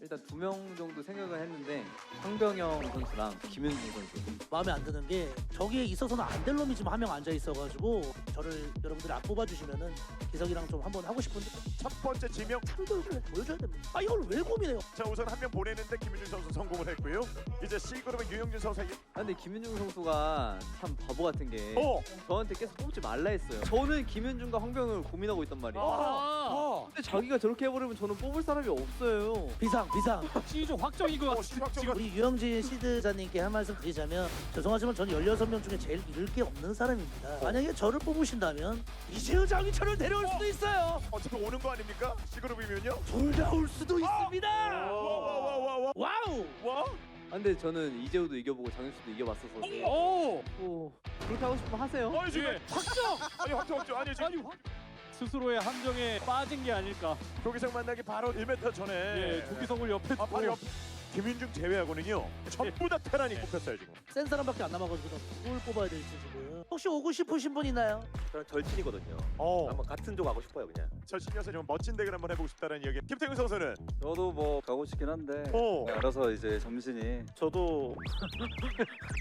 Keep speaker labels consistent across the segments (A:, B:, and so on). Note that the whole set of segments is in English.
A: 일단 2명 정도 생각을 했는데 황병영 선수랑 김윤중 선수.
B: 마음에 안 드는 게 저기에 있어서는 안 될 놈이 지금 한 명 앉아 있어가지고 저를 여러분들이 안 뽑아주시면은 기석이랑 좀 한번 하고 싶은데
C: 첫 번째 지명.
B: 참돌을 보여줘야 됩니다. 아 이걸 왜 고민해요?
C: 자 우선 한 명 보내는데 김윤중 선수 성공을 했고요. 이제 C그룹의 유영진 선수.
A: 근데 김윤중 선수가 참 바보 같은 게
C: 어.
A: 저한테 계속 뽑지 말라 했어요. 저는 김윤중과 황병영을 고민하고 있단 말이에요. 근데 자기가 저렇게 해버리면 저는 뽑을 사람이 없어요.
B: 비상.
D: 시즌 확정인 것 같아.
B: 우리 유영진 시드자님께 한 말씀 드리자면 죄송하지만 저는 16명 중에 제일 잃을 게 없는 사람입니다. 만약에 저를 뽑으신다면 이재우 장희철을 데려올 수도 있어요.
C: 지금 오는 거 아닙니까? C그룹이면요.
B: 둘 다 올 수도 있습니다.
C: 와와와와.
B: 와우.
C: 와.
A: 근데 저는 이재우도 이겨보고 장윤수도 이겨봤어서
D: 오.
A: 그렇게 하고 싶으면 하세요.
C: 아니 지금 확정. 아니 확정. 아니 지금.
D: 스스로의 함정에 빠진 게 아닐까.
C: 조기성 만나기 바로 1m 전에.
D: 예, 조기성을 옆에 두고.
C: 바로 옆. 김윤중 제외하고는요. 전부 다 테란이 뽑혔어요 지금.
B: 센 사람밖에 안 남아가지고 누굴 뽑아야 될지 지금. 혹시 오고 싶으신 분 있나요?
E: 저는 절친이거든요.
C: 어.
E: 한번 같은 조 가고 싶어요 그냥.
C: 절친이어서 좀 멋진 대결 한번 해보고 싶다는 이야기. 김태균 선수는.
F: 저도 뭐 가고 싶긴 한데
C: 어.
F: 알아서 이제 점신이
E: 저도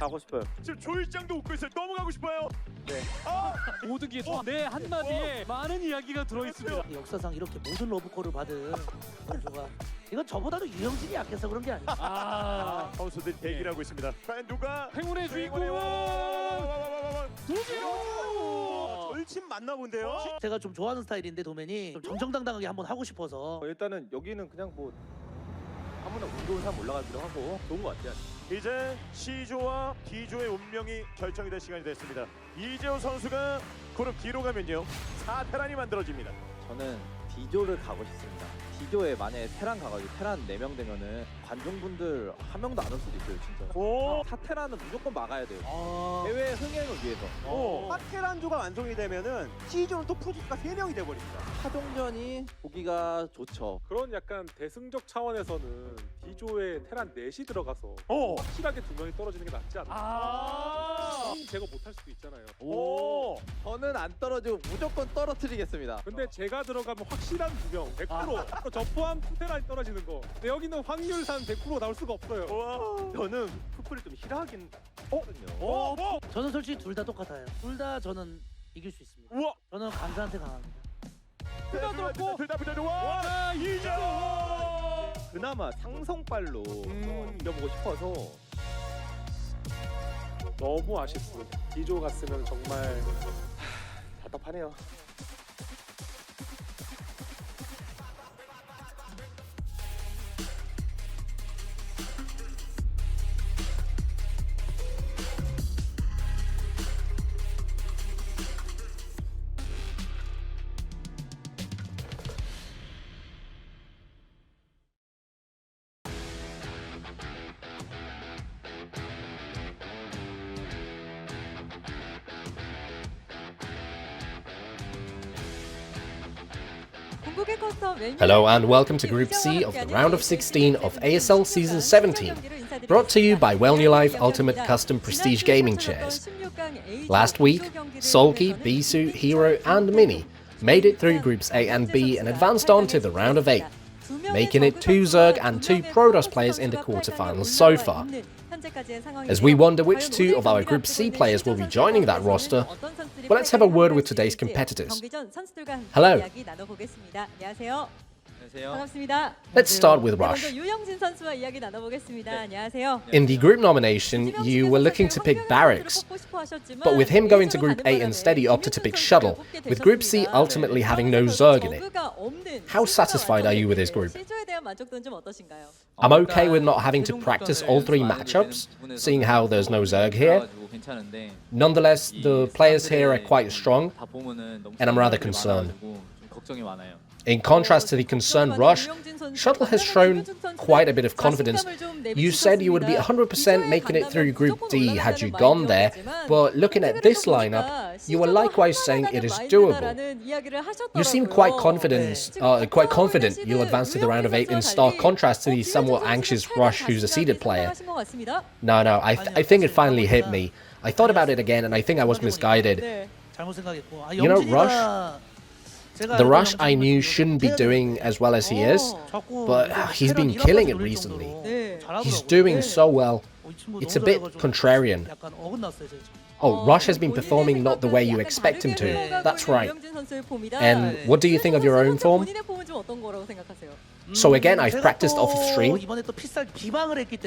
E: 가고 싶어요.
C: 지금 조일장도 웃고 있어요. 너무 가고 싶어요.
E: 네.
C: 아.
D: 모두기에 내 한마디에 많은 이야기가 들어있습니다.
B: 역사상 이렇게 모든 러브콜을 받은 선수가 이건 저보다도 유영진이 약해서 그런 게 아니에요.
D: 아,
C: 선수들 대기를 하고 있습니다. 과연 누가
D: 행운의 주인공은 도지로.
E: 절친 맞나 본데요.
B: 제가 좀 좋아하는 스타일인데 도맨이 좀 정정당당하게 한번 하고 싶어서
E: 일단은 여기는 그냥 뭐 아무나 운 좋은 사람 올라가기로 하고 좋은 것 같아요.
C: 이제 C조와 D조의 운명이 결정이 될 시간이 됐습니다. 이재호 선수가 그룹 D로 가면요 4테란이 만들어집니다.
A: 저는 D조를 가고 싶습니다. D조에 만약에 테란 가가지고 테란 4명 되면은 관중분들 한 명도 안 올 수도 있어요 진짜.
C: 오.
A: 4테란은 무조건 막아야 돼요. 대회 흥행을 위해서.
C: 오.
E: 파테란조가 완성이 되면은 C조는 또 프로젝트가 3명이 돼버립니다.
A: 하동전이 보기가 좋죠.
G: 그런 약간 대승적 차원에서는 D조에 테란 넷이 들어가서
C: 오.
G: 확실하게 2명이 떨어지는 게 낫지 않나. 제가 못할 수도 있잖아요.
C: 오.
A: 저는 안 떨어지고 무조건 떨어뜨리겠습니다.
G: 근데 제가 들어가면 확실한 2명 100%. 저 포함 테란이 떨어지는 거. 근데 여기는 확률상 100% 나올 수가 없어요.
C: 와.
E: 저는 푸프를 좀 싫어하긴 하거든요.
C: 오. 오.
B: 저는 솔직히 둘 다 똑같아요. 둘 다 저는 이길 수 있습니다.
C: 우와.
B: 저는 강자한테 강합니다.
C: 둘다 붙여줘. 와. 이재호.
E: 그나마 상성빨로 이겨보고 싶어서.
G: 너무 아쉽습니다. D조 갔으면 정말
E: 답답하네요.
H: Hello and welcome to Group C of the round of 16 of ASL Season 17, brought to you by Well New Life Ultimate Custom Prestige Gaming Chairs. Last week, Sulky, Bisu, Hero and Mini made it through Groups A and B and advanced on to the round of 8, making it 2 Zerg and 2 Protoss players in the quarterfinals so far. As we wonder which 2 of our Group C players will be joining that roster, well, let's have a word with today's competitors. Hello. Let's start with Rush. In the group nomination, you were looking to pick Barracks, but with him going to Group A instead, he opted to pick Shuttle, with Group C ultimately having no Zerg in it. How satisfied are you with this group? I'm okay with not having to practice all 3 matchups, seeing how there's no Zerg here. Nonetheless, the players here are quite strong, and I'm rather concerned. In contrast to the concerned Rush, Shuttle has shown quite a bit of confidence. You said you would be 100% making it through Group D had you gone there, but looking at this lineup, you were likewise saying it is doable. You seem quite confident you'll advance to the round of 8 in stark contrast to the somewhat anxious Rush who's a seeded player. No, I think it finally hit me. I thought about it again and I think I was misguided. You know, Rush, The Rush I knew shouldn't be doing as well as he is, but he's been killing it recently. He's doing so well. It's a bit contrarian. Oh, Rush has been performing not the way you expect him to. That's right. And what do you think of your own form? So again, I've practiced off of stream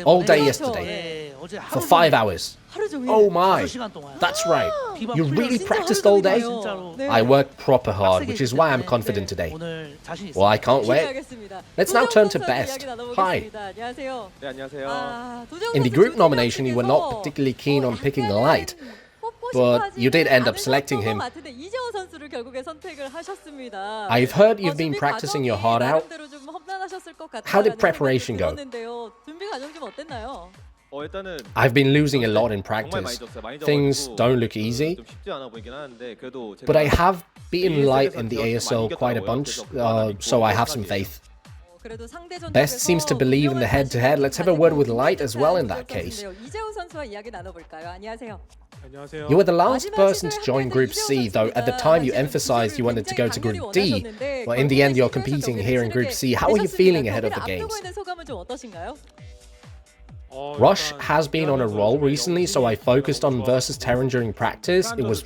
H: all day yesterday for 5 hours. Oh my, that's right. You really practiced all day? I worked proper hard, which is why I'm confident today. Well, I can't wait. Let's now turn to Best. Hi.
E: 네, 안녕하세요.
H: In the group nomination, you were not particularly keen on picking Light, but you did end up selecting him. I've heard you've been practicing your heart out. How did preparation go?
E: 일단은
H: I've been losing a lot in practice. Things don't look easy,
E: 좀 쉽지 않아 보이긴 하는데 그래도
H: but I have beaten Light in the ASL quite a bunch, so I have some faith. Best seems to believe in the head-to-head. Let's have a word with Light as well in that case. You were the last person to join Group C, though at the time you emphasized you wanted to go to Group D. Well, in the end, you're competing here in Group C. How are you feeling ahead of the games? Rush has been on a roll recently, so I focused on versus Terran during practice. It was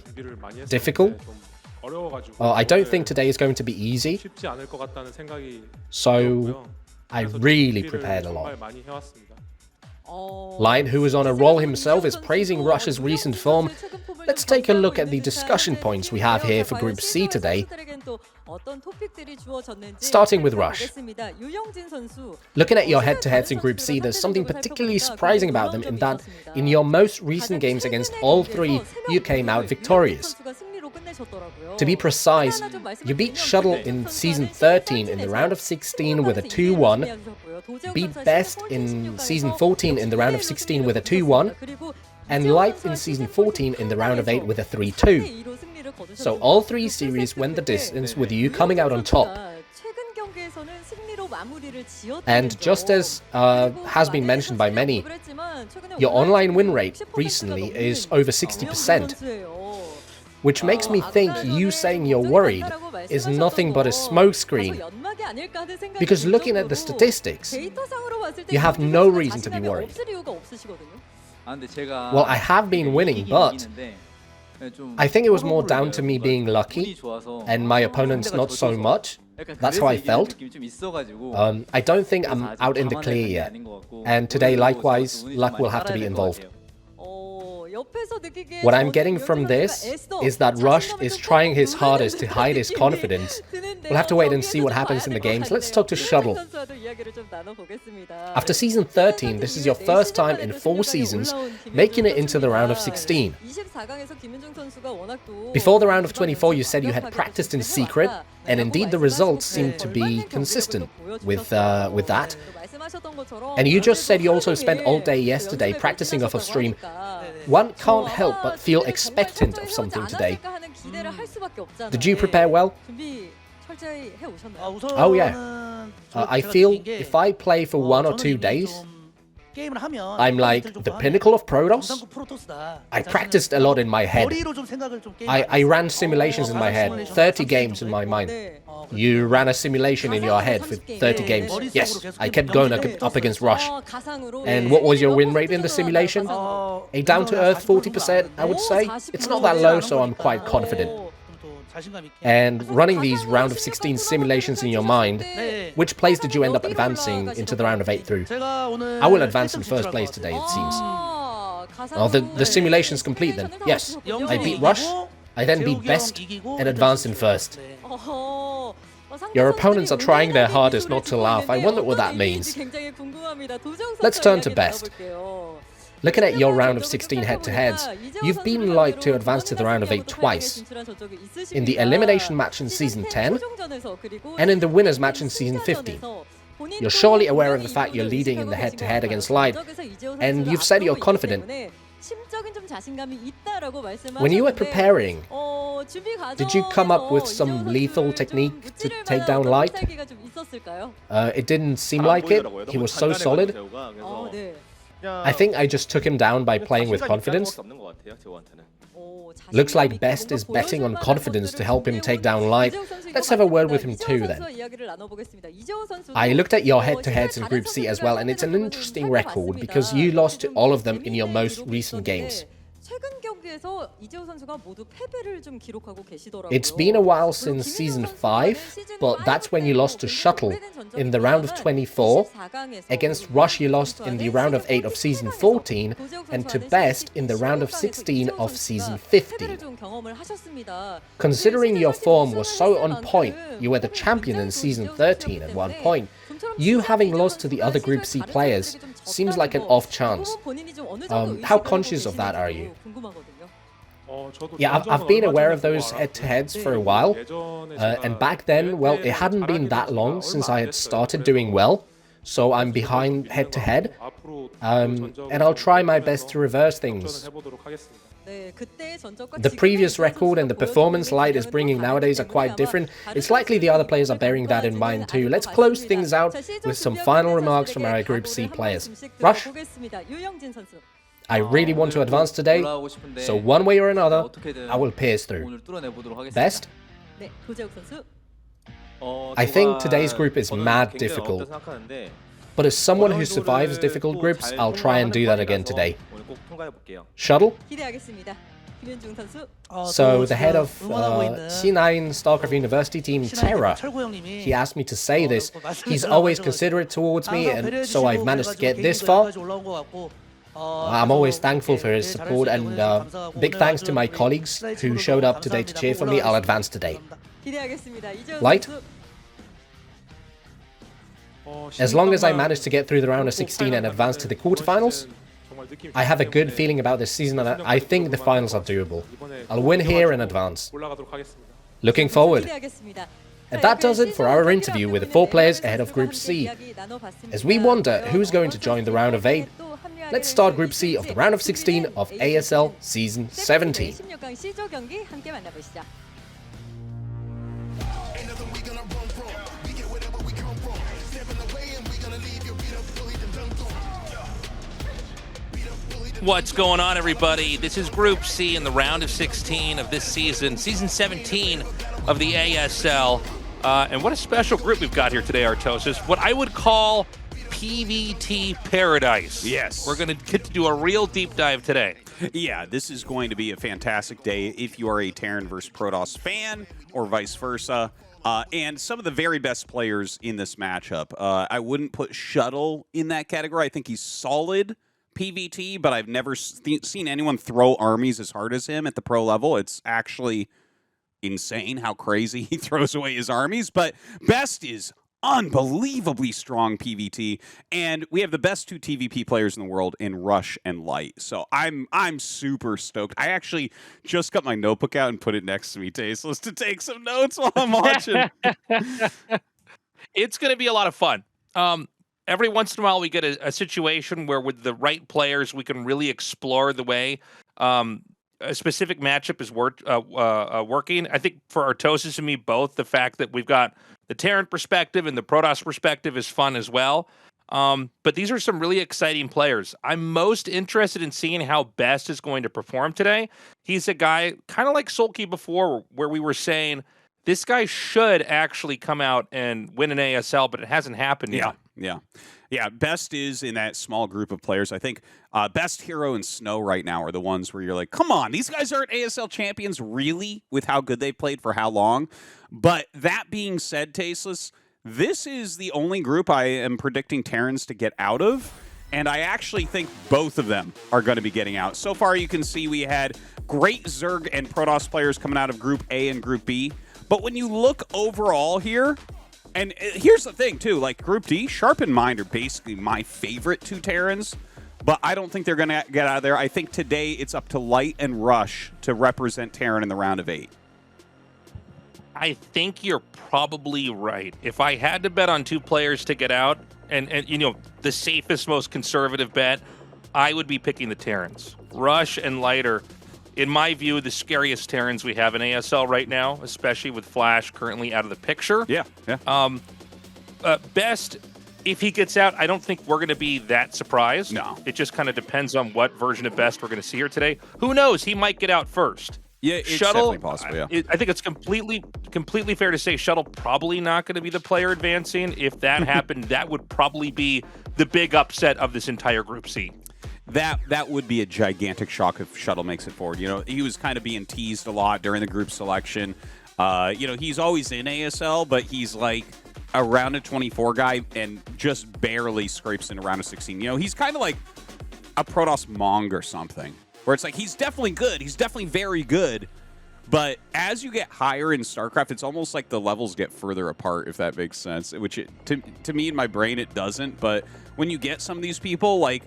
H: difficult. I don't think today is going to be easy, so I really prepared a lot. Light, who is on a roll himself, is praising Rush's recent form. Let's take a look at the discussion points we have here for Group C today. Starting with Rush. Looking at your head-to-heads in Group C, there's something particularly surprising about them in that in your most recent games against all three, you came out victorious. To be precise, you beat Shuttle in Season 13 in the round of 16 with a 2-1, beat Best in Season 14 in the round of 16 with a 2-1, and Light in Season 14 in the round of 8 with a 3-2. So all three series went the distance with you coming out on top. And just as has been mentioned by many, your online win rate recently is over 60%. Which makes me think you saying you're worried is nothing but a smokescreen. Because looking at the statistics, you have no reason to be worried. Well, I have been winning, but I think it was more down to me being lucky and my opponents not so much. That's how I felt. I don't think I'm out in the clear yet. And today, likewise, luck will have to be involved. What I'm getting from this is that Rush is trying his hardest to hide his confidence. We'll have to wait and see what happens in the games. Let's talk to Shuttle. After Season 13, this is your first time in 4 seasons making it into the round of 16. Before the round of 24, you said you had practiced in secret, and indeed the results seem to be consistent with that. And you just said you also spent all day yesterday practicing off of stream. One can't help but feel expectant of something today. Did you prepare well? Oh yeah. I feel if I play for 1 or 2 days, I'm like the pinnacle of Protoss. I practiced a lot in my head. I ran simulations in my head, 30 games in my mind. You ran a simulation in your head for 30 games. Yes, I kept going up against Rush. And what was your win rate in the simulation? A down-to-earth 40%, I would say. It's not that low, so I'm quite confident. And running these round of 16 simulations in your mind, which place did you end up advancing into the round of 8 through? I will advance in first place today, it seems. Oh, the simulation's complete then. Yes, I beat Rush, I then beat Best, and advanced in first. Your opponents are trying their hardest not to laugh. I wonder what that means. Let's turn to Best. Looking at your round of 16 head-to-heads, you've been Light to advance to the round of 8 twice. In the Elimination match in Season 10, and in the Winners match in Season 15. You're surely aware of the fact you're leading in the head-to-head against Light, and you've said you're confident. When you were preparing, did you come up with some lethal technique to take down Light? It didn't seem like it. He was so solid. I think I just took him down by playing with confidence. Looks like Best is betting on confidence to help him take down Light. Let's have a word with him too then. I looked at your head-to-heads in Group C as well, and it's an interesting record because you lost to all of them in your most recent games. It's been a while since Season 5, but that's when you lost to Shuttle in the round of 24, against Rush you lost in the round of 8 of Season 14, and to Best in the round of 16 of Season 15. Considering your form was so on point, you were the champion in Season 13 at one point, you having lost to the other Group C players seems like an off chance. How conscious of that are you? Yeah, I've been aware of those head-to-heads for a while, and back then, well, it hadn't been that long since I had started doing well, so I'm behind head-to-head, and I'll try my best to reverse things. The previous record and the performance Light is bringing nowadays are quite different. It's likely the other players are bearing that in mind too. Let's close things out with some final remarks from our Group C players. Rush? I really want to advance today, so one way or another, I will pierce through. Best? I think today's group is mad difficult, but as someone who survives difficult groups, I'll try and do that again today. Shuttle? So the head of C9 StarCraft University team, Terra, he asked me to say this. He's always considerate towards me, and so I've managed to get this far. I'm always thankful for his support, and big thanks to my colleagues who showed up today to cheer for me. I'll advance today. Light? As long as I manage to get through the round of 16 and advance to the quarterfinals, I have a good feeling about this season, and I think the finals are doable. I'll win here and advance. Looking forward. And that does it for our interview with the 4 players ahead of Group C. As we wonder who's going to join the round of 8, let's start Group C of the round of 16 of ASL Season 17.
I: What's going on, everybody? This is Group C in the round of 16 of this season, Season 17 of the ASL. And what a special group we've got here today, Tastosis. What I would call PvT paradise.
J: Yes.
I: We're going to get to do a real deep dive today.
J: Yeah, this is going to be a fantastic day if you are a Terran versus Protoss fan or vice versa. And some of the very best players in this matchup. I wouldn't put Shuttle in that category. I think he's solid PvT, but I've never seen anyone throw armies as hard as him at the pro level. It's actually insane how crazy he throws away his armies. But Best is unbelievably strong PvT, and we have the best 2 TVP players in the world in Rush and Light. So I'm super stoked. I actually just got my notebook out and put it next to me, Tasteless, to take some notes while I'm watching.
I: It's going to be a lot of fun. Every once in a while, we get a situation where with the right players, we can really explore the way a specific matchup is working. I think for Tastosis and me both, the fact that we've got the Terran perspective and the Protoss perspective is fun as well. But these are some really exciting players. I'm most interested in seeing how Best is going to perform today. He's a guy kind of like Sulky before, where we were saying this guy should actually come out and win an ASL, but it hasn't happened yet.
J: Yeah, Best is in that small group of players. I think Best, Hero, and Snow right now are the ones where you're like, come on, these guys aren't ASL champions, really, with how good they've played for how long. But that being said, Tasteless, this is the only group I am predicting Terrans to get out of, and I actually think both of them are going to be getting out. So far, you can see we had great Zerg and Protoss players coming out of Group A and Group B. But when you look overall here, and here's the thing, too. Like, Group D, Sharp and Mind are basically my favorite 2 Terrans, but I don't think they're going to get out of there. I think today it's up to Light and Rush to represent Terran in the round of 8.
I: I think you're probably right. If I had to bet on 2 players to get out, and you know, the safest, most conservative bet, I would be picking the Terrans. Rush and Light are, in my view, the scariest Terrans we have in ASL right now, especially with Flash currently out of the picture.
J: Yeah.
I: Best, if he gets out, I don't think we're going to be that surprised.
J: No.
I: It just kind of depends on what version of Best we're going to see here today. Who knows? He might get out first.
J: Yeah, it's
I: Shuttle,
J: definitely possible, yeah.
I: I think it's completely fair to say Shuttle probably not going to be the player advancing. If that happened, that would probably be the big upset of this entire Group C.
J: That would be a gigantic shock if Shuttle makes it forward. You know, he was kind of being teased a lot during the group selection. You know, he's always in ASL, but he's like a round of 24 guy and just barely scrapes in a round of 16. You know, he's kind of like a Protoss Mong or something, where it's like he's definitely good. He's definitely very good. But as you get higher in StarCraft, it's almost like the levels get further apart, if that makes sense, which to me in my brain it doesn't. But when you get some of these people, like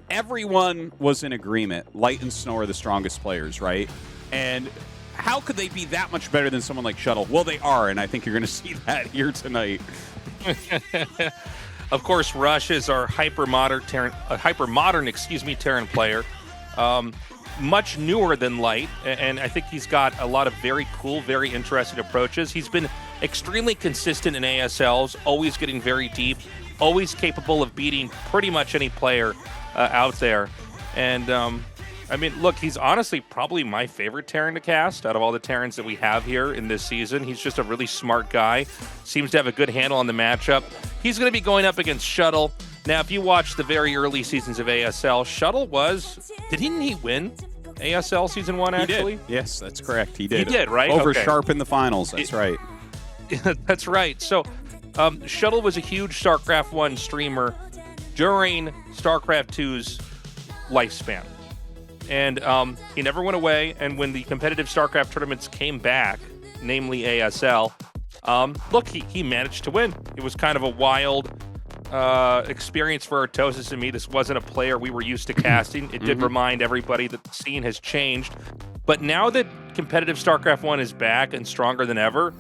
J: everyone was in agreement, Light and Snow are the strongest players, right? And how could they be that much better than someone like Shuttle? Well, they are, and I think you're going to see that here tonight.
I: Of course, Rush is our hyper-modern Terran player. Much newer than Light, and I think he's got a lot of very cool, very interesting approaches. He's been extremely consistent in ASLs, always getting very deep, always capable of beating pretty much any player out there. And I mean, look, he's honestly probably my favorite Terran to cast out of all the Terrans that we have here in this season. He's just a really smart guy, seems to have a good handle on the matchup. He's going to be going up against Shuttle. Now, if you watch the very early seasons of ASL, Shuttle didn't he win ASL Season 1, actually?
J: He did. Yes, that's correct. He did.
I: He did, right?
J: Over
I: Okay.
J: Sharp in the finals. That's right.
I: That's right. So, Shuttle was a huge StarCraft 1 streamer during StarCraft 2's lifespan. And he never went away. And when the competitive StarCraft tournaments came back, namely ASL, look, he managed to win. It was kind of a wild experience for Tastosis and me. This wasn't a player we were used to casting. It did remind everybody that the scene has changed. But now that competitive StarCraft 1 is back and stronger than ever,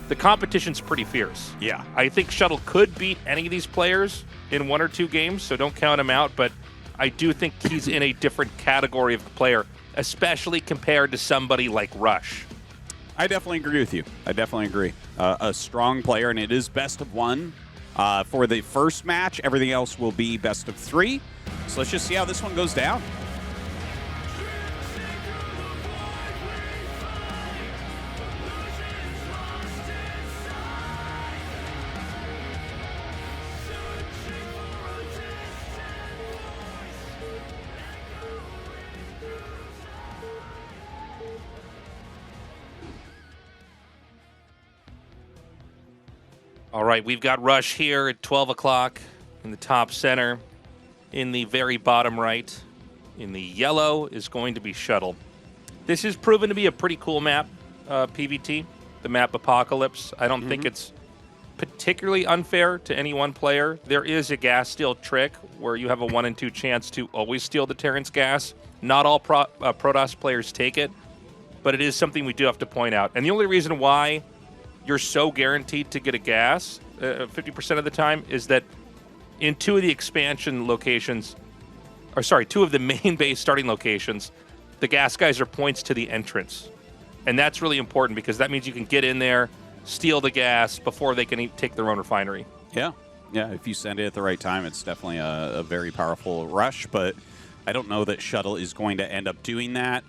I: the competition's pretty fierce.
J: Yeah.
I: I think Shuttle could beat any of these players in 1 or 2 games, so don't count him out, but I do think he's in a different category of player, especially compared to somebody like Rush.
J: I definitely agree with you. I definitely agree. A strong player, and it is best of 1 for the first match. Everything else will be best of 3. So let's just see how this one goes down.
I: All right, we've got Rush here at 12 o'clock in the top center. In the very bottom right, in the yellow, is going to be Shuttle. This has proven to be a pretty cool map, PvT, the map Apocalypse. I don't think it's particularly unfair to any one player. There is a gas steal trick where you have a 1 in 2 chance to always steal the Terran's gas. Not all Protoss players take it, but it is something we do have to point out. And the only reason why you're so guaranteed to get a gas 50% of the time is that in 2 of the expansion locations, or sorry, 2 of the main base starting locations, the gas guys are points to the entrance. And that's really important because that means you can get in there, steal the gas before they can take their own refinery.
J: Yeah. Yeah, if you send it at the right time, it's definitely a very powerful rush, but I don't know that Shuttle is going to end up doing that.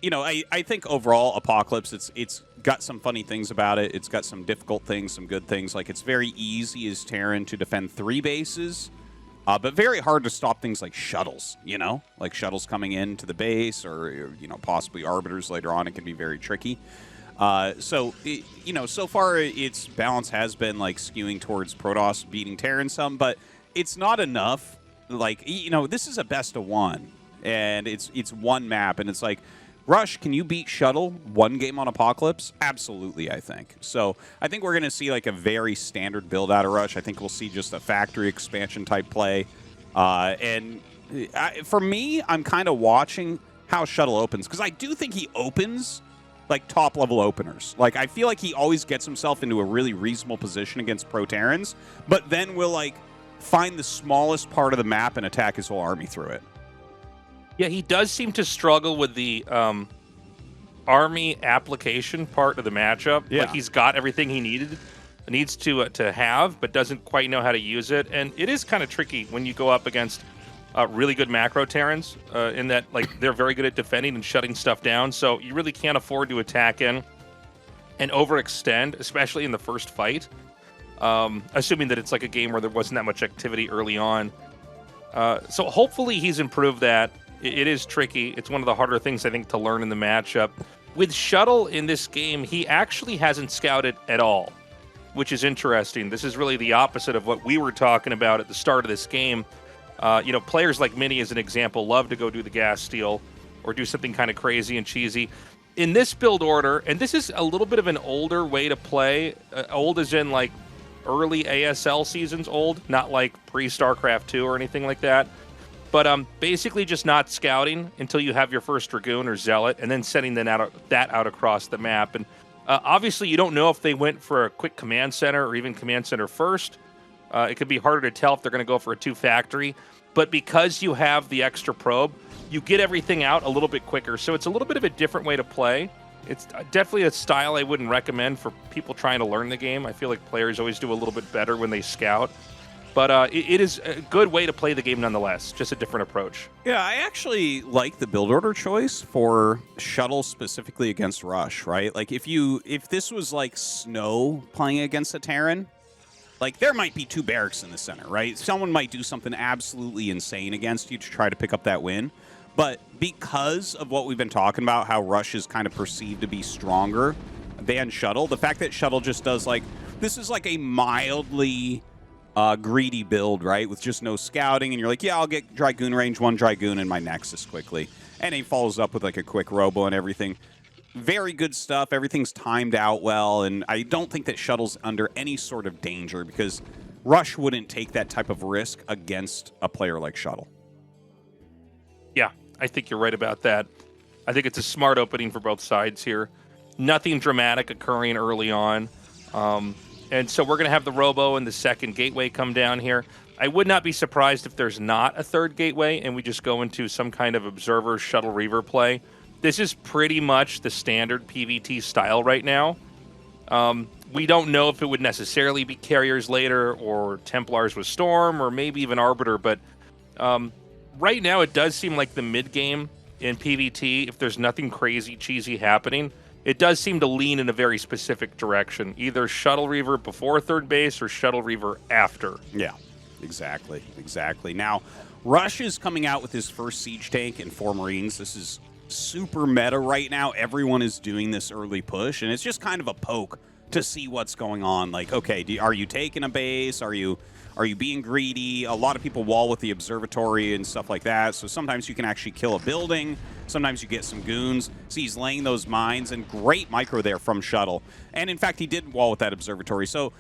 J: You know, I think overall Apocalypse, it's got some funny things about it. It's got some difficult things, some good things. Like, it's very easy as Terran to defend 3 bases, but very hard to stop things like shuttles, you know? Like shuttles coming into the base or, you know, possibly arbiters later on. It can be very tricky. You know, so far its balance has been, like, skewing towards Protoss beating Terran some, but it's not enough. Like, you know, this is a best of 1, and it's 1 map, and it's like, Rush, can you beat Shuttle 1 game on Apocalypse? Absolutely, I think. So I think we're going to see like a very standard build out of Rush. I think we'll see just a factory expansion type play. For me, I'm kind of watching how Shuttle opens, because I do think he opens like top level openers. Like, I feel like he always gets himself into a really reasonable position against Pro Terrans, but then will like find the smallest part of the map and attack his whole army through it.
I: Yeah, he does seem to struggle with the army application part of the matchup.
J: Yeah.
I: Like, he's got everything he needed, needs to have, but doesn't quite know how to use it. And it is kind of tricky when you go up against really good macro Terrans, in that like they're very good at defending and shutting stuff down. So you really can't afford to attack in and overextend, especially in the first fight. Assuming that it's like a game where there wasn't that much activity early on. So hopefully he's improved that. It is tricky. It's one of the harder things, I think, to learn in the matchup. With Shuttle in this game, he actually hasn't scouted at all, which is interesting. This is really the opposite of what we were talking about at the start of this game. You know, players like Mini, as an example, love to go do the gas steal or do something kind of crazy and cheesy. In this build order, and this is a little bit of an older way to play, old as in like early ASL seasons old, not like pre-StarCraft 2 or anything like that. But basically just not scouting until you have your first Dragoon or Zealot, and then sending that out across the map. And obviously you don't know if they went for a quick command center or even command center first. It could be harder to tell if they're going to go for a 2-factory. But because you have the extra probe, you get everything out a little bit quicker. So it's a little bit of a different way to play. It's definitely a style I wouldn't recommend for people trying to learn the game. I feel like players always do a little bit better when they scout. But it is a good way to play the game nonetheless, just a different approach.
J: Yeah, I actually like the build order choice for Shuttle specifically against Rush, right? Like if this was like Snow playing against a Terran, like there might be 2 barracks in the center, right? Someone might do something absolutely insane against you to try to pick up that win. But because of what we've been talking about, how Rush is kind of perceived to be stronger than Shuttle, the fact that Shuttle just does like, this is like a mildly greedy build, right? With just no scouting, and you're like, yeah, I'll get Dragoon range 1 Dragoon in my Nexus quickly. And he follows up with like a quick Robo and everything. Very good stuff. Everything's timed out well, and I don't think that Shuttle's under any sort of danger because Rush wouldn't take that type of risk against a player like Shuttle.
I: Yeah, I think you're right about that. I think it's a smart opening for both sides here. Nothing dramatic occurring early on. And so we're going to have the Robo and the second gateway come down here. I would not be surprised if there's not a third gateway and we just go into some kind of Observer Shuttle Reaver play. This is pretty much the standard PvT style right now. We don't know if it would necessarily be Carriers later or Templars with Storm or maybe even Arbiter, but right now it does seem like the mid-game in PvT, if there's nothing crazy, cheesy happening, it does seem to lean in a very specific direction. Either Shuttle Reaver before third base or Shuttle Reaver after.
J: Yeah, exactly. Now, Rush is coming out with his first Siege Tank and 4 Marines. This is super meta right now. Everyone is doing this early push, and it's just kind of a poke to see what's going on. Like, okay, are you taking a base? Are you being greedy? A lot of people wall with the observatory and stuff like that, so sometimes you can actually kill a building. Sometimes you get some goons. See, he's laying those mines, and great micro there from Shuttle. And in fact, he did wall with that observatory. So,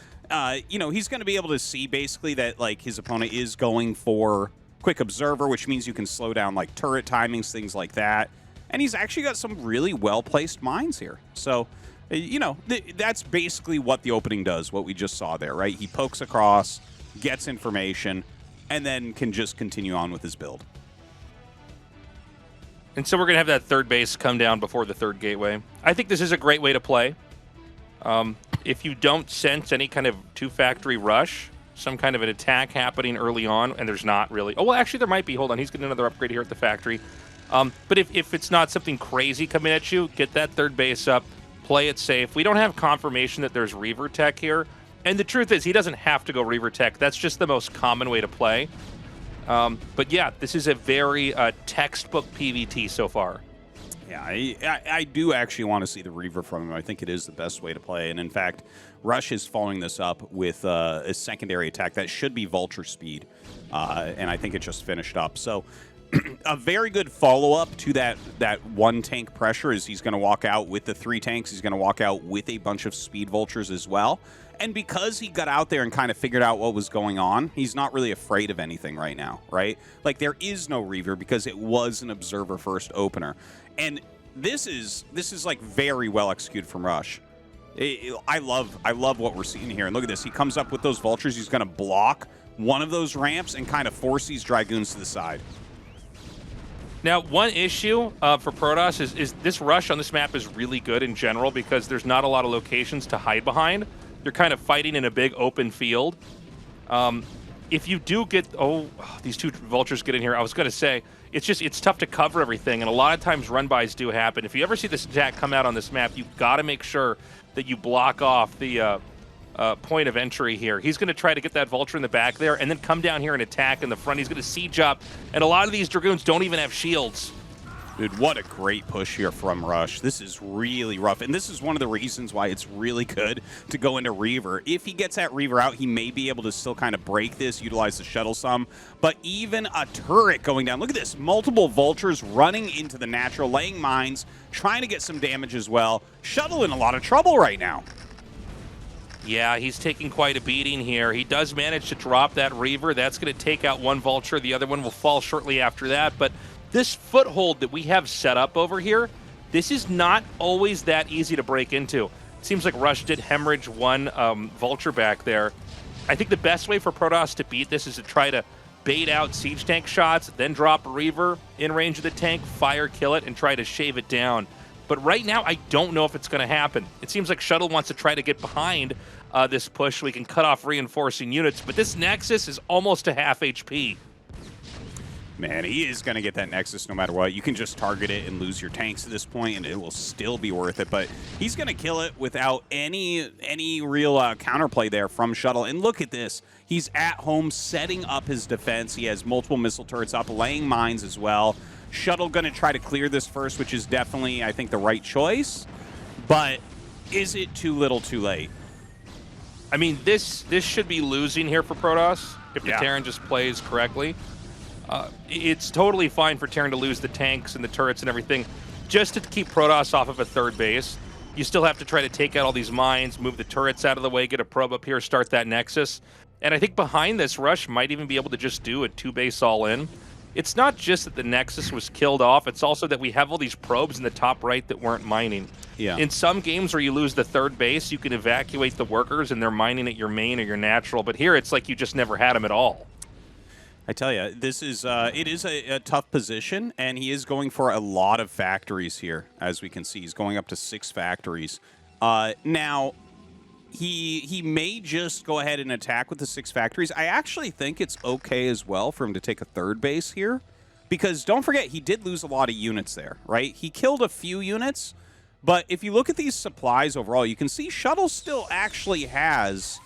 J: you know, he's going to be able to see basically that like his opponent is going for quick observer, which means you can slow down like turret timings, things like that. And he's actually got some really well-placed mines here. So, you know, that's basically what the opening does, what we just saw there, right? He pokes across, gets information, and then can just continue on with his build.
I: And so we're going to have that third base come down before the third gateway. I think this is a great way to play. If you don't sense any kind of 2-factory rush, some kind of an attack happening early on, and there's not really. Oh, well, actually, there might be. Hold on. He's getting another upgrade here at the factory. But if it's not something crazy coming at you, get that third base up, play it safe. We don't have confirmation that there's Reaver Tech here. And the truth is, he doesn't have to go Reaver Tech. That's just the most common way to play. But yeah, this is a very textbook PvT so far.
J: Yeah, I do actually want to see the Reaver from him. I think it is the best way to play. And in fact, Rush is following this up with a secondary attack that should be Vulture speed. And I think it just finished up. So a very good follow-up to that 1-tank pressure is he's going to walk out with the 3 tanks. He's going to walk out with a bunch of speed vultures as well. And because he got out there and kind of figured out what was going on, he's not really afraid of anything right now, right? Like, there is no Reaver because it was an observer-first opener. And this is like very well executed from Rush. I love what we're seeing here. And look at this. He comes up with those vultures. He's going to block one of those ramps and kind of force these Dragoons to the side.
I: Now, one issue for Protoss is this rush on this map is really good in general because there's not a lot of locations to hide behind. you're kind of fighting in a big open field. If you do get, these two vultures get in here, I was going to say, it's tough to cover everything, and a lot of times run-bys do happen. If you ever see this attack come out on this map, you've got to make sure that you block off the point of entry here. He's going to try to get that vulture in the back there and then come down here and attack in the front. He's going to siege up, and a lot of these Dragoons don't even have shields.
J: Dude, what a great push here from Rush. This is really rough, and this is one of the reasons why it's really good to go into Reaver. If he gets that Reaver out, he may be able to still kind of break this, utilize the shuttle some, but even a turret going down. Look at this, multiple vultures running into the natural, laying mines, trying to get some damage as well. Shuttle in a lot of trouble right now.
I: Yeah, he's taking quite a beating here. He does manage to drop that Reaver. That's going to take out one vulture. The other one will fall shortly after that, but this foothold that we have set up over here, this is not always that easy to break into. It seems like Rush did hemorrhage one vulture back there. I think the best way for Protoss to beat this is to try to bait out siege tank shots, then drop a Reaver in range of the tank, fire, kill it, and try to shave it down. But right now, I don't know if it's going to happen. It seems like Shuttle wants to try to get behind this push so we can cut off reinforcing units, but this Nexus is almost a half HP.
J: Man, he is going to get that Nexus no matter what. You can just target it and lose your tanks at this point, and it will still be worth it. But he's going to kill it without any real counterplay there from Shuttle. And look at this. He's at home setting up his defense. He has multiple missile turrets up, laying mines as well. Shuttle going to try to clear this first, which is definitely, I think, the right choice. But is it too little too late?
I: I mean, this should be losing here for Protoss if the Terran just plays correctly. It's totally fine for Terran to lose the tanks and the turrets and everything just to keep Protoss off of a third base. You still have to try to take out all these mines, move the turrets out of the way, get a probe up here, start that Nexus. And I think behind this, Rush might even be able to just do a 2-base all-in. It's not just that the Nexus was killed off, it's also that we have all these probes in the top right that weren't mining.
J: Yeah.
I: In some games where you lose the third base, you can evacuate the workers and they're mining at your main or your natural, but here it's like you just never had them at all.
J: I tell you, this is it is a tough position, and he is going for a lot of factories here, as we can see. He's going up to 6 factories. Now, he may just go ahead and attack with the 6 factories. I actually think it's okay as well for him to take a third base here, because don't forget, he did lose a lot of units there, right? He killed a few units, but if you look at these supplies overall, you can see Shuttle still actually has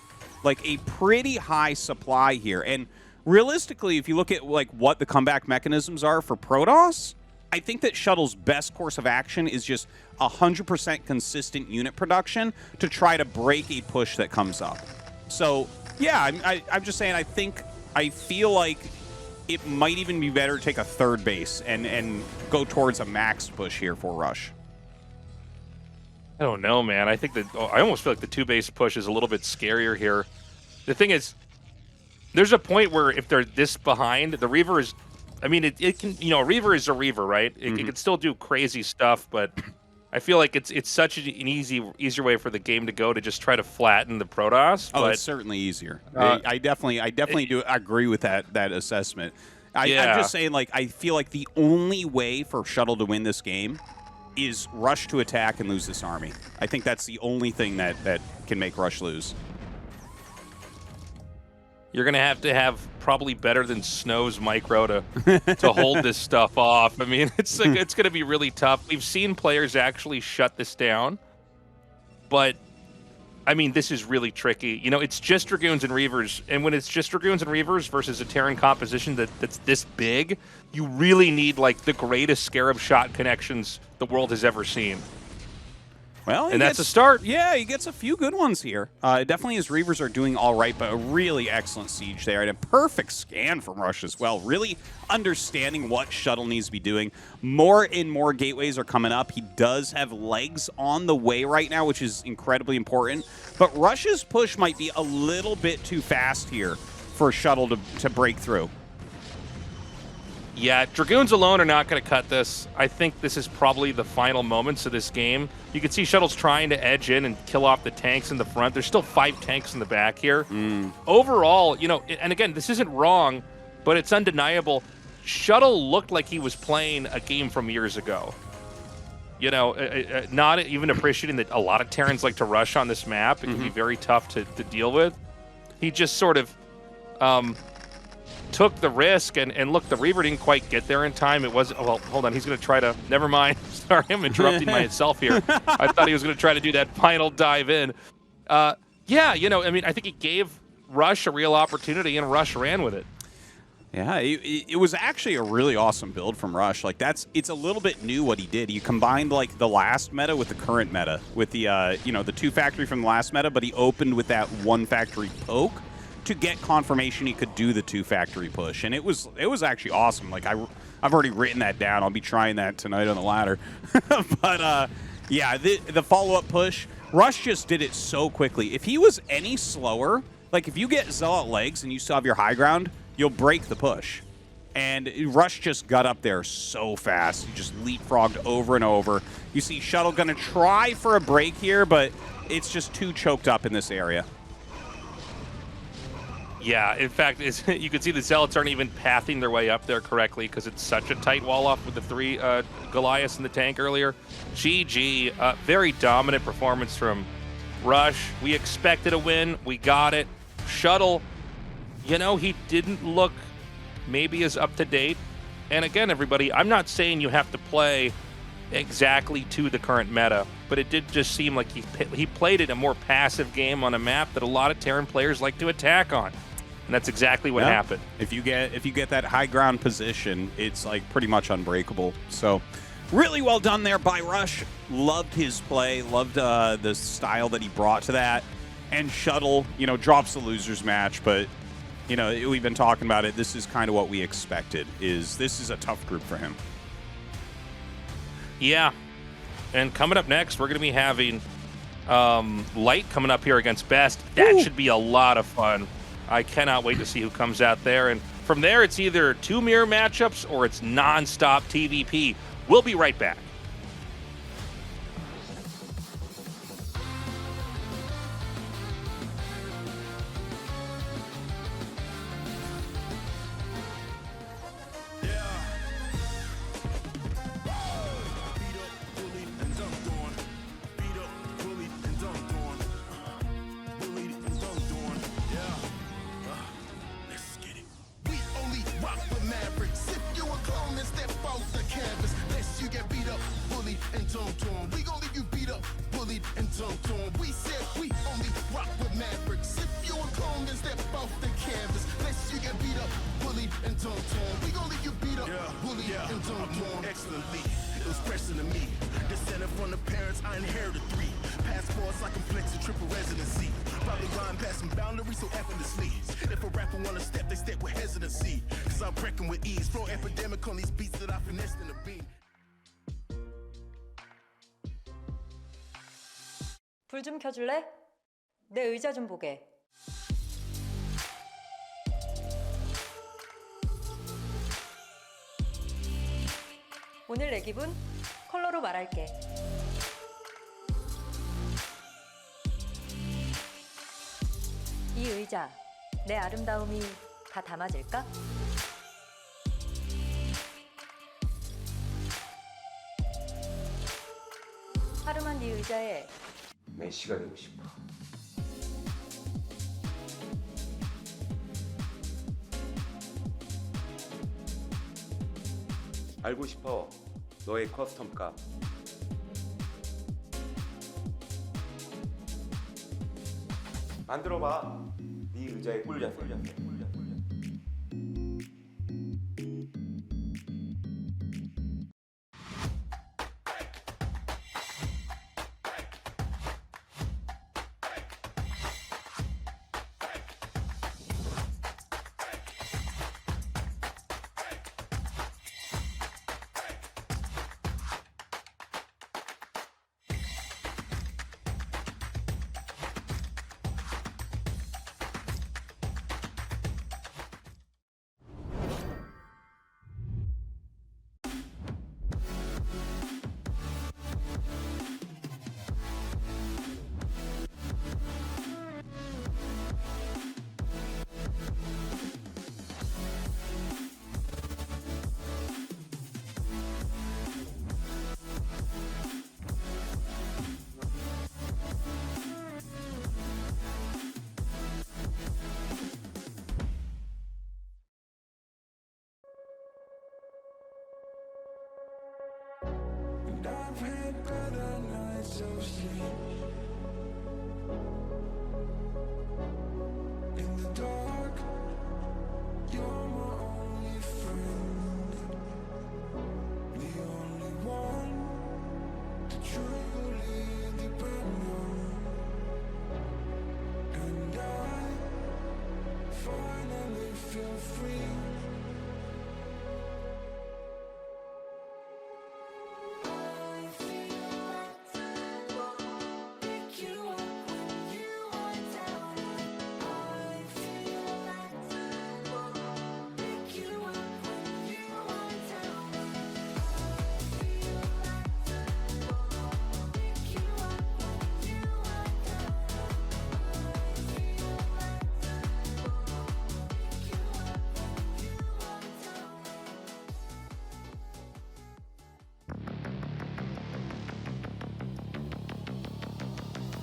J: like a pretty high supply here, and realistically, if you look at like what the comeback mechanisms are for Protoss, I think that Shuttle's best course of action is just 100% consistent unit production to try to break a push that comes up. So, yeah, I'm just saying I feel like it might even be better to take a third base and go towards a max push here for Rush.
I: I don't know, man. I think that I almost feel like the 2-base push is a little bit scarier here. The thing is, there's a point where if they're this behind, the Reaver is, I mean, it can, you know, a Reaver is a Reaver, right? It can still do crazy stuff, but I feel like it's such an easier way for the game to go to just try to flatten the Protoss.
J: Oh,
I: but,
J: it's certainly easier. I definitely do agree with that assessment. I'm just saying, like, I feel like the only way for Shuttle to win this game is Rush to attack and lose this army. I think that's the only thing that can make Rush lose.
I: You're going to have probably better than Snow's micro to hold this stuff off. I mean, it's going to be really tough. We've seen players actually shut this down, but I mean, this is really tricky. You know, it's just Dragoons and Reavers, and when it's just Dragoons and Reavers versus a Terran composition that's this big, you really need like the greatest Scarab shot connections the world has ever seen.
J: Well,
I: and that's a start.
J: Yeah, he gets a few good ones here. Definitely his Reavers are doing all right, but a really excellent siege there. And a perfect scan from Rush as well. Really understanding what Shuttle needs to be doing. More and more gateways are coming up. He does have legs on the way right now, which is incredibly important. But Rush's push might be a little bit too fast here for Shuttle to break through.
I: Yeah, Dragoons alone are not going to cut this. I think this is probably the final moments of this game. You can see Shuttle's trying to edge in and kill off the tanks in the front. There's still 5 tanks in the back here. Overall, you know, and again, this isn't wrong, but it's undeniable. Shuttle looked like he was playing a game from years ago. you know, not even appreciating that a lot of Terrans like to rush on this map. It can be very tough to deal with. He just sort of took the risk, and look, the Reaver didn't quite get there in time. It was, well, hold on, he's going to try to, never mind. Sorry, I'm interrupting myself here. I thought he was going to try to do that final dive in. Yeah, you know, I mean, I think it gave Rush a real opportunity, and Rush ran with it.
J: Yeah, it was actually a really awesome build from Rush. Like, it's a little bit new what he did. He combined like the last meta with the current meta, with the you know, the 2 factory from the last meta, but he opened with that 1 factory poke to get confirmation he could do the 2 factory push, and it was actually awesome. Like, I've already written that down. I'll be trying that tonight on the ladder. But yeah, the follow up push, Rush just did it so quickly. If he was any slower, like if you get Zealot legs and you still have your high ground, you'll break the push. And Rush just got up there so fast. He just leapfrogged over and over. You see Shuttle gonna try for a break here, but it's just too choked up in this area.
I: Yeah, in fact, you can see the Zealots aren't even pathing their way up there correctly because it's such a tight wall off with the 3 Goliaths in the tank earlier. GG, very dominant performance from Rush. We expected a win. We got it. Shuttle, you know, he didn't look maybe as up to date. And again, everybody, I'm not saying you have to play exactly to the current meta, but it did just seem like he played it a more passive game on a map that a lot of Terran players like to attack on. And that's exactly what happened.
J: If you get that high ground position, it's like pretty much unbreakable. So really well done there by Rush. Loved his play, loved the style that he brought to that. And Shuttle, you know, drops the losers match, but you know, we've been talking about it. This is kind of what we expected. This is a tough group for him.
I: Yeah. And coming up next, we're going to be having Light coming up here against Best. That should be a lot of fun. I cannot wait to see who comes out there. And from there, it's either 2 mirror matchups or it's non-stop TVP. We'll be right back.
K: 불 좀 켜줄래? 내 의자 좀 보게. 오늘 내 기분 컬러로 말할게. 이 의자, 내 아름다움이 다 담아질까? 하루만 네 의자에
E: 메시가 되고 싶어. 알고 싶어. 너의 커스텀 값. 만들어봐. 네 의자에 꿀려서.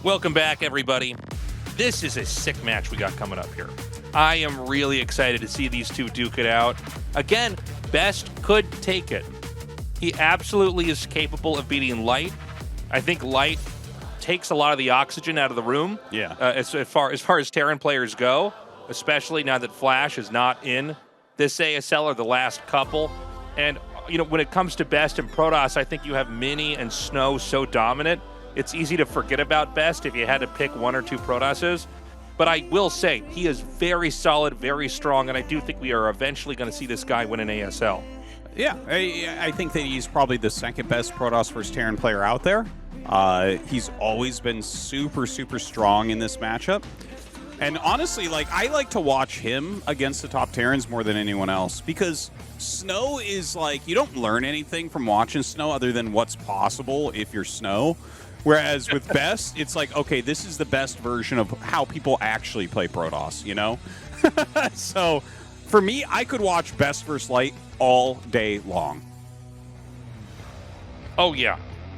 I: Welcome back, everybody. This is a sick match we got coming up here. I am really excited to see these two duke it out. Again, Best could take it. He absolutely is capable of beating Light. I think Light takes a lot of the oxygen out of the room.
J: Yeah.
I: As far as Terran players go, especially now that Flash is not in this ASL or the last couple. And you know, when it comes to Best and Protoss, I think you have Mini and Snow so dominant. It's easy to forget about Best if you had to pick one or two Protosses. But I will say, he is very solid, very strong, and I do think we are eventually going to see this guy win an ASL.
J: Yeah, I think that he's probably the second best Protoss versus Terran player out there. He's always been super, super strong in this matchup. And honestly, like, I like to watch him against the top Terrans more than anyone else, because Snow is like, you don't learn anything from watching Snow other than what's possible if you're Snow. Whereas with Best, it's like, okay, this is the best version of how people actually play Protoss, you know? So for me, I could watch Best vs. Light all day long.
I: Oh, yeah.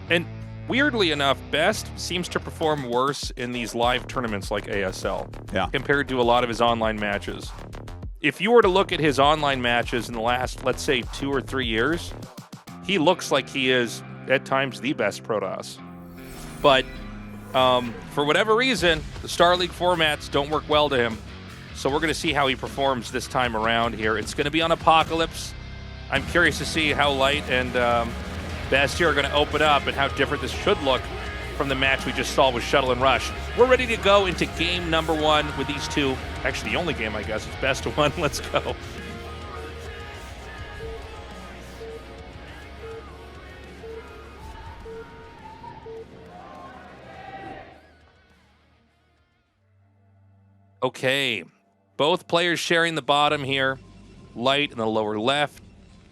I: And weirdly enough, Best seems to perform worse in these live tournaments like ASL compared to a lot of his online matches. If you were to look at his online matches in the last, let's say, 2 or 3 years, he looks like he is, at times, the best Protoss. But for whatever reason, the StarLeague formats don't work well to him. So we're going to see how he performs this time around here. It's going to be on Apocalypse. I'm curious to see how Light and Best here are going to open up and how different this should look from the match we just saw with Shuttle and Rush. We're ready to go into game number 1 with these two. Actually, the only game, I guess, is best of 1. Let's go. Okay, both players sharing the bottom here. Light in the lower left,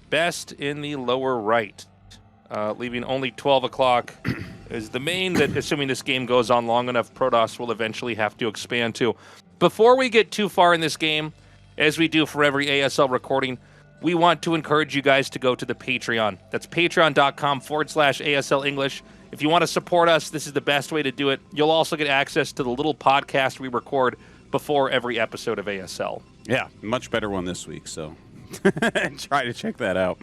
I: Best in the lower right. Leaving only 12 o'clock is the main that, assuming this game goes on long enough, Protoss will eventually have to expand to. Before we get too far in this game, as we do for every ASL recording, we want to encourage you guys to go to the Patreon. That's patreon.com/ASL English. If you want to support us, this is the best way to do it. You'll also get access to the little podcast we record before every episode of ASL.
J: Yeah, much better one this week, so try to check that out.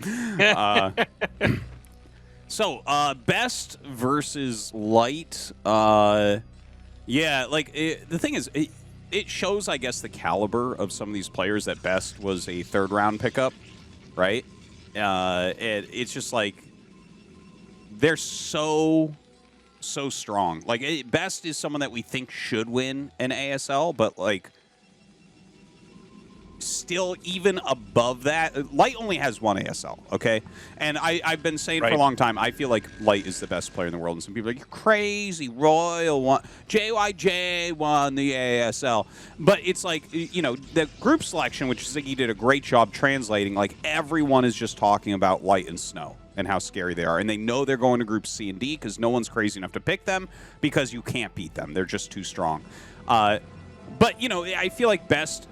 J: So, Best versus Light. Yeah, like, the thing is, it shows, I guess, the caliber of some of these players that Best was a third-round pickup, right? It's just like, they're so strong. Like, Best is someone that we think should win an ASL, but, like, still even above that. Light only has one ASL, okay? And I've been saying for a long time, I feel like Light is the best player in the world. And some people are like, you're crazy, Royal won, JYJ won the ASL. But it's like, you know, the group selection, which Ziggy did a great job translating, like, everyone is just talking about Light and Snow and how scary they are. And they know they're going to groups C and D because no one's crazy enough to pick them because you can't beat them. They're just too strong. But, you know, I feel like Best...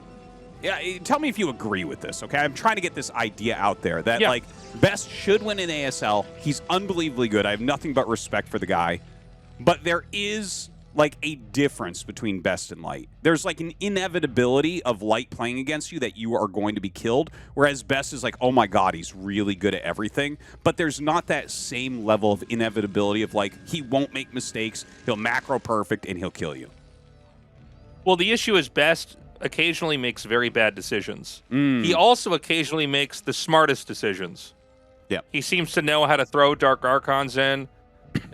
J: Yeah, tell me if you agree with this, okay? I'm trying to get this idea out there that, like, Best should win an ASL. He's unbelievably good. I have nothing but respect for the guy. But there is like a difference between Best and Light. There's like an inevitability of Light playing against you that you are going to be killed, whereas Best is like, oh my god, he's really good at everything. But there's not that same level of inevitability of like, he won't make mistakes, he'll macro perfect, and he'll kill you.
I: Well, the issue is Best occasionally makes very bad decisions. He also occasionally makes the smartest decisions.
J: Yeah.
I: He seems to know how to throw Dark Archons in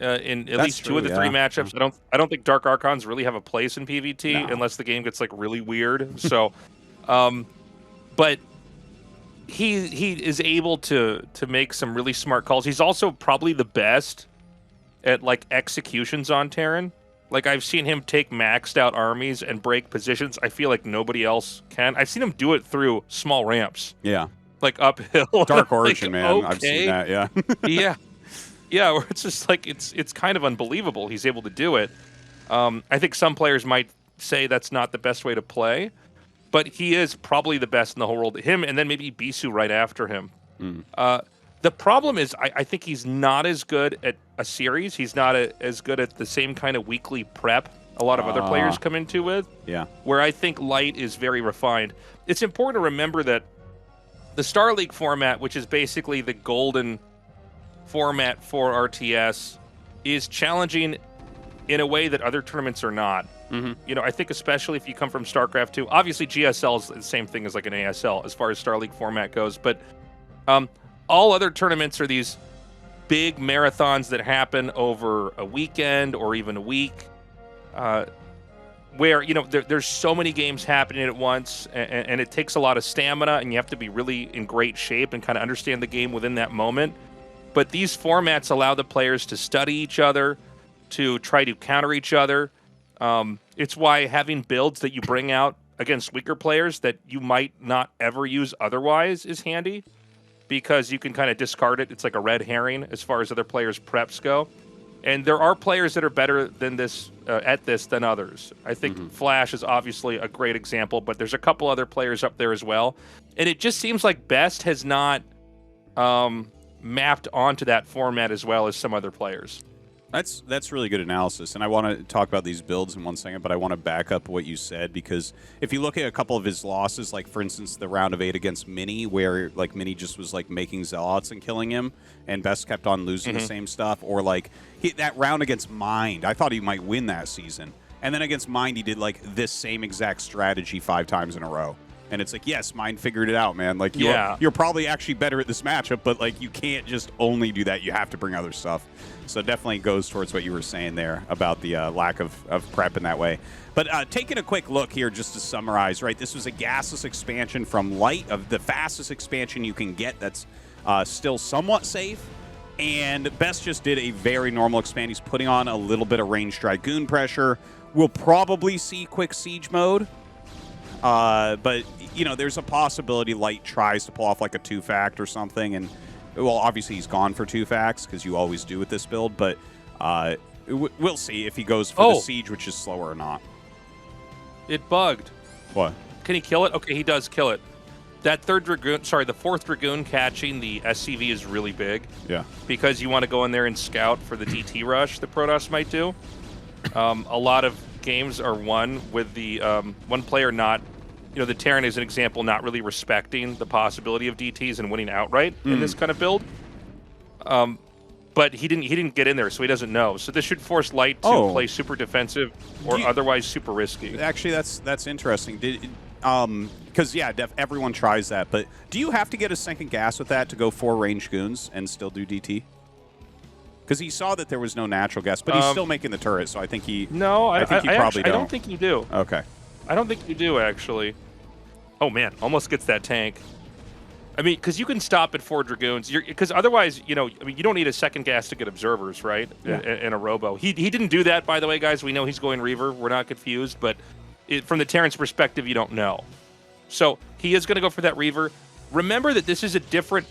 I: at least two of the three matchups. I don't think Dark Archons really have a place in PvT unless the game gets like really weird. So, but he is able to make some really smart calls. He's also probably the best at like executions on Terran. Like I've seen him take maxed out armies and break positions. I feel like nobody else can. I've seen him do it through small ramps.
J: Yeah.
I: Like uphill.
J: Dark Origin,
I: like,
J: man.
I: Okay.
J: I've seen that, yeah.
I: Yeah. Yeah, where it's just like it's kind of unbelievable he's able to do it. I think some players might say that's not the best way to play, but he is probably the best in the whole world. Him and then maybe Bisu right after him. The problem is I think he's not as good at a series. He's not as good at the same kind of weekly prep a lot of other players come into with.
J: Yeah.
I: Where I think Light is very refined. It's important to remember that the StarLeague format, which is basically the golden format for RTS, is challenging in a way that other tournaments are not. You know, I think especially if you come from StarCraft 2, obviously GSL is the same thing as like an ASL as far as StarLeague format goes, but all other tournaments are these big marathons that happen over a weekend or even a week, where, you know, there's so many games happening at once, and it takes a lot of stamina, and you have to be really in great shape and kind of understand the game within that moment. But these formats allow the players to study each other, to try to counter each other. It's why having builds that you bring out against weaker players that you might not ever use otherwise is handy, because you can kind of discard it. It's like a red herring as far as other players' preps go. And there are players that are better than this at this than others. I think Flash is obviously a great example, but there's a couple other players up there as well. And it just seems like Best has not mapped onto that format as well as some other players.
J: That's really good analysis, and I want to talk about these builds in one second, but I want to back up what you said, because if you look at a couple of his losses, like for instance the round of 8 against Mini, where like Mini just was like making Zealots and killing him, and Best kept on losing the same stuff, or like that round against Mind, I thought he might win that season, and then against Mind he did like this same exact strategy 5 times in a row. And it's like, yes, Mind figured it out, man. Like, you're probably actually better at this matchup, but like, you can't just only do that. You have to bring other stuff. So it definitely goes towards what you were saying there about the lack of prep in that way. But taking a quick look here, just to summarize, right? This was a gasless expansion from Light, of the fastest expansion you can get that's still somewhat safe. And Best just did a very normal expand. He's putting on a little bit of ranged Dragoon pressure. We'll probably see quick siege mode. But, you know, there's a possibility Light tries to pull off like a 2-fact or something. And, well, obviously he's gone for 2-facts because you always do with this build. But we'll see if he goes for the siege, which is slower or not.
I: It bugged.
J: What?
I: Can he kill it? Okay, he does kill it. That the 4th Dragoon catching the SCV is really big.
J: Yeah. Because
I: you want to go in there and scout for the DT rush that Protoss might do. A lot of games are won with the one player not, you know, the Terran is an example, not really respecting the possibility of DTs and winning outright in this kind of build. But he didn't get in there, so he doesn't know. So this should force Light to play super defensive or otherwise super risky.
J: Actually, that's interesting. Because yeah, everyone tries that. But do you have to get a second gas with that to go 4 ranged goons and still do DT? Because he saw that there was no natural gas, but he's still making the turret, so I think he.
I: No, I
J: think he probably don't.
I: I don't think you do.
J: Okay.
I: I don't think you do, actually. Oh man, almost gets that tank. I mean, because you can stop at 4 Dragoons. Because otherwise, you know, I mean, you don't need a second gas to get observers, right?
J: Yeah.
I: In a robo. He didn't do that, by the way, guys. We know he's going Reaver. We're not confused, but from the Terran's perspective, you don't know. So he is going to go for that Reaver. Remember that this is a different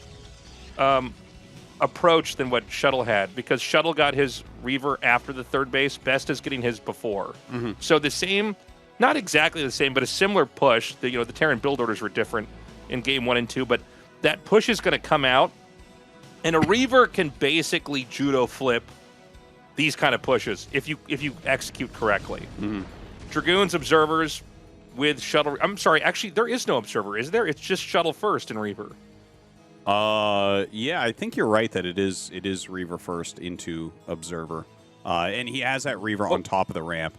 I: approach than what Shuttle had, because Shuttle got his Reaver after the 3rd base. Best is getting his before. So the same, not exactly the same, but a similar push. The Terran build orders were different in game 1 and 2, but that push is going to come out, and a Reaver can basically judo flip these kind of pushes if you execute correctly.
J: Mm-hmm.
I: Dragoons, observers with shuttle. I'm sorry, actually, there is no observer, is there? It's just shuttle first in Reaver.
J: Yeah, I think you're right that it is Reaver first into observer, and he has that Reaver on top of the ramp.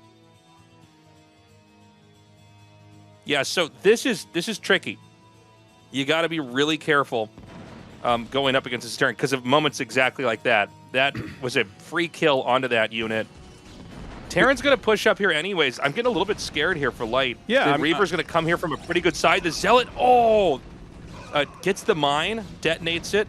I: Yeah, so this is tricky. You got to be really careful going up against this Terran because of moments exactly like that. That was a free kill onto that unit. Terran's going to push up here anyways. I'm getting a little bit scared here for Light.
J: Yeah,
I: the Reaver's going to come here from a pretty good side. The Zealot, gets the mine, detonates it.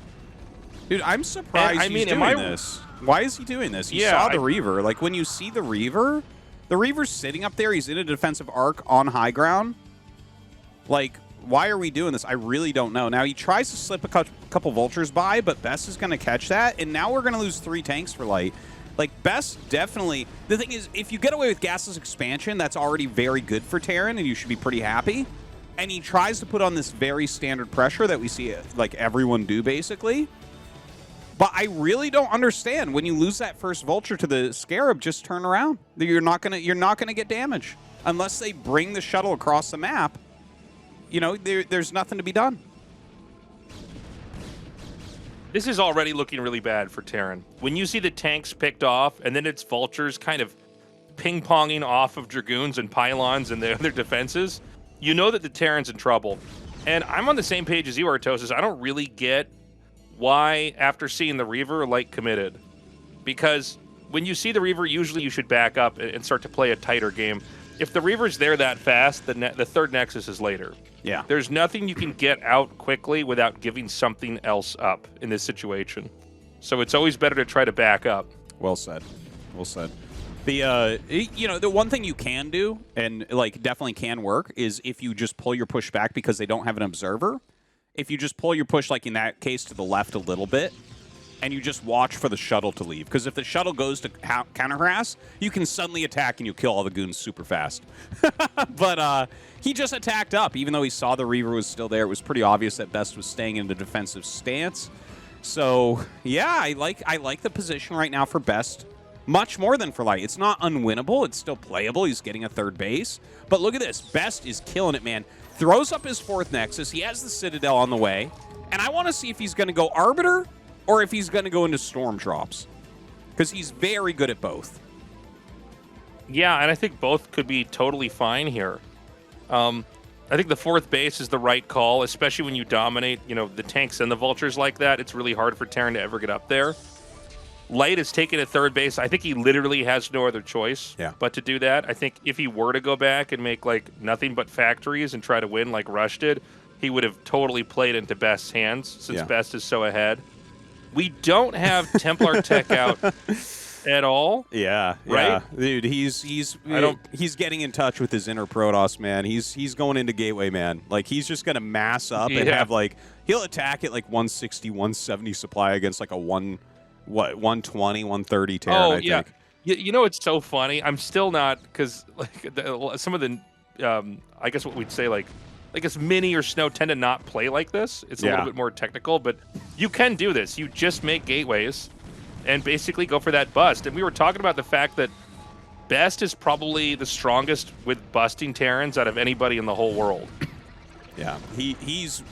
J: Dude, I'm surprised he's doing this. Why is he doing this? He saw the Reaver. Like, when you see the Reaver's sitting up there. He's in a defensive arc on high ground. Like, why are we doing this? I really don't know. Now, he tries to slip a couple vultures by, but Best is going to catch that, and now we're going to lose 3 tanks for Light. Like, Best definitely... The thing is, if you get away with gasless expansion, that's already very good for Terran, and you should be pretty happy. And he tries to put on this very standard pressure that we see, like, everyone do, basically. But I really don't understand. When you lose that first vulture to the Scarab, just turn around. You're not gonna get damage. Unless they bring the shuttle across the map, you know, there's nothing to be done.
I: This is already looking really bad for Terran. When you see the tanks picked off, and then it's vultures kind of ping-ponging off of Dragoons and Pylons and their other defenses, you know that the Terran's in trouble. And I'm on the same page as you, Artosis. I don't really get why, after seeing the Reaver, Light committed. Because when you see the Reaver, usually you should back up and start to play a tighter game. If the Reaver's there that fast, the third Nexus is later.
J: Yeah.
I: There's nothing you can get out quickly without giving something else up in this situation. So it's always better to try to back up.
J: Well said. Well said. The you know, the one thing you can do, and like definitely can work, is if you just pull your push back because they don't have an observer. If you just pull your push, like in that case, to the left a little bit, and you just watch for the shuttle to leave. Because if the shuttle goes to counter-harass, you can suddenly attack and you kill all the goons super fast. But he just attacked up. Even though he saw the Reaver was still there, it was pretty obvious that Best was staying in the defensive stance. So, yeah, I like the position right now for Best. Much more than for Light. It's not unwinnable. It's still playable. He's getting a third base. But look at this. Best is killing it, man. Throws up his 4th Nexus. He has the Citadel on the way. And I want to see if he's going to go Arbiter or if he's going to go into Storm Drops. Because he's very good at both.
I: Yeah, and I think both could be totally fine here. I think the 4th base is the right call, especially when you dominate, you know, the tanks and the vultures like that. It's really hard for Terran to ever get up there. Light is taking a 3rd base. I think he literally has no other choice but to do that. I think if he were to go back and make, like, nothing but factories and try to win like Rush did, he would have totally played into Best's hands since Best is so ahead. We don't have Templar tech out at all.
J: Yeah,
I: right?
J: Dude, he's getting in touch with his inner Protoss, man. He's going into Gateway, man. Like, he's just going to mass up and have, like, he'll attack at, like, 160, 170 supply against, like, a 120, 130 Terran, I think.
I: You know, it's so funny. I'm still not, because like some of the, I guess what we'd say, like as Mini or Snow tend to not play like this. It's a little bit more technical, but you can do this. You just make gateways and basically go for that bust. And we were talking about the fact that Best is probably the strongest with busting Terrans out of anybody in the whole world.
J: Yeah, he's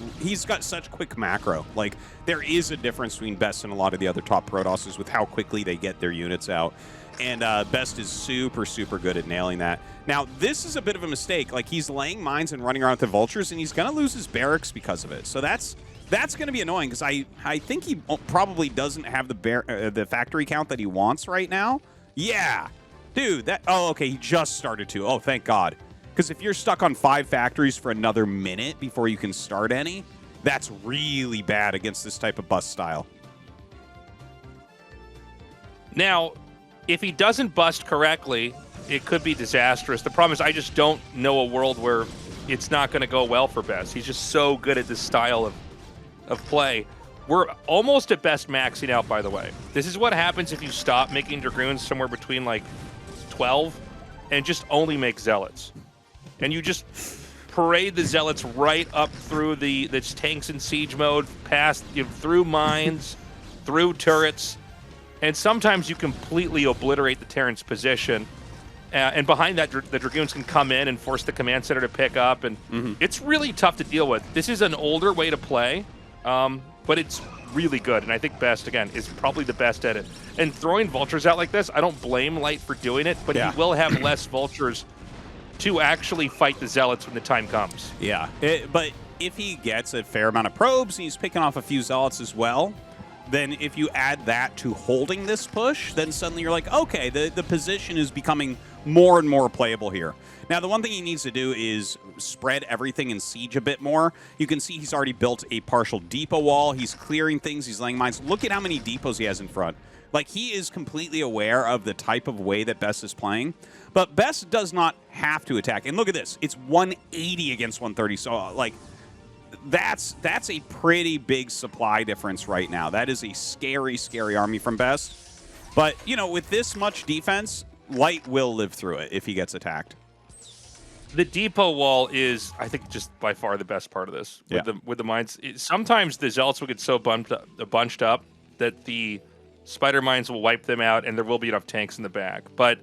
J: got such quick macro. Like, there is a difference between Best and a lot of the other top Protosses with how quickly they get their units out. And Best is super, super good at nailing that. Now, this is a bit of a mistake. Like, he's laying mines and running around with the vultures, and he's going to lose his barracks because of it. So that's going to be annoying, because I think he probably doesn't have the factory count that he wants right now. Yeah. Dude, oh, okay, he just started to. Oh, thank God. Because if you're stuck on 5 factories for another minute before you can start any, that's really bad against this type of bust style.
I: Now, if he doesn't bust correctly, it could be disastrous. The problem is I just don't know a world where it's not going to go well for Best. He's just so good at this style of play. We're almost at Best maxing out, by the way. This is what happens if you stop making Dragoons somewhere between, like, 12 and just only make Zealots. And you just parade the Zealots right up through the tanks in siege mode, past, through mines, through turrets, And sometimes you completely obliterate the Terran's position. And behind that, the Dragoons can come in and force the command center to pick up. And it's really tough to deal with. This is an older way to play, but it's really good. And I think Best, again, is probably the best at it. And throwing Vultures out like this, I don't blame Light for doing it, but he will have less Vultures to actually fight the Zealots when the time comes.
J: Yeah, but if he gets a fair amount of probes and he's picking off a few Zealots as well, then if you add that to holding this push, then suddenly you're like, okay, the position is becoming more and more playable here. Now, the one thing he needs to do is spread everything in siege a bit more. You can see he's already built a partial depot wall. He's clearing things. He's laying mines. Look at how many depots he has in front. Like, he is completely aware of the type of way that Best is playing. But Best does not have to attack. And look at this. It's 180 against 130. So, like, that's a pretty big supply difference right now. That is a scary, scary army from Best. But, you know, with this much defense, Light will live through it if he gets attacked.
I: The depot wall is, I think, just by far the best part of this. With the mines, sometimes the Zealots will get so bunched up that the Spider Mines will wipe them out, and there will be enough tanks in the back. But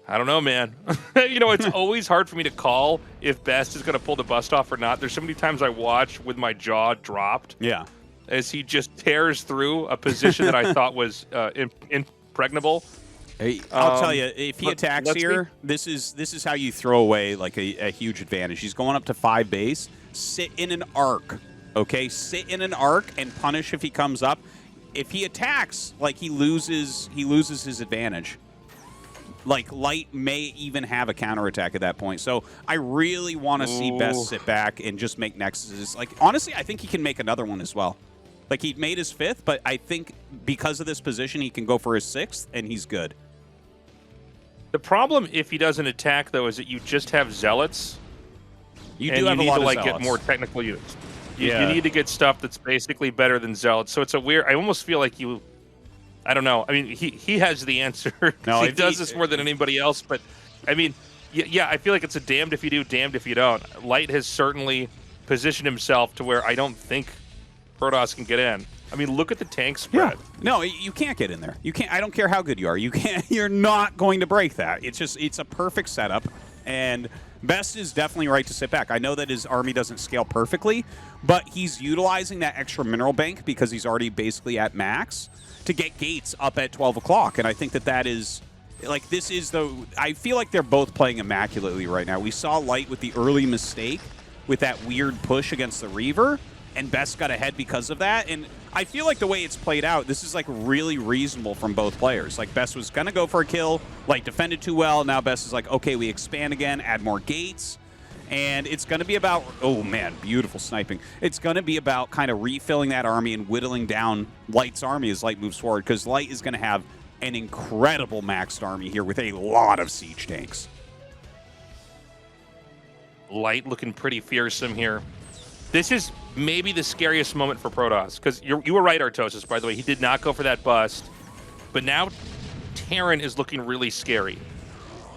I: I don't know, man. You know, it's always hard for me to call if Best is going to pull the bust off or not. There's so many times I watch with my jaw dropped.
J: Yeah.
I: As he just tears through a position that I thought was impregnable.
J: I'll tell you, if he attacks here, this is how you throw away like a huge advantage. He's going up to 5 base. Sit in an arc, okay? Sit in an arc and punish if he comes up. If he attacks, like, he loses his advantage. Like, Light may even have a counterattack at that point. So I really want to see Best sit back and just make nexuses. Like, honestly, I think he can make another one as well. Like, he made his 5th, but I think because of this position, he can go for his 6th, and he's good.
I: The problem if he doesn't attack, though, is that you just have Zealots.
J: You do have a lot of Zealots.
I: Get more technical units. You need to get stuff that's basically better than Zealots. So it's a weird... I almost feel like you... I don't know. I mean, he has the answer. No, he does this more than anybody else. But, I mean, yeah, I feel like it's a damned if you do, damned if you don't. Light has certainly positioned himself to where I don't think Protoss can get in. I mean, look at the tank spread.
J: Yeah. No, you can't get in there. You can't. I don't care how good you are. You can't. You're not going to break that. It's a perfect setup, and Best is definitely right to sit back. I know that his army doesn't scale perfectly, but he's utilizing that extra mineral bank because he's already basically at max to get gates up at 12 o'clock, and I think that is like this is the. I feel like they're both playing immaculately right now. We saw Light with the early mistake with that weird push against the Reaver, and Best got ahead because of that, and I feel like the way it's played out, this is like really reasonable from both players. Like, Best was going to go for a kill, Light defended too well. Now Best is like, okay, we expand again, add more gates. And it's going to be about, oh man, beautiful sniping. It's going to be about kind of refilling that army and whittling down Light's army as Light moves forward, because Light is going to have an incredible maxed army here with a lot of siege tanks.
I: Light looking pretty fearsome here. This is maybe the scariest moment for Protoss, because you were right, Artosis, by the way. He did not go for that bust, but now Terran is looking really scary.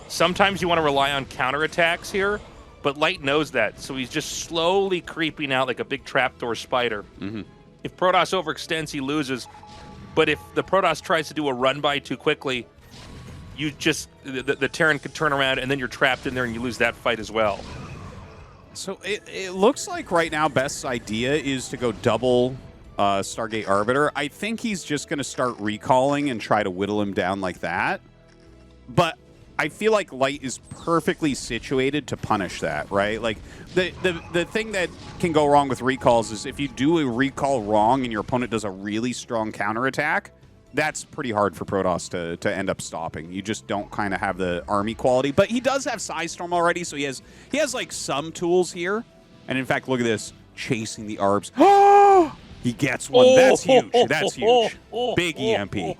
I: Sometimes you want to rely on counterattacks here, but Light knows that, so he's just slowly creeping out like a big trapdoor spider. If Protoss overextends, he loses, but if the Protoss tries to do a run-by too quickly, you just the Terran could turn around, and then you're trapped in there, and you lose that fight as well.
J: So it looks like right now Best's idea is to go double Stargate Arbiter. I think he's just going to start recalling and try to whittle him down like that. But I feel like Light is perfectly situated to punish that, right? Like, the thing that can go wrong with recalls is if you do a recall wrong and your opponent does a really strong counterattack, that's pretty hard for Protoss to end up stopping. You just don't kind of have the army quality. But he does have Psystorm already, so he has like some tools here. And in fact, look at this. Chasing the ARBs. He gets one. That's huge. That's huge. Big EMP.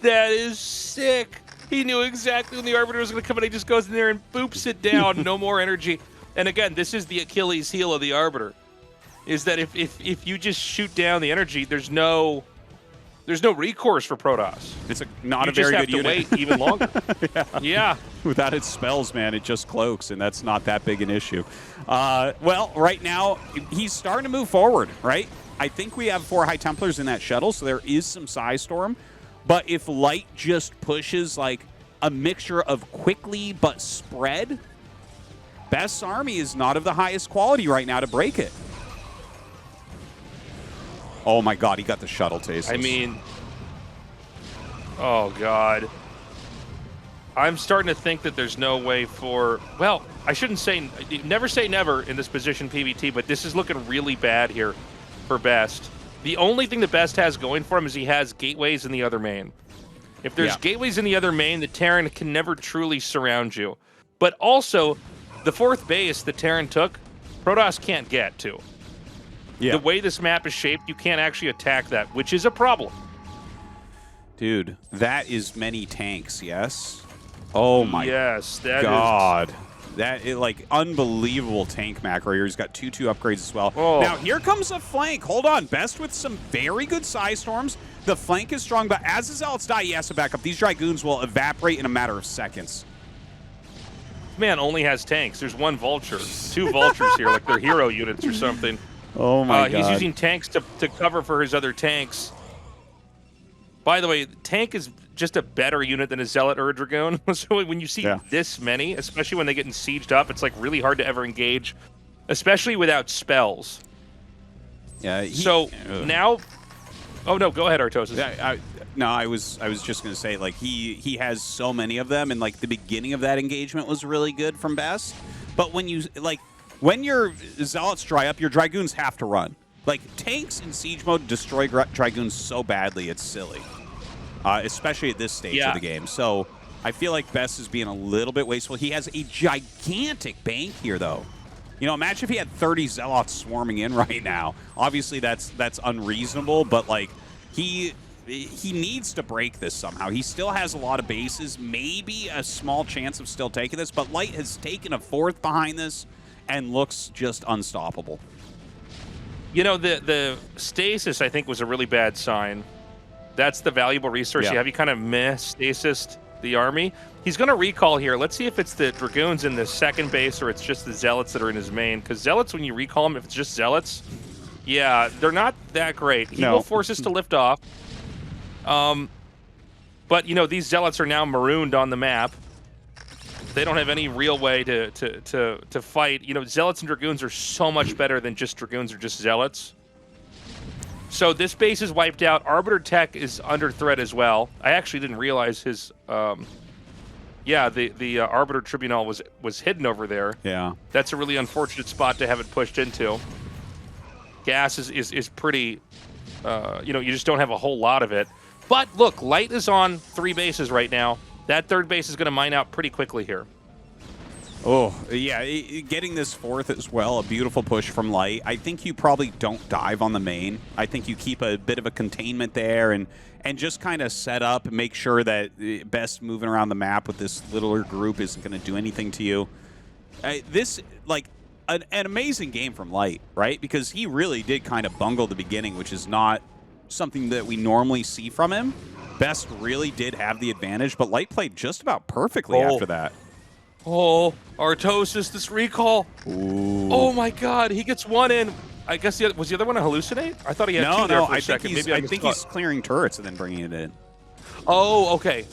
I: That is sick. He knew exactly when the Arbiter was going to come in. He just goes in there and boops it down. No more energy. And again, this is the Achilles heel of the Arbiter, is that if you just shoot down the energy, there's no recourse for Protoss.
J: It's not a very good unit.
I: You just have to wait even longer. Yeah.
J: Without its spells, man, it just cloaks, and that's not that big an issue. Well, right now, he's starting to move forward, right? I think we have 4 High Templars in that shuttle, so there is some Psystorm. But if Light just pushes like a mixture of quickly but spread, Best's army is not of the highest quality right now to break it. Oh my god, he got the shuttle taste.
I: I mean, oh god. I'm starting to think that there's no way for, well, I shouldn't say, never say never in this position PvT, but this is looking really bad here for Best. The only thing that Best has going for him is he has gateways in the other main. If there's gateways in the other main, the Terran can never truly surround you. But also, the 4th base that Terran took, Protoss can't get to.
J: Yeah.
I: The way this map is shaped, you can't actually attack that, which is a problem.
J: Dude, that is many tanks, yes? Oh my god. That is like unbelievable tank macro here. He's got 2-2 upgrades as well.
I: Oh.
J: Now here comes a flank. Hold on. Best with some very good size storms. The flank is strong, but as the Zealots die, he has to back up. These Dragoons will evaporate in a matter of seconds.
I: Man only has tanks. There's 1 Vulture. 2 Vultures here, like they're hero units or something.
J: Oh my god.
I: He's using tanks to cover for his other tanks. By the way, tank is just a better unit than a Zealot or a Dragoon. So when you see this many, especially when they get sieged up, it's like really hard to ever engage, especially without spells.
J: Yeah.
I: So now, oh no, go ahead, Artosis.
J: No, I was just gonna say, like, he has so many of them, and like the beginning of that engagement was really good from Best. But when you when your Zealots dry up, your Dragoons have to run. Like, tanks in siege mode destroy Dragoons so badly, it's silly. Especially at this stage of the game. So I feel like Best is being a little bit wasteful. He has a gigantic bank here, though. You know, imagine if he had 30 Zealots swarming in right now. Obviously, that's unreasonable, but like he needs to break this somehow. He still has a lot of bases, maybe a small chance of still taking this, but Light has taken a 4th behind this and looks just unstoppable.
I: You know, the stasis, I think, was a really bad sign. That's the valuable resource you have. You kind of stasis the army. He's going to recall here. Let's see if it's the Dragoons in the 2nd base or it's just the Zealots that are in his main. Because Zealots, when you recall them, if it's just Zealots, yeah, they're not that great. He will force us to lift off. But, you know, these Zealots are now marooned on the map. They don't have any real way to fight. You know, Zealots and Dragoons are so much better than just Dragoons or just Zealots. So this base is wiped out. Arbiter Tech is under threat as well. I actually didn't realize his... the Arbiter Tribunal was hidden over there.
J: Yeah.
I: That's a really unfortunate spot to have it pushed into. Gas is pretty... you know, you just don't have a whole lot of it. But look, Light is on 3 bases right now. That 3rd base is going to mine out pretty quickly here.
J: Oh, yeah, getting this 4th as well, a beautiful push from Light. I think you probably don't dive on the main. I think you keep a bit of a containment there and just kind of set up and make sure that Best moving around the map with this littler group isn't going to do anything to you. This, like, an amazing game from Light, right? Because he really did kind of bungle the beginning, which is not something that we normally see from him. Best really did have the advantage, but Light played just about perfectly after that.
I: Oh, Artosis, this recall.
J: Ooh.
I: Oh my god, he gets 1 in. I guess was the other one a hallucinate? I thought he had 2 there for a second.
J: I think he's clearing turrets and then bringing it in.
I: Oh, okay.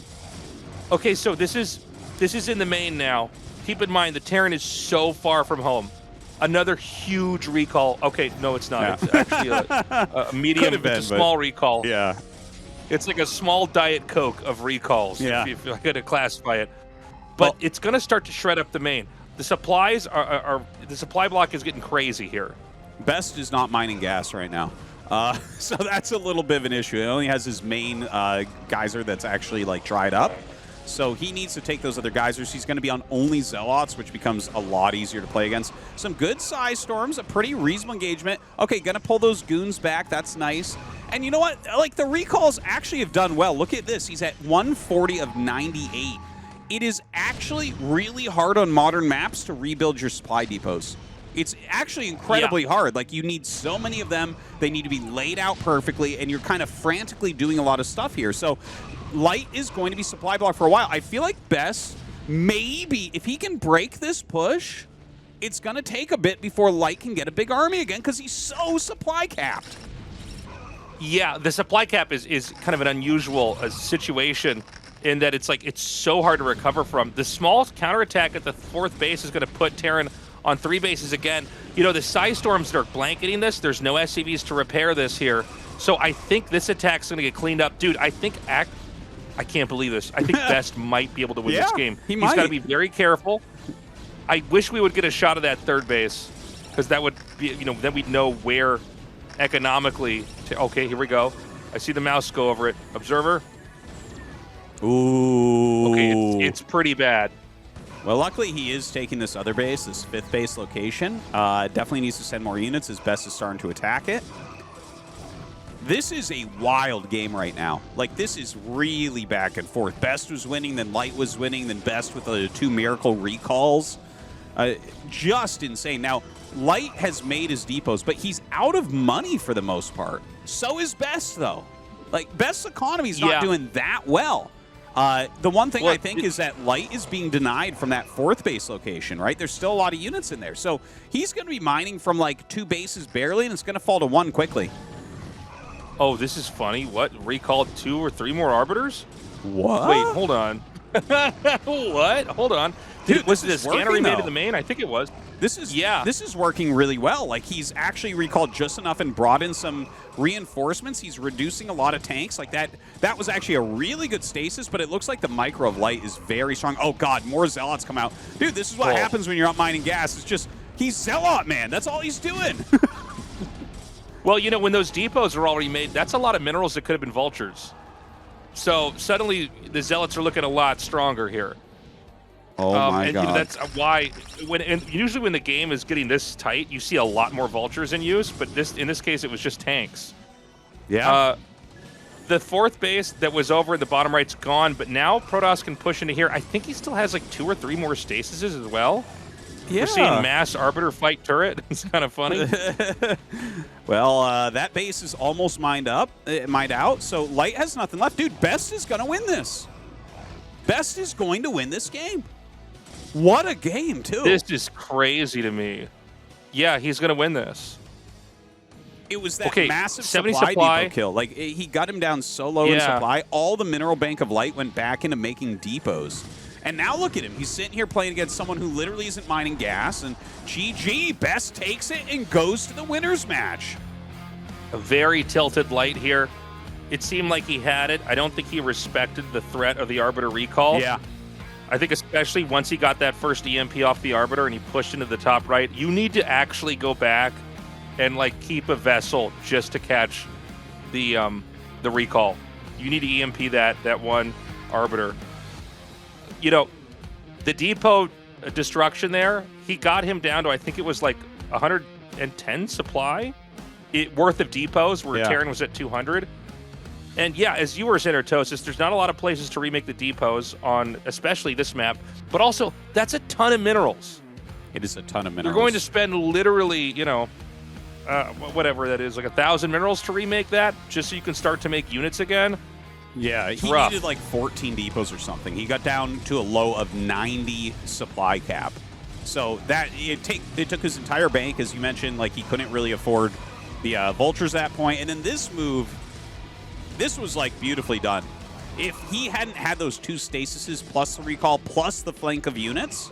I: Okay, so this is in the main now. Keep in mind, the Terran is so far from home. Another huge recall. Okay, no, it's not. Yeah. It's actually a medium, it's a small recall.
J: Yeah.
I: It's like a small Diet Coke of recalls, if I could classify it. But it's going to start to shred up the main. The supplies the supply block is getting crazy here.
J: Best is not mining gas right now. So that's a little bit of an issue. He only has his main geyser that's actually like dried up. So he needs to take those other geysers. He's going to be on only Zealots, which becomes a lot easier to play against. Some good size storms, a pretty reasonable engagement. Okay, going to pull those goons back. That's nice. And you know what? Like, the recalls actually have done well. Look at this. He's at 140 of 98. It is actually really hard on modern maps to rebuild your supply depots. It's actually incredibly hard. Like, you need so many of them. They need to be laid out perfectly, and you're kind of frantically doing a lot of stuff here. So Light is going to be supply block for a while. I feel like Best, maybe, if he can break this push, it's going to take a bit before Light can get a big army again because he's so supply capped.
I: Yeah, the supply cap is kind of an unusual situation in that it's so hard to recover from. The small counterattack at the 4th base is going to put Terran on 3 bases again. You know, the Psy Storms that are blanketing this, there's no SCVs to repair this here. So I think this attack's going to get cleaned up. Dude, I think I can't believe this. I think Best might be able to win this game. He's got to be very careful. I wish we would get a shot of that 3rd base, because that would be, you know, then we'd know where economically okay, here we go. I see the mouse go over it. Observer.
J: Ooh.
I: Okay, it's pretty bad.
J: Well, luckily he is taking this other base, this 5th base location. Definitely needs to send more units. His Best is starting to attack it. This is a wild game right now. Like, this is really back and forth. Best was winning, then Light was winning, then Best with the 2 miracle recalls. Just insane. Now, Light has made his depots, but he's out of money for the most part. So is Best, though. Like, Best's economy's not doing that well. The one thing I think is that Light is being denied from that 4th base location, right? There's still a lot of units in there. So he's going to be mining from, like, 2 bases barely, and it's going to fall to 1 quickly.
I: Oh, this is funny. What? Recalled 2 or 3 more Arbiters?
J: What?
I: Wait, hold on. What? Hold on.
J: Dude,
I: was the scanner remade in the main? I think it was.
J: This is working really well. Like, he's actually recalled just enough and brought in some reinforcements. He's reducing a lot of tanks. Like, that was actually a really good stasis, but it looks like the micro of Light is very strong. Oh, God, more Zealots come out. Dude, this is what happens when you're out mining gas. It's just, he's Zealot, man. That's all he's doing.
I: Well, you know, when those depots are already made, that's a lot of minerals that could have been vultures. So suddenly the Zealots are looking a lot stronger here.
J: Oh my God.
I: You know, that's why usually when the game is getting this tight, you see a lot more vultures in use, but in this case it was just tanks.
J: Yeah.
I: The 4th base that was over in the bottom right's gone, but now Protoss can push into here. I think he still has like 2 or 3 more stasises as well.
J: Yeah.
I: We're seeing mass Arbiter fight turret. It's kind of funny.
J: Well, that base is almost mined out, so Light has nothing left. Dude, Best is going to win this. Best is going to win this game. What a game, too.
I: This is crazy to me. Yeah, he's going to win this.
J: It was that massive
I: 70
J: supply depot kill. Like, he got him down so low in supply. All the mineral bank of Light went back into making depots. And now look at him. He's sitting here playing against someone who literally isn't mining gas. And GG, Best takes it and goes to the winner's match.
I: A very tilted Light here. It seemed like he had it. I don't think he respected the threat of the Arbiter recall.
J: Yeah.
I: I think especially once he got that first EMP off the Arbiter and he pushed into the top right, you need to actually go back and like keep a vessel just to catch the recall. You need to EMP that one Arbiter. You know, the depot destruction there, he got him down to, I think it was like 110 supply worth of depots, where Terran was at 200. And yeah, as you were saying, Tastosis, there's not a lot of places to remake the depots on, especially this map, but also that's a ton of minerals.
J: It is a ton of minerals.
I: You're going to spend literally, you know, whatever that is, like 1,000 minerals to remake that, just so you can start to make units again.
J: Yeah, he needed like 14 depots or something. He got down to a low of 90 supply cap. So that it took his entire bank, as you mentioned. Like, he couldn't really afford the vultures at that point. And then this move, this was like beautifully done. If he hadn't had those 2 stasises plus the recall plus the flank of units,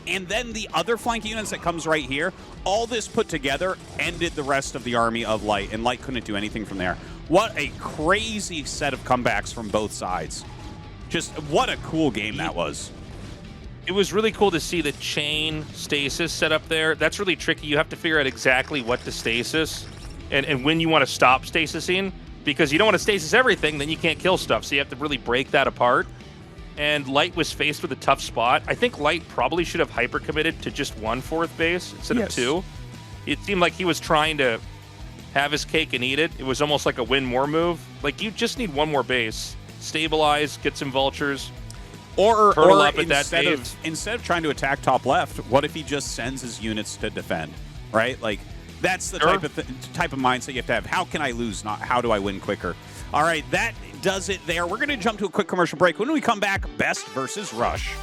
J: and then the other flank units that comes right here, all this put together ended the rest of the army of Light, and Light couldn't do anything from there. What a crazy set of comebacks from both sides. Just what a cool game that was.
I: It was really cool to see the chain stasis set up there. That's really tricky. You have to figure out exactly what to stasis and when you want to stop stasising, because you don't want to stasis everything, then you can't kill stuff. So you have to really break that apart. And Light was faced with a tough spot. I think Light probably should have hyper-committed to just 1 4th base instead of 2. It seemed like he was trying to have his cake and eat it. It was almost like a win more move. Like, you just need 1 more base. Stabilize, get some vultures.
J: Or
I: up at that
J: instead of trying to attack top left, what if he just sends his units to defend, right? Like, that's the type of mindset you have to have. How can I lose, not how do I win quicker? All right, that does it there. We're going to jump to a quick commercial break. When we come back, Best versus Rush.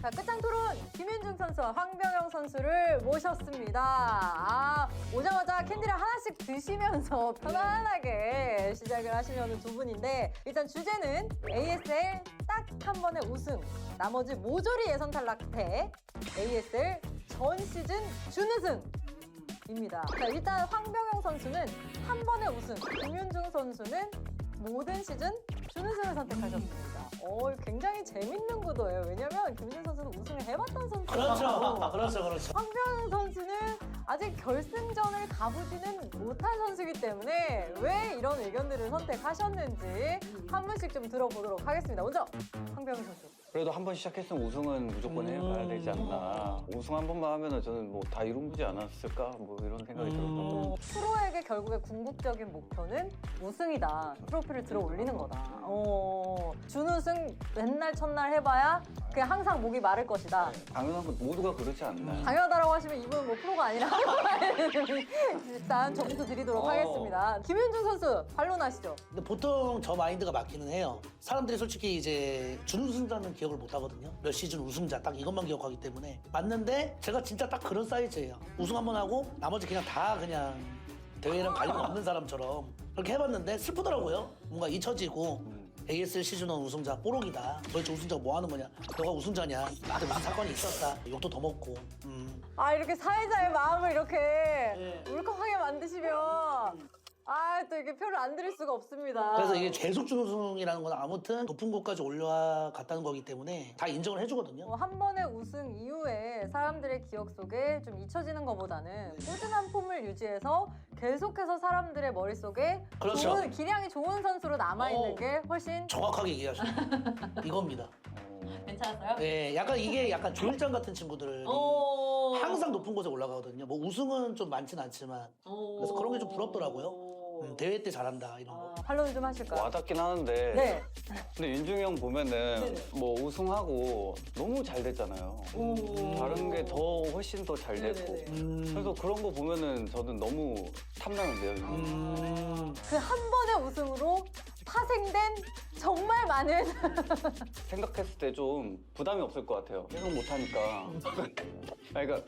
L: 자, 끝장 토론 김윤중 선수와 황병영 선수를 모셨습니다. 오자마자 캔디를 하나씩 드시면서 편안하게 시작을 하시려는 두 분인데 일단 주제는 ASL 딱 한 번의 우승, 나머지 모조리 예선 탈락 대 ASL 전 시즌 준우승입니다. 자, 일단 황병영 선수는 한 번의 우승, 김윤중 선수는 모든 시즌 준우승을 선택하셨습니다. 굉장히 재밌는 구도예요. 왜냐면 김윤중 선수는 우승을 해봤던 선수예요.
B: 그렇죠.
L: 황병영 선수는 아직 결승전을 가보지는 못한 선수이기 때문에 왜 이런 의견들을 선택하셨는지 한 분씩 좀 들어보도록 하겠습니다. 먼저 황병영 선수.
F: 그래도 한 번 시작했으면 우승은 무조건 해봐야 되지 않나. 우승 한 번만 하면은 저는 뭐 다 이루지 않았을까 뭐 이런 생각이 들어요.
L: 프로에게 결국에 궁극적인 목표는 우승이다. 트로피를 들어 올리는 거다. 준우승 맨날 첫날 해봐야 그냥 항상 목이 마를 것이다.
F: 당연한 건 모두가 그렇지 않나.
L: 당연하다고 하시면 이분은 뭐 프로가 아니라 일단 점수 드리도록 하겠습니다. 김윤중 선수 반론하시죠.
B: 근데 보통 저 마인드가 맞기는 해요. 사람들이 솔직히 이제 준우승자는 기억을 못 하거든요. 몇 시즌 우승자 딱 이것만 기억하기 때문에 맞는데 제가 진짜 딱 그런 사이즈예요. 우승 한번 하고 나머지 그냥 다 그냥 대회랑 관련 없는 사람처럼 그렇게 해봤는데 슬프더라고요. 뭔가 잊혀지고 ASL 시즌 1 우승자 뽀록이다. 도대체 우승자가 뭐 하는 거냐? 너가 우승자냐? 나한테 무슨 사건이 있었다. 욕도 더 먹고.
L: 이렇게 사회자의 마음을 이렇게 울컥하게 만드시면 또 이게 표를 안 드릴 수가 없습니다.
B: 그래서 이게 계속 준우승이라는 건 아무튼 높은 곳까지 올라갔다는 거기 때문에 다 인정을 해주거든요.
L: 한 번의 우승 이후에 사람들의 기억 속에 좀 잊혀지는 것보다는 꾸준한 폼을 유지해서 계속해서 사람들의 머릿속에
B: 그렇죠.
L: 기량이 좋은 선수로 남아있는 게 훨씬
B: 정확하게 얘기하셨어요. 이겁니다.
L: 괜찮았어요?
B: 네, 약간 이게 약간 조일장 같은 친구들이 항상 높은 곳에 올라가거든요. 뭐 우승은 좀 많진 않지만 그래서 그런 게 좀 부럽더라고요. 대회 때 잘한다 이런 거.
L: 반론 좀 하실까요?
F: 와닿긴 하는데.
L: 네.
F: 근데 윤중이 형 보면은 뭐 우승하고 너무 잘 됐잖아요. 다른 게 더 훨씬 더 잘 됐고. 그래서 그런 거 보면은 저는 너무 탐나는데요.
L: 그 한 번의 우승으로 파생된 정말 많은
F: 생각했을 때 좀 부담이 없을 것 같아요. 계속 못하니까. 그러니까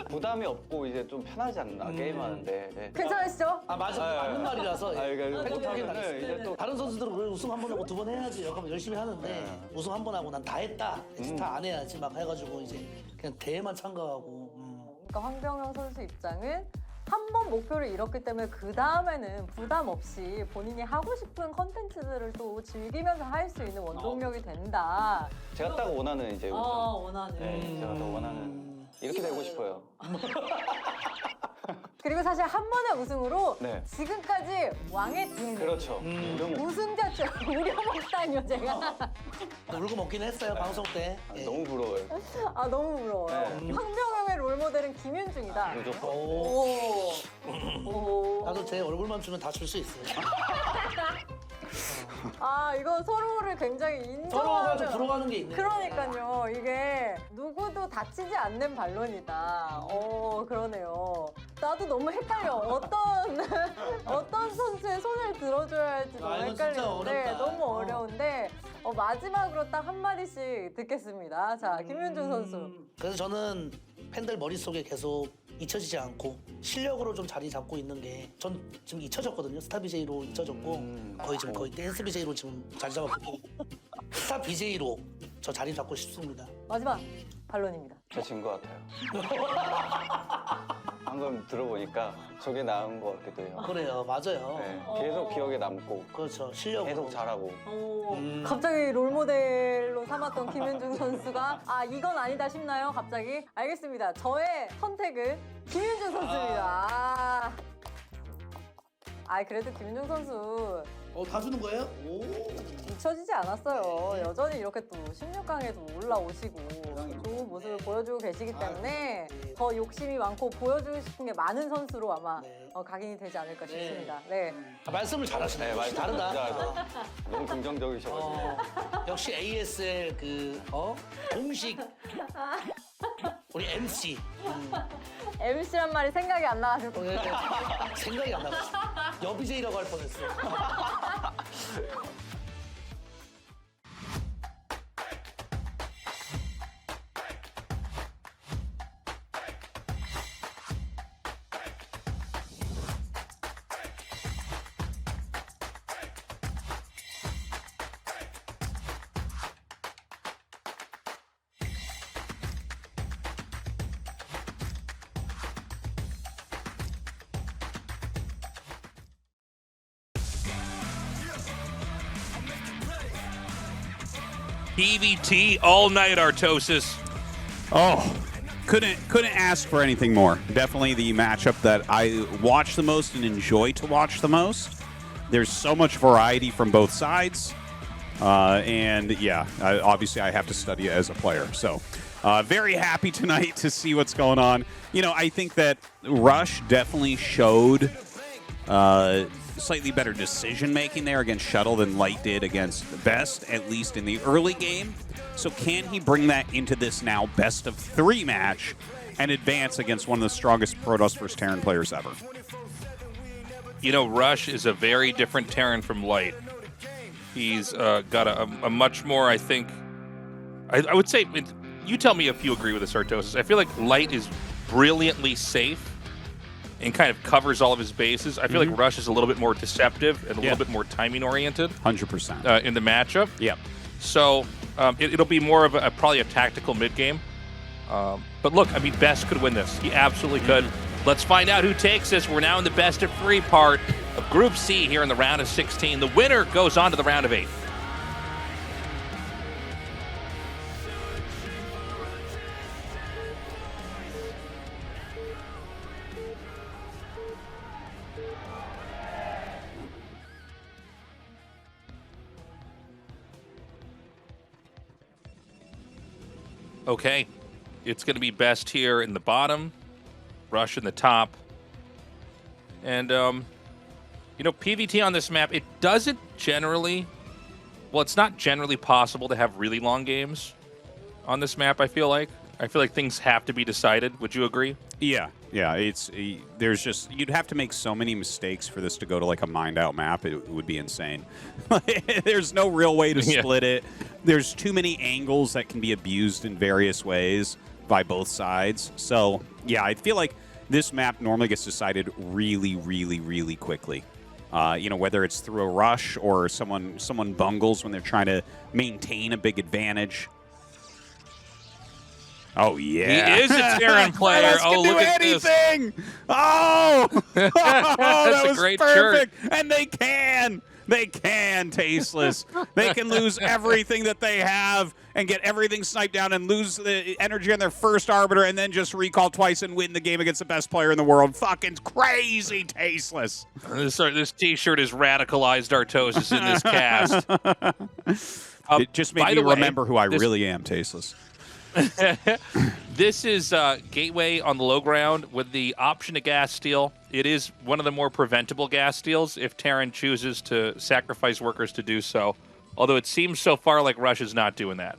F: 부담이 없고 이제 좀 편하지 않나 게임하는데. 네.
L: 괜찮으시죠?
B: 맞아, 맞는 말이라서
F: 그러니까
B: 팩트하게
F: 못하면은
B: 나갔어요.
F: 이제 또
B: 다른 선수들은 왜 우승 한 번 하고 두 번 해야지 그럼 열심히 하는데 우승 한 번 하고 난 다 했다 다 안 해야지 막 해가지고 이제 그냥 대회만 참가하고.
L: 그러니까 황병영 선수 입장은 한 번 목표를 잃었기 때문에 그 다음에는 부담 없이 본인이 하고 싶은 컨텐츠들을 또 즐기면서 할 수 있는 원동력이 된다.
F: 제가 딱 원하는 이제 우승.
L: 원하는.
F: 네, 제가 더 원하는 이렇게 되고 싶어요.
L: 그리고 사실 한 번의 우승으로
F: 네.
L: 지금까지 왕의 DNA.
F: 그렇죠.
L: 우승자처럼 우려먹다니요 제가.
B: 울고 먹긴 했어요 방송 때.
F: 너무 부러워요.
L: 너무 부러워요.
F: 네.
L: 황병영의 롤모델은 김윤중이다.
F: 무조건.
B: 나도 제 얼굴만 주면 다 줄 수 있어요.
L: 이거 서로를 굉장히 인정하는.
B: 서로가 좀 들어가는 게 있네.
L: 그러니까요. 이게 누구도 다치지 않는 반론이다. 그러네요. 나도 너무 헷갈려. 어떤 선수의 손을 들어줘야 할지 너무
B: 이건 진짜
L: 헷갈리는데
B: 어렵다.
L: 너무 어려운데 마지막으로 딱 한마디씩 듣겠습니다. 자, 김윤중 선수.
B: 그래서 저는 팬들 머릿속에 계속 잊혀지지 않고 실력으로 좀 자리 잡고 있는 게 전 지금 잊혀졌거든요. 스타 BJ로 잊혀졌고 거의 댄스 BJ로 지금 자리 잡았고 스타 BJ로 저 자리 잡고 싶습니다.
L: 마지막 반론입니다.
F: 저 진 것 같아요. 방금 들어보니까 저게 나은 것 같기도 해요.
B: 그래요, 맞아요.
F: 네, 계속 기억에 남고
B: 그렇죠, 실력으로.
F: 계속 잘하고.
L: 갑자기 롤모델로 삼았던 김윤중 선수가 이건 아니다 싶나요? 갑자기? 알겠습니다. 저의 선택은 김윤중 선수입니다. 그래도 김윤중 선수
B: 다 주는 거예요?
L: 잊혀지지 않았어요. 여전히 이렇게 또 16강에도 올라오시고 좋은 모습을 보여주고 계시기 때문에 더 욕심이 많고 보여주고 싶은 게 많은 선수로 아마 각인이 되지 않을까 싶습니다. 네.
B: 말씀을 잘하시네요.
F: 많이
B: 다르다.
F: 너무 긍정적이셔가지고.
B: 역시 ASL 공식 우리 MC.
L: MC란 말이 생각이 안 나가지고.
B: 생각이 안 나갔어. 여비제이라고 할 뻔했어.
I: PVT all night, Artosis.
J: Oh, couldn't ask for anything more. Definitely the matchup that I watch the most and enjoy to watch the most. There's so much variety from both sides. And yeah, obviously I have to study it as a player. So very happy tonight to see what's going on. You know, I think that Rush definitely showed slightly better decision making there against Shuttle than Light did against Best, at least in the early game. So can he bring that into this now best of 3 match and advance against one of the strongest Protoss vs. Terran players ever?
I: You know, Rush is a very different Terran from Light. He's got a much more, I think, I would say, you tell me if you agree with this, Artosis. I feel like Light is brilliantly safe and kind of covers all of his bases. I feel like Rush is a little bit more deceptive and a little bit more timing oriented.
J: 100%.
I: In the matchup.
J: Yep.
I: So it'll be more of probably a tactical mid game. But look, I mean, Best could win this. He absolutely could. Let's find out who takes this. We're now in the best of 3 part of Group C here in the round of 16. The winner goes on to the round of 8. Okay, it's going to be Best here in the bottom, Rush in the top. And, you know, PVT on this map, it doesn't generally... Well, it's not generally possible to have really long games on this map, I feel like. I feel like things have to be decided. Would you agree?
J: Yeah. There's just... You'd have to make so many mistakes for this to go to, like, a mined-out map. It would be insane. There's no real way to split it. There's too many angles that can be abused in various ways by both sides. So, yeah, I feel like this map normally gets decided really, really, really quickly. You know, whether it's through a rush or someone bungles when they're trying to maintain a big advantage. Oh, yeah.
I: He is a Terran player. Oh, look at
J: anything. This. Oh! That was
I: great
J: perfect.
I: Shirt.
J: And they can. They can, Tasteless. They can lose everything that they have and get everything sniped down and lose the energy on their first Arbiter and then just recall twice and win the game against the best player in the world. Fucking crazy, Tasteless.
I: This T-shirt is radicalized Artosis in this cast.
J: It just made me remember who I really am, Tasteless.
I: This is Gateway on the low ground with the option to gas steal. It is one of the more preventable gas steals if Terran chooses to sacrifice workers to do so. Although it seems so far like Rush is not doing that.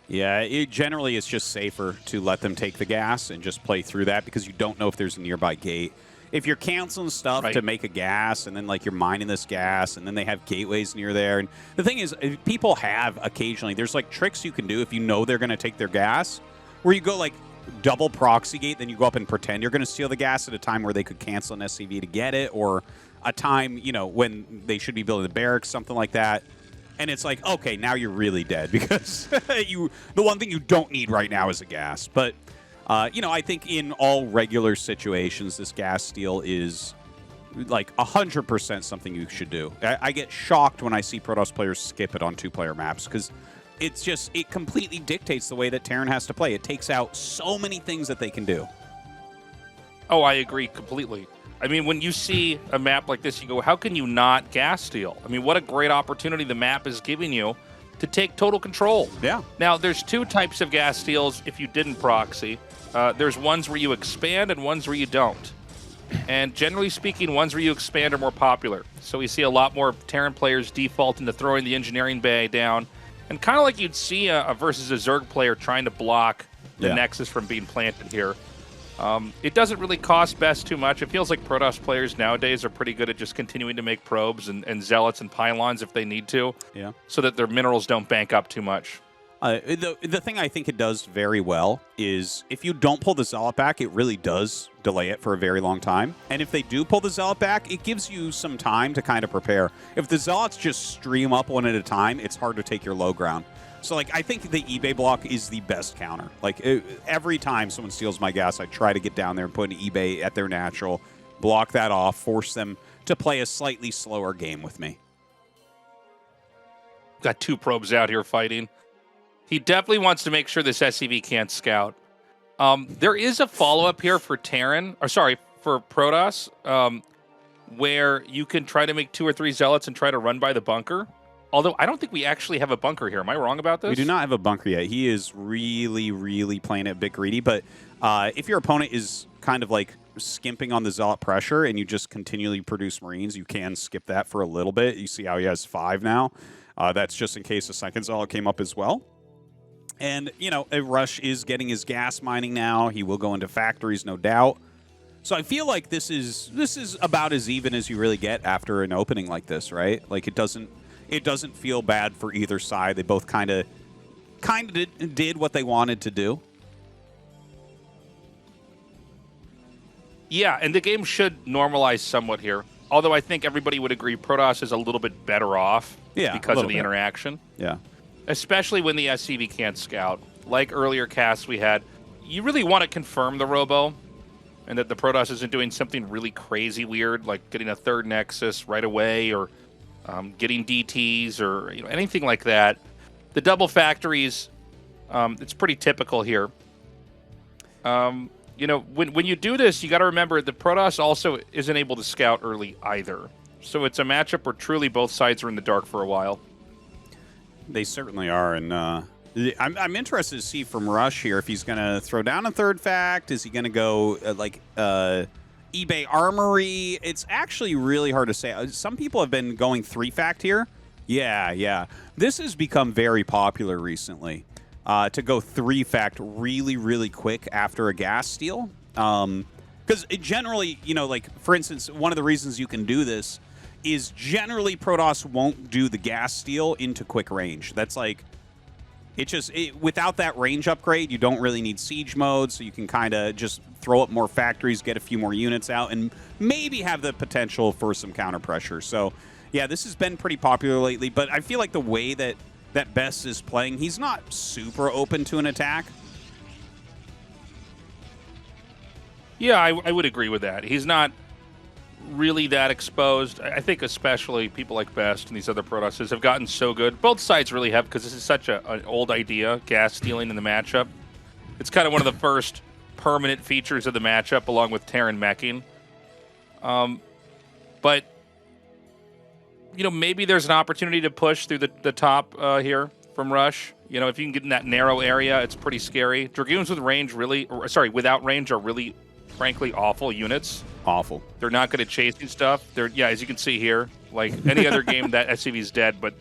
J: Yeah, generally it's just safer to let them take the gas and just play through that because you don't know if there's a nearby gate. If you're canceling stuff to make a gas and then like you're mining this gas and then they have gateways near there. And the thing is, people have occasionally, there's like tricks you can do if you know they're going to take their gas where you go like double proxy gate, then you go up and pretend you're going to steal the gas at a time where they could cancel an SCV to get it or a time, you know, when they should be building the barracks, something like that. And it's like, okay, now you're really dead because the one thing you don't need right now is a gas. But you know, I think in all regular situations, this gas steal is like 100% something you should do. I get shocked when I see Protoss players skip it on 2-player maps because it's just, it completely dictates the way that Terran has to play. It takes out so many things that they can do.
I: Oh, I agree completely. I mean, when you see a map like this, you go, how can you not gas steal? I mean, what a great opportunity the map is giving you to take total control.
J: Yeah.
I: Now, there's 2 types of gas steals if you didn't proxy. There's ones where you expand and ones where you don't. And generally speaking, ones where you expand are more popular. So we see a lot more Terran players default into throwing the engineering bay down. And kind of like you'd see a versus a Zerg player trying to block the Nexus from being planted here. It doesn't really cost Best too much. It feels like Protoss players nowadays are pretty good at just continuing to make probes and zealots and pylons if they need to.
J: Yeah.
I: So that their minerals don't bank up too much.
J: The thing I think it does very well is if you don't pull the Zealot back, it really does delay it for a very long time. And if they do pull the Zealot back, it gives you some time to kind of prepare. If the Zealots just stream up one at a time, it's hard to take your low ground. So, like, I think the eBay block is the best counter. Like, every time someone steals my gas, I try to get down there and put an eBay at their natural, block that off, force them to play a slightly slower game with me.
I: Got 2 probes out here fighting. He definitely wants to make sure this SCV can't scout. There is a follow-up here for Terran, or sorry, for Protoss, where you can try to make 2 or 3 zealots and try to run by the bunker. Although I don't think we actually have a bunker here. Am I wrong about this?
J: We do not have a bunker yet. He is really, really playing it a bit greedy. But if your opponent is kind of like skimping on the zealot pressure and you just continually produce Marines, you can skip that for a little bit. You see how he has 5 now. That's just in case a second zealot came up as well. And, you know, Rush is getting his gas mining now. He will go into factories, no doubt. So I feel like this is about as even as you really get after an opening like this, right? Like it doesn't feel bad for either side. They both kind of did what they wanted to do.
I: Yeah, and the game should normalize somewhat here. Although I think everybody would agree Protoss is a little bit better off because of the interaction.
J: Yeah.
I: Especially when the SCV can't scout. Like earlier casts we had, you really want to confirm the robo and that the Protoss isn't doing something really crazy weird, like getting a 3rd Nexus right away or getting DTs or anything like that. The double factories, it's pretty typical here. When you do this, you got to remember the Protoss also isn't able to scout early either. So it's a matchup where truly both sides are in the dark for a while.
J: They certainly are, and I'm interested to see from Rush here if he's going to throw down a 3rd fact. Is he going to go eBay Armory? It's actually really hard to say. Some people have been going 3 fact here. Yeah. This has become very popular recently. To go 3 fact really, really quick after a gas steal. Because generally, for instance, one of the reasons you can do this is generally Protoss won't do the gas steal into quick range. That's like, without that range upgrade, you don't really need siege mode, so you can kind of just throw up more factories, get a few more units out, and maybe have the potential for some counter pressure. So, yeah, this has been pretty popular lately, but I feel like the way that Best is playing, he's not super open to an attack.
I: Yeah, I would agree with that. He's not really that exposed. I think especially people like Best and these other Protosses have gotten so good. Both sides really have, because this is such an old idea, gas stealing in the matchup. It's kind of one of the first permanent features of the matchup, along with Terran meching. But maybe there's an opportunity to push through the top here from Rush. If you can get in that narrow area, it's pretty scary. Dragoons with range without range are really, frankly, awful units.
J: Awful.
I: They're not good at chasing stuff. As you can see here, like any other game, that SCV's dead, but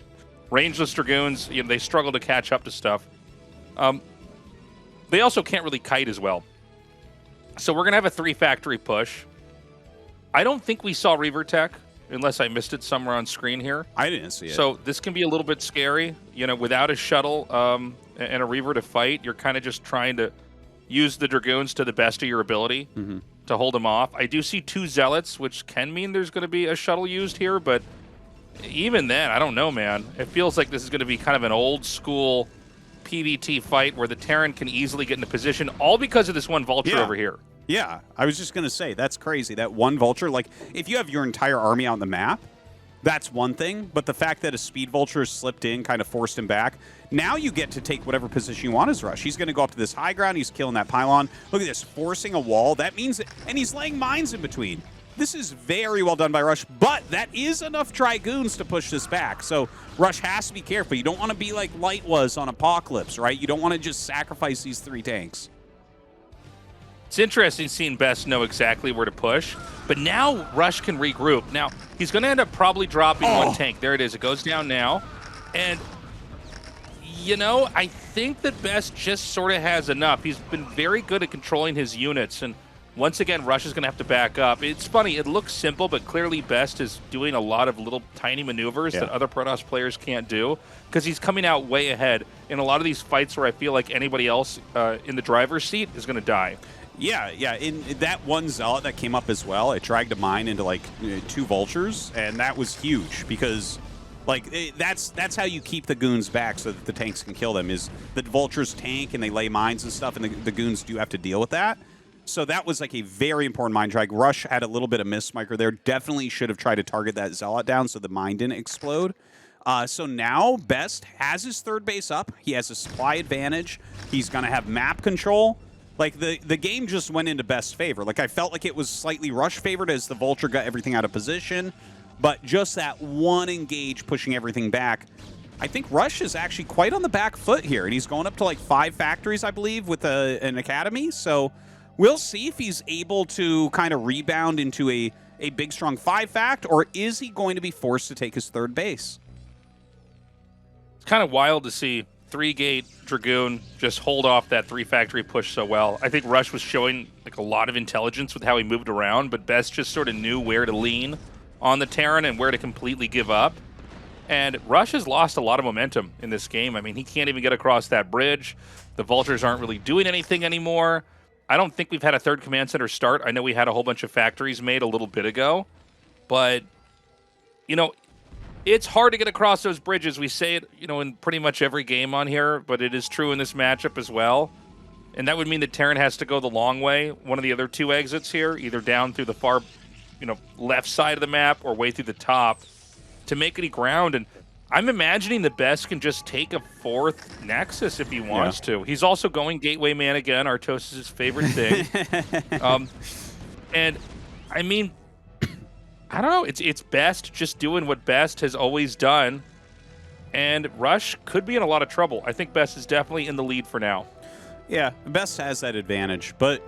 I: rangeless Dragoons, they struggle to catch up to stuff. They also can't really kite as well. So we're going to have a 3 factory push. I don't think we saw Reaver Tech, unless I missed it somewhere on screen here.
J: I didn't see it.
I: So this can be a little bit scary. Without a shuttle and a Reaver to fight, you're kind of just trying to use the Dragoons to the best of your ability to hold them off. I do see 2 Zealots, which can mean there's going to be a shuttle used here, but even then, I don't know, man. It feels like this is going to be kind of an old school PvT fight where the Terran can easily get into position, all because of this one Vulture over here.
J: Yeah, I was just going to say, that's crazy. That one Vulture, like, if you have your entire army on the map, that's one thing, but the fact that a Speed Vulture slipped in, kind of forced him back, now you get to take whatever position you want as Rush. He's going to go up to this high ground, he's killing that pylon. Look at this, forcing a wall. That means that, and he's laying mines in between. This is very well done by Rush, but that is enough Dragoons to push this back. So Rush has to be careful. You don't want to be like Light was on Apocalypse, right? You don't want to just sacrifice these 3 tanks.
I: It's interesting seeing Best know exactly where to push, but now Rush can regroup. Now, he's going to end up probably dropping 1 tank. There it is. It goes down now. And, I think that Best just sort of has enough. He's been very good at controlling his units, and once again, Rush is going to have to back up. It's funny. It looks simple, but clearly Best is doing a lot of little tiny maneuvers that other Protoss players can't do, because he's coming out way ahead in a lot of these fights where I feel like anybody else in the driver's seat is going to die.
J: Yeah. In that one Zealot that came up as well, it dragged a mine into like 2 Vultures, and that was huge because, that's how you keep the goons back so that the tanks can kill them. Is the Vultures tank and they lay mines and stuff, and the goons do have to deal with that. So that was like a very important mine drag. Rush had a little bit of miss micro there. Definitely should have tried to target that Zealot down so the mine didn't explode. So now Best has his third base up. He has a supply advantage. He's going to have map control. Like, the game just went into Best's favor. Like, I felt like it was slightly Rush favored as the Vulture got everything out of position. But just that one engage pushing everything back. I think Rush is actually quite on the back foot here. And he's going up to, like, 5 factories, I believe, with an academy. So we'll see if he's able to kind of rebound into a big, strong 5-fact. Or is he going to be forced to take his third base?
I: It's kind of wild to see 3-gate Dragoon just hold off that 3-factory push so well. I think Rush was showing like a lot of intelligence with how he moved around, but Best just sort of knew where to lean on the Terran and where to completely give up. And Rush has lost a lot of momentum in this game. I mean, he can't even get across that bridge. The Vultures aren't really doing anything anymore. I don't think we've had a third command center start. I know we had a whole bunch of factories made a little bit ago, but you know, it's hard to get across those bridges. We say it, you know, in pretty much every game on here, but it is true in this matchup as well. And that would mean that Terran has to go the long way. One of the other 2 exits here, either down through the far, you know, left side of the map or way through the top to make any ground. And I'm imagining the Best can just take a 4th Nexus if he wants to. He's also going Gateway Man again, Tastosis' favorite thing. And I mean, I don't know. It's Best just doing what Best has always done. And Rush could be in a lot of trouble. I think Best is definitely in the lead for now.
J: Yeah, Best has that advantage. But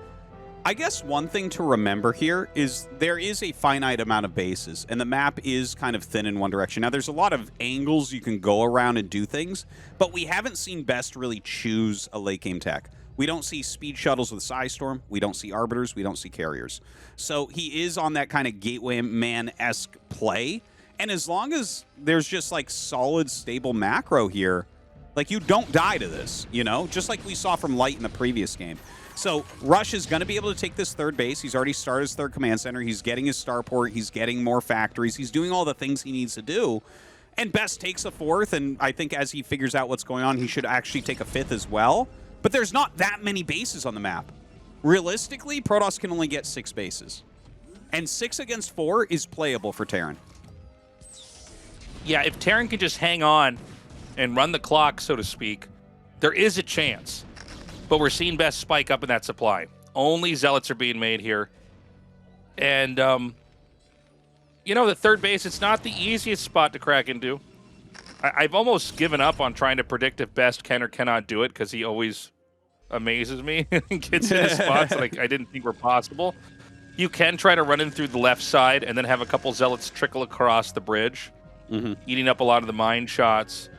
J: I guess one thing to remember here is there is a finite amount of bases, and the map is kind of thin in one direction. Now, there's a lot of angles you can go around and do things, but we haven't seen Best really choose a late game tech. We don't see speed shuttles with Psystorm. We don't see Arbiters. We don't see Carriers. So he is on that kind of Gateway Man-esque play. And as long as there's just like solid, stable macro here, like you don't die to this, you know? Just like we saw from Light in the previous game. So Rush is going to be able to take this third base. He's already started his third command center. He's getting his starport. He's getting more factories. He's doing all the things he needs to do. And Best takes a 4th, and I think as he figures out what's going on, he should actually take a 5th as well. But there's not that many bases on the map. Realistically, Protoss can only get 6 bases. And 6 against 4 is playable for Terran.
I: Yeah, if Terran can just hang on and run the clock, so to speak, there is a chance. But we're seeing Best spike up in that supply. Only Zealots are being made here. And, you know, the third base, it's not the easiest spot to crack into. I've almost given up on trying to predict if Best can or cannot do it because he always amazes me and gets into spots like I didn't think were possible. You can try to run in through the left side and then have a couple Zealots trickle across the bridge, eating up a lot of the mine shots.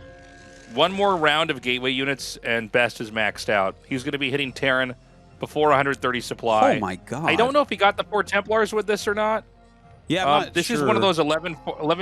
I: One more round of Gateway units and Best is maxed out. He's going to be hitting Terran before 130 supply.
J: Oh my god.
I: I don't know if he got the 4 Templars with this or not.
J: Yeah,
I: this is one of those 11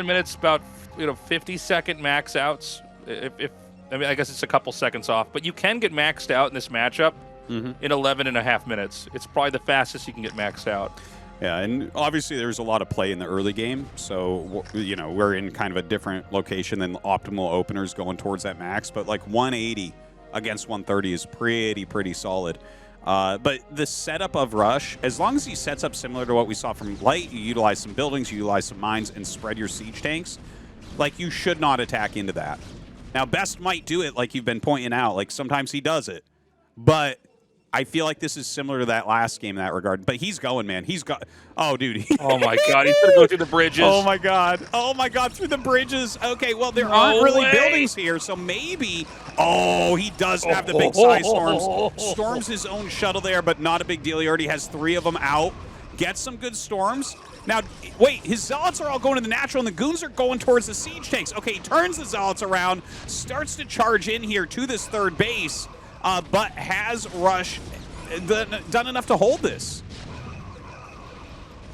I: minutes, about 50-second max outs. If I mean, I guess it's a couple seconds off, but you can get maxed out in this matchup in 11.5 minutes. It's probably the fastest you can get maxed out.
J: Yeah, and obviously there's a lot of play in the early game, so you know we're in kind of a different location than optimal openers going towards that max. But like 180 against 130 is pretty solid. But the setup of Rush, as long as he sets up similar to what we saw from Light, you utilize some buildings, you utilize some mines, and spread your siege tanks, like you should not attack into that. Now, Best might do it like you've been pointing out. Like sometimes he does it. But I feel like this is similar to that last game in that regard. But he's going, man. He's got... Oh, dude.
I: Oh, my God. He's going to go through the bridges.
J: Oh, my God. Oh, my God. Through the bridges. Okay, well, there aren't really buildings here, so maybe... Oh, he does have the big size storms. Storms his own shuttle there, but not a big deal. He already has 3 of them out. Gets some good storms. Now, wait, his Zealots are all going to the natural, and the Goons are going towards the siege tanks. Okay, he turns the Zealots around, starts to charge in here to this third base, but has Rush done enough to hold this?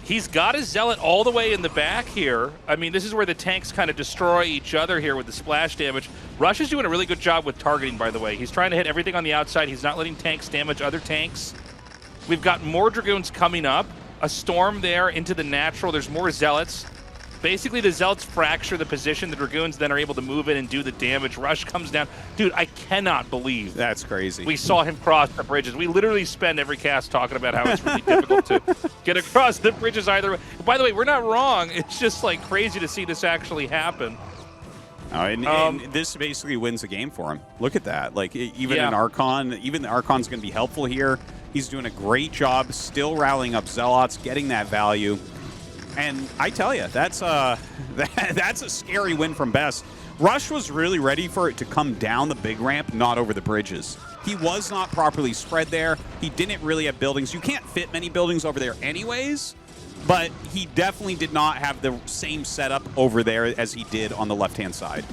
I: He's got his Zealot all the way in the back here. I mean, this is where the tanks kind of destroy each other here with the splash damage. Rush is doing a really good job with targeting, by the way. He's trying to hit everything on the outside. He's not letting tanks damage other tanks. We've got more Dragoons coming up. A storm there into the natural. There's more Zealots. Basically, the Zealots fracture the position. The Dragoons then are able to move in and do the damage. Rush comes down. Dude, I cannot believe
J: that's crazy.
I: We saw him cross the bridges. We literally spend every cast talking about how it's really difficult to get across the bridges either way. By the way, we're not wrong. It's just like crazy to see this actually happen.
J: And this basically wins the game for him. Look at that. Like, even
I: Yeah.
J: an Archon, even the Archon's going to be helpful here. He's doing a great job, still rallying up Zealots, getting that value. And I tell you, that's a scary win from Best. Rush was really ready for it to come down the big ramp, not over the bridges. He was not properly spread there. He didn't really have buildings. You can't fit many buildings over there anyways, but he definitely did not have the same setup over there as he did on the left-hand side.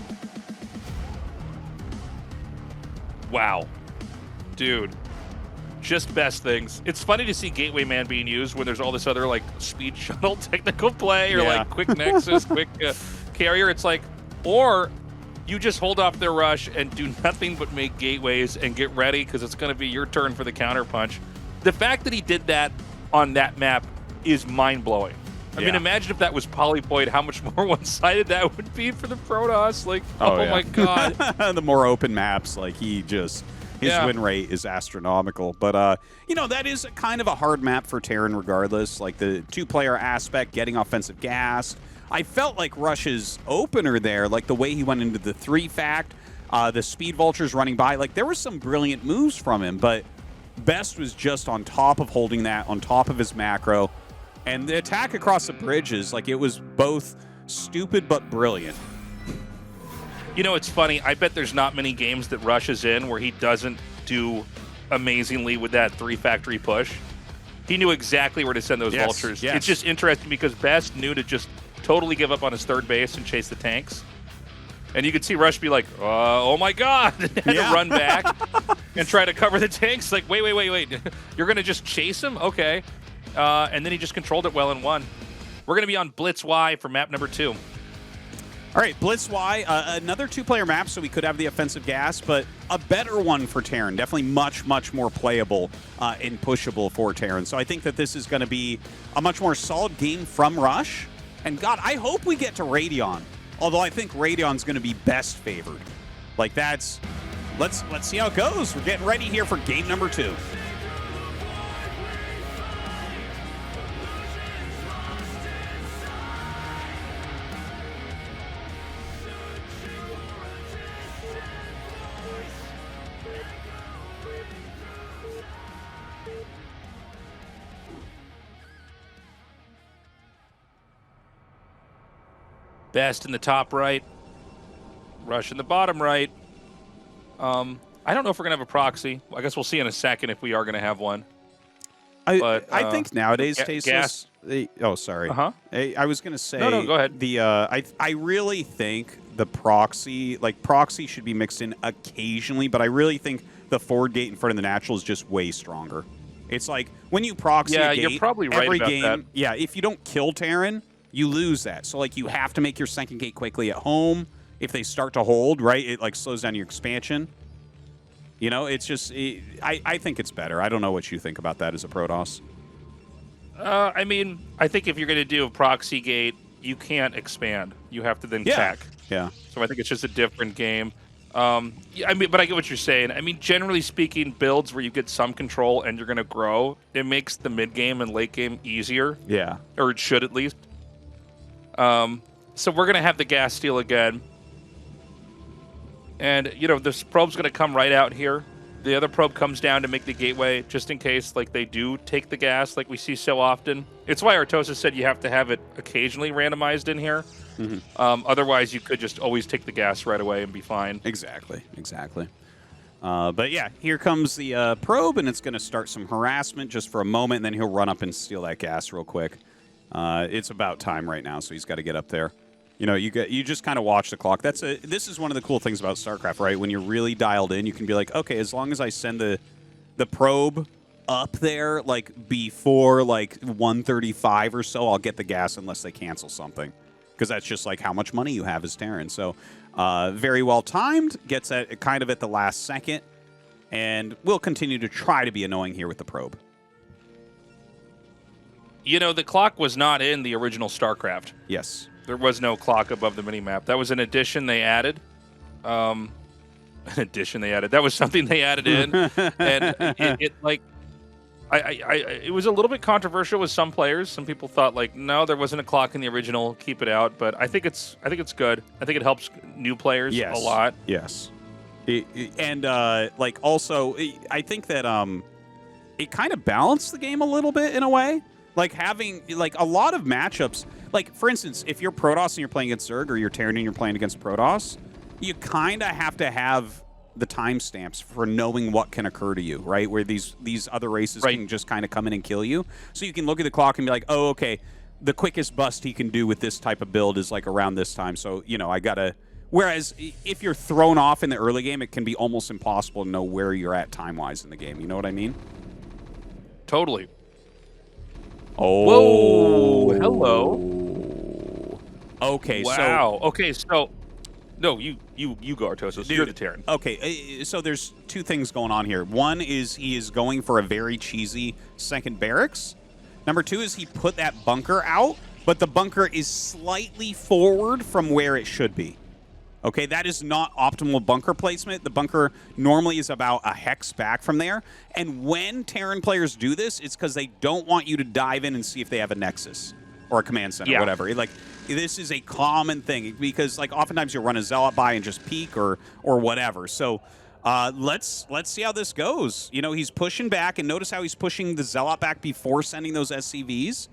I: Wow. Dude. Just best things. It's funny to see Gateway Man being used when there's all this other, like, speed shuttle technical play or, like, quick nexus, quick carrier. It's like, or you just hold off their rush and do nothing but make gateways and get ready because it's going to be your turn for the counterpunch. The fact that he did that on that map is mind-blowing. I mean, imagine if that was polypoid, how much more one-sided that would be for the Protoss. Like, oh my God.
J: The more open maps, like, he just... His win rate is astronomical. But, you know, that is kind of a hard map for Terran regardless. Like, the two-player aspect, getting offensive gas. I felt like Rush's opener there, like the way he went into the 3-fact, the speed vultures running by. Like, there were some brilliant moves from him, but Best was just on top of holding that, on top of his macro. And the attack across the bridges, like, it was both stupid but brilliant.
I: You know, it's funny. I bet there's not many games that Rush is in where he doesn't do amazingly with that 3-factory push. He knew exactly where to send those vultures. It's just interesting because Best knew to just totally give up on his third base and chase the tanks. And you could see Rush be like, oh my God, and had to run back and try to cover the tanks. Like, wait. You're going to just chase him? Okay. And then he just controlled it well and won. We're going to be on Blitz Y for map number 2.
J: All right, Blitz Y, another two-player map, so we could have the offensive gas, but a better one for Terran. Definitely much, much more playable and pushable for Terran. So I think that this is going to be a much more solid game from Rush. And God, I hope we get to Radeon. Although I think Radion's going to be best favored. Like, that's... Let's see how it goes. We're getting ready here for game number 2.
I: Best in the top right. Rush in the bottom right. I don't know if we're going to have a proxy. I guess we'll see in a second if we are going to have one.
J: I think nowadays, Tastosis... Oh, sorry. I was going to say...
I: No, go ahead.
J: I really think the proxy... Like, proxy should be mixed in occasionally, but I really think the forward gate in front of the natural is just way stronger. It's like, when you proxy a gate,
I: you're probably right
J: every
I: about
J: game...
I: that.
J: Yeah, if you don't kill Terran, you lose that. So, like, you have to make your second gate quickly at home. If they start to hold, right, it, like, slows down your expansion. You know, it's just... I think it's better. I don't know what you think about that as a Protoss.
I: I mean, I think if you're going to do a proxy gate, you can't expand. You have to then tack.
J: Yeah.
I: So I think it's just a different game. I mean, but I get what you're saying. I mean, generally speaking, builds where you get some control and you're going to grow, it makes the mid game and late game easier.
J: Yeah.
I: Or it should at least. So we're going to have the gas steal again. And, you know, this probe's going to come right out here. The other probe comes down to make the gateway, just in case, like, they do take the gas, like we see so often. It's why Artosis said you have to have it occasionally randomized in here. Otherwise, you could just always take the gas right away and be fine.
J: Exactly. But yeah, here comes the probe, and it's going to start some harassment just for a moment, and then he'll run up and steal that gas real quick. It's about time right now, so he's got to get up there. You know, you just kind of watch the clock. This is one of the cool things about StarCraft, right? When you're really dialed in, you can be like, okay, as long as I send the probe up there, like, before, like, 1:35 or so, I'll get the gas unless they cancel something. Because that's just, like, how much money you have as Terran. So, very well timed. Gets that kind of at the last second. And we'll continue to try to be annoying here with the probe.
I: You know, the clock was not in the original StarCraft.
J: Yes.
I: There was no clock above the minimap. That was an addition they added. An addition they added. That was something they added in. And it like, It was a little bit controversial with some players. Some people thought like, no, there wasn't a clock in the original, keep it out. But I think it's good. I think it helps new players a lot.
J: Yes. And like also, I think that it kind of balanced the game a little bit in a way. Like having like a lot of matchups. Like for instance, if you're Protoss and you're playing against Zerg, or you're Terran and you're playing against Protoss, you kind of have to have the timestamps for knowing what can occur to you, right? Where these other races can just kind of come in and kill you. So you can look at the clock and be like, oh, okay, the quickest bust he can do with this type of build is like around this time. So, you know, I gotta. Whereas if you're thrown off in the early game, it can be almost impossible to know where you're at time-wise in the game. You know what I mean?
I: Totally.
J: Oh.
I: Whoa. Hello.
J: Okay.
I: Wow. Okay. So, no, you go, Tastosis. You're the Terran.
J: Okay. So there's two things going on here. One is he is going for a very cheesy second barracks. Number two is he put that bunker out, but the bunker is slightly forward from where it should be. Okay, that is not optimal bunker placement. The bunker normally is about a hex back from there. And when Terran players do this, it's because they don't want you to dive in and see if they have a nexus or a command center or whatever. Like, this is a common thing because, like, oftentimes you'll run a zealot by and just peek or whatever. So let's see how this goes. You know, he's pushing back, and notice how he's pushing the zealot back before sending those SCVs.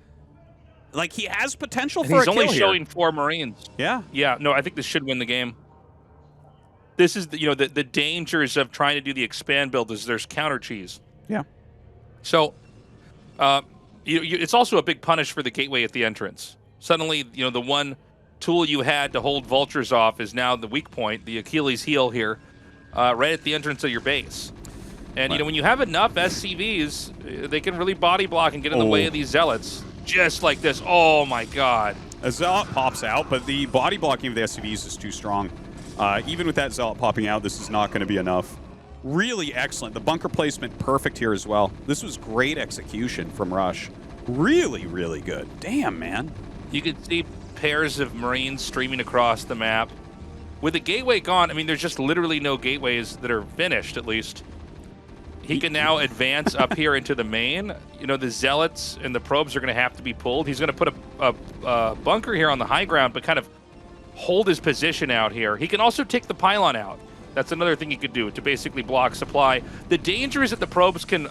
J: Like, he has potential for a kill here.
I: He's only showing 4 Marines.
J: Yeah.
I: Yeah, no, I think this should win the game. This is, the dangers of trying to do the expand build is there's counter cheese.
J: Yeah.
I: So, it's also a big punish for the gateway at the entrance. Suddenly, the one tool you had to hold vultures off is now the weak point, the Achilles heel here, right at the entrance of your base. And, when you have enough SCVs, they can really body block and get in the way of these zealots. Just like this. Oh, my God.
J: A zealot pops out, but the body blocking of the SCVs is too strong. Even with that zealot popping out, this is not going to be enough. Really excellent. The bunker placement perfect here as well. This was great execution from Rush. Really, really good. Damn, man.
I: You can see pairs of Marines streaming across the map. With the gateway gone, I mean, there's just literally no gateways that are finished, at least. He can now advance up here into the main. The zealots and the probes are going to have to be pulled. He's going to put a bunker here on the high ground, but kind of hold his position out here. He can also take the pylon out. That's another thing he could do to basically block supply. The danger is that the probes can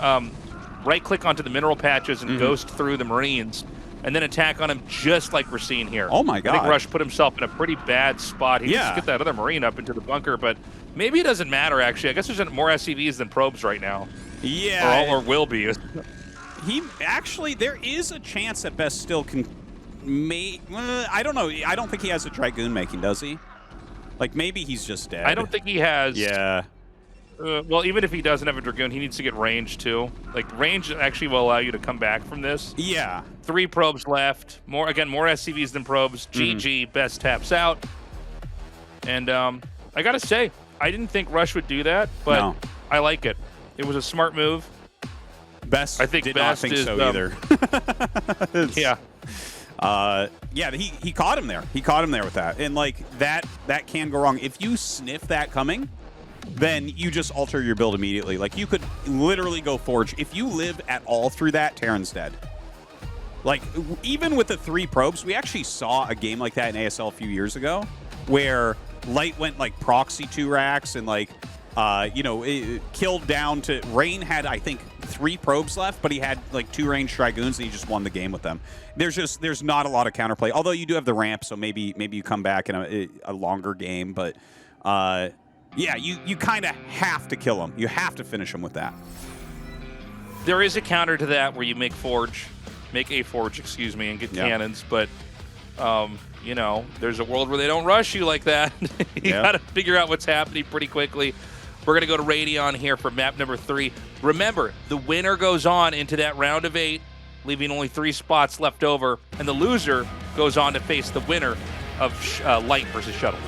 I: right-click onto the mineral patches and ghost through the Marines and then attack on him just like we're seeing here.
J: Oh, my God.
I: I think Rush put himself in a pretty bad spot. He needs to get that other Marine up into the bunker, but maybe it doesn't matter, actually. I guess there's more SCVs than probes right now.
J: Yeah.
I: Or will be.
J: There is a chance that Best still can I don't know. I don't think he has a Dragoon making, does he? Like, maybe he's just dead.
I: I don't think he has.
J: Yeah.
I: Well, even if he doesn't have a Dragoon, he needs to get range, too. Like, range actually will allow you to come back from this.
J: Yeah.
I: 3 probes left. More SCVs than probes. GG, Best taps out. And I got to say, I didn't think Rush would do that, but I like it. It was a smart move.
J: Best
I: I think
J: did
I: Best
J: not think
I: is,
J: so either.
I: Yeah.
J: He caught him there. He caught him there with that. And, like, that can go wrong. If you sniff that coming, then you just alter your build immediately. Like, you could literally go Forge. If you live at all through that, Terran's dead. Like, even with the 3 probes, we actually saw a game like that in ASL a few years ago where Light went, like, proxy 2 racks and, like, it killed down to... Rain had, I think, 3 probes left, but he had, like, 2 ranged Dragoons, and he just won the game with them. There's not a lot of counterplay, although you do have the ramp, so maybe you come back in a longer game, but, yeah, you kind of have to kill him. You have to finish him with that.
I: There is a counter to that where you make a forge, and get cannons, but, there's a world where they don't rush you like that. You got to figure out what's happening pretty quickly. We're going to go to Radion here for map number 3. Remember, the winner goes on into that round of 8, leaving only 3 spots left over, and the loser goes on to face the winner of Light versus Shuttle.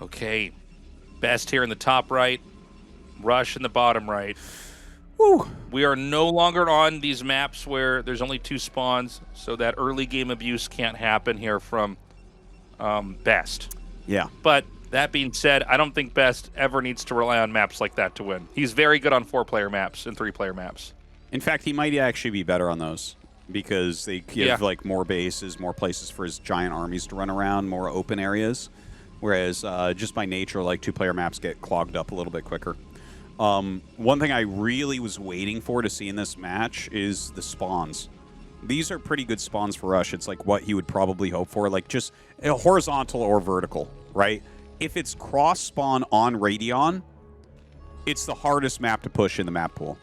I: Okay. Best here in the top right. Rush in the bottom right.
J: Woo.
I: We are no longer on these maps where there's only 2 spawns, so that early game abuse can't happen here from Best.
J: Yeah.
I: But that being said, I don't think Best ever needs to rely on maps like that to win. He's very good on 4-player maps and 3-player maps.
J: In fact, he might actually be better on those because they give like more bases, more places for his giant armies to run around, more open areas. Whereas just by nature, like 2-player maps get clogged up a little bit quicker. One thing I really was waiting for to see in this match is the spawns. These are pretty good spawns for Rush. It's like what he would probably hope for, like just a horizontal or vertical, right? If it's cross spawn on Radeon, it's the hardest map to push in the map pool.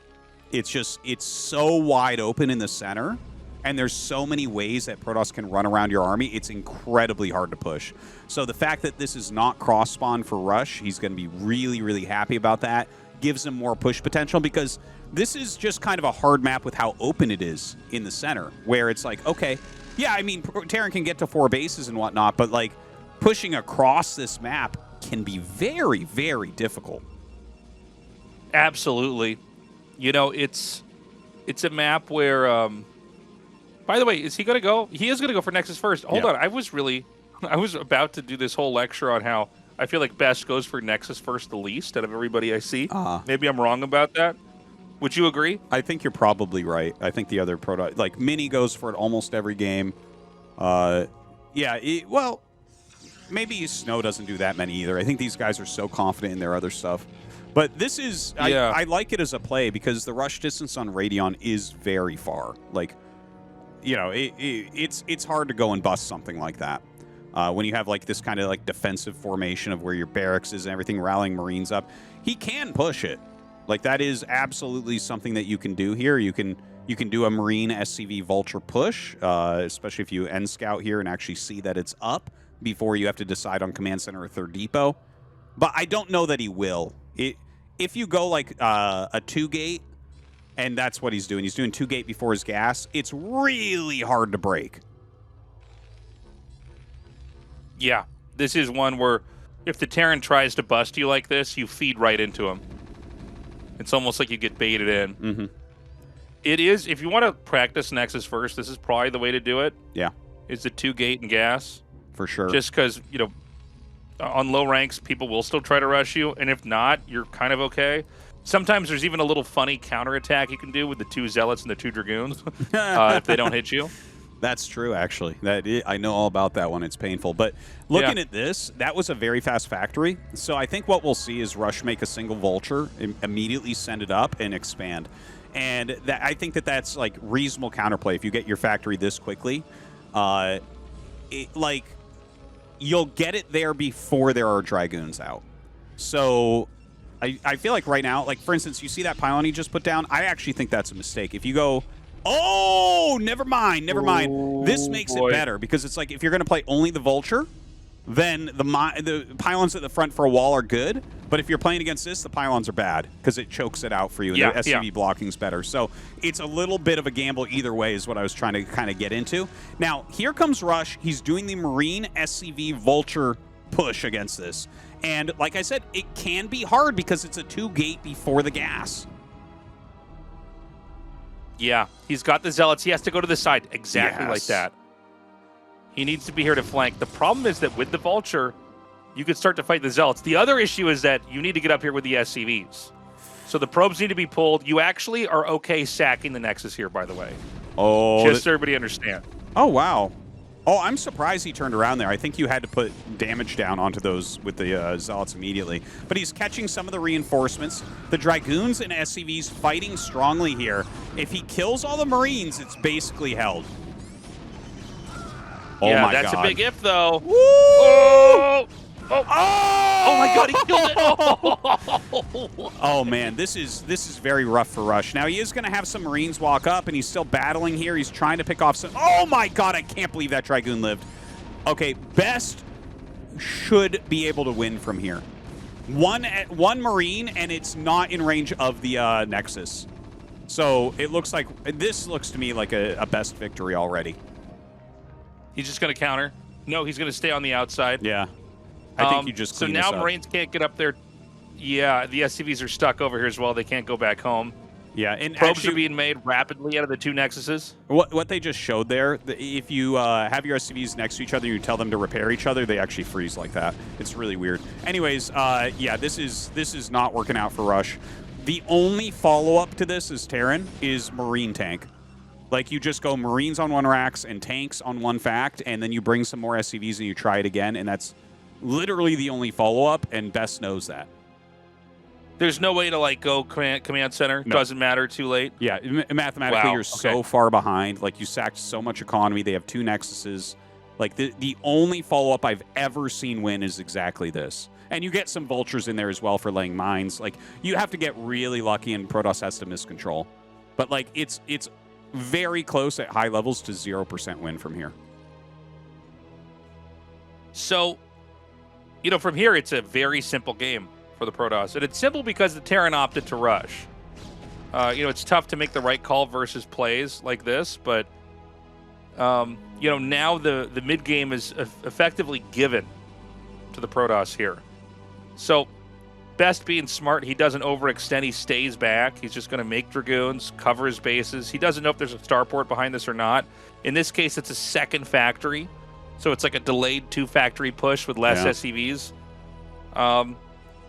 J: It's so wide open in the center, and there's so many ways that Protoss can run around your army, it's incredibly hard to push. So the fact that this is not cross spawn for Rush, he's going to be really, really happy about that. Gives him more push potential because this is just kind of a hard map with how open it is in the center, where it's like, okay, yeah, I mean, Terran can get to 4 bases and whatnot, but like pushing across this map can be very, very difficult.
I: Absolutely. You know, it's a map where, by the way, is he going to go? He is going to go for Nexus first. Hold on. I was about to do this whole lecture on how I feel like Best goes for Nexus first the least out of everybody I see. Maybe I'm wrong about that. Would you agree?
J: I think you're probably right. I think the other Protoss, like Mini goes for it almost every game. Well, maybe Snow doesn't do that many either. I think these guys are so confident in their other stuff. But this is, I like it as a play because the rush distance on Radeon is very far. Like, you know, it's hard to go and bust something like that. When you have like this kind of like defensive formation of where your barracks is and everything, rallying Marines up, he can push it. Like that is absolutely something that you can do here. You can do a Marine SCV Vulture push, especially if you end scout here and actually see that it's up before you have to decide on command center or third depot. But I don't know that he will. If you go like a 2-gate, and that's what he's doing. He's doing 2-gate before his gas. It's really hard to break.
I: Yeah, this is one where if the Terran tries to bust you like this, you feed right into him. It's almost like you get baited in.
J: Mm-hmm.
I: It is, if you want to practice Nexus first, this is probably the way to do it.
J: Yeah.
I: Is the 2-gate and gas.
J: For sure.
I: Just because, you know, on low ranks, people will still try to rush you, and if not, you're kind of okay. Sometimes there's even a little funny counterattack you can do with the 2 Zealots and the 2 Dragoons if they don't hit you.
J: That's true, actually. I know all about that one. It's painful. But looking at this, that was a very fast factory. So I think what we'll see is Rush make a single Vulture, immediately send it up, and expand. And I think that's like reasonable counterplay. If you get your factory this quickly, you'll get it there before there are Dragoons out. So I feel like right now, like for instance, you see that pylon he just put down? I actually think that's a mistake. If you go, oh, never mind. This makes it better because it's like if you're going to play only the Vulture, then the pylons at the front for a wall are good. But if you're playing against this, the pylons are bad because it chokes it out for you. And the SCV blocking's better. So it's a little bit of a gamble either way is what I was trying to kind of get into. Now, here comes Rush. He's doing the Marine SCV Vulture push against this. And like I said, it can be hard because it's a 2-gate before the gas.
I: Yeah, he's got the Zealots. He has to go to the side exactly like that. He needs to be here to flank. The problem is that with the Vulture, you could start to fight the Zealots. The other issue is that you need to get up here with the SCVs. So the probes need to be pulled. You actually are okay sacking the Nexus here, by the way.
J: Oh,
I: just so everybody understand.
J: Oh, wow. Oh, I'm surprised he turned around there. I think you had to put damage down onto those with the Zealots immediately. But he's catching some of the reinforcements. The Dragoons and SCVs fighting strongly here. If he kills all the Marines, it's basically held. Oh
I: yeah,
J: my
I: that's
J: God.
I: a big if, though.
J: Woo!
I: Oh! Oh! Oh my God, he killed it!
J: Oh man, this is very rough for Rush. Now he is going to have some Marines walk up, and he's still battling here. He's trying to pick off some. Oh my God, I can't believe that Dragoon lived. Okay, Best should be able to win from here. One Marine, and it's not in range of the Nexus. So it looks like this looks to me like a Best victory already.
I: He's just going to counter. No, he's going to stay on the outside.
J: Yeah. I think you just
I: so
J: clean
I: now
J: this up.
I: Marines can't get up there. Yeah, the SCVs are stuck over here as well. They can't go back home.
J: Yeah, and
I: Probes
J: actually,
I: are being made rapidly out of the 2 Nexuses.
J: what they just showed there, if you have your SCVs next to each other and you tell them to repair each other, they actually freeze like that. It's really weird. Anyways, yeah, this is not working out for Rush. The only follow-up to this is Terran is Marine tank. Like, you just go Marines on 1 racks and tanks on 1 fact, and then you bring some more SCVs and you try it again, and that's literally the only follow-up, and Best knows that.
I: There's no way to like go command center.
J: No.
I: Doesn't matter. Too late.
J: Yeah, mathematically,
I: Wow,
J: you're
I: okay.
J: so far behind. Like, you sacked so much economy. They have 2 Nexuses. Like, the only follow-up I've ever seen win is exactly this. And you get some vultures in there as well for laying mines. Like, you have to get really lucky, and Protoss has to miscontrol. But, like, it's very close at high levels to 0% win from here.
I: So, you know, from here, it's a very simple game for the Protoss. And it's simple because the Terran opted to rush. You know, it's tough to make the right call versus plays like this, but, you know, now the mid-game is effectively given to the Protoss here. So, Best being smart, he doesn't overextend, he stays back. He's just going to make Dragoons, cover his bases. He doesn't know if there's a starport behind this or not. In this case, it's a second factory. So it's like a delayed 2-factory push with less SCVs.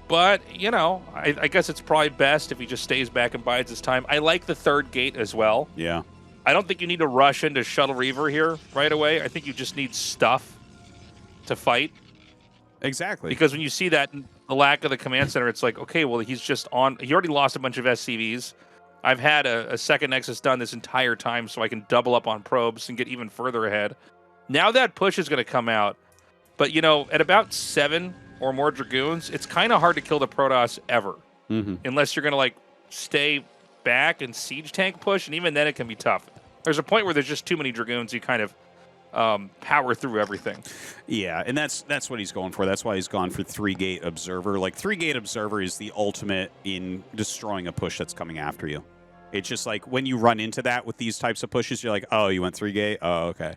I: But, you know, I guess it's probably best if he just stays back and bides his time. I like the 3rd gate as well.
J: Yeah.
I: I don't think you need to rush into Shuttle Reaver here right away. I think you just need stuff to fight.
J: Exactly.
I: Because when you see that, the lack of the command center, it's like, okay, well, he's just on. He already lost a bunch of SCVs. I've had a second Nexus done this entire time, so I can double up on probes and get even further ahead. Now that push is going to come out. But, you know, at about 7 or more Dragoons, it's kind of hard to kill the Protoss ever. Unless you're going to, like, stay back and siege tank push, and even then it can be tough. There's a point where there's just too many Dragoons, you kind of power through everything.
J: Yeah, and that's what he's going for. That's why he's gone for 3-gate Observer. Like, 3-gate Observer is the ultimate in destroying a push that's coming after you. It's just like when you run into that with these types of pushes, you're like, oh, you went 3-gate? Oh, okay.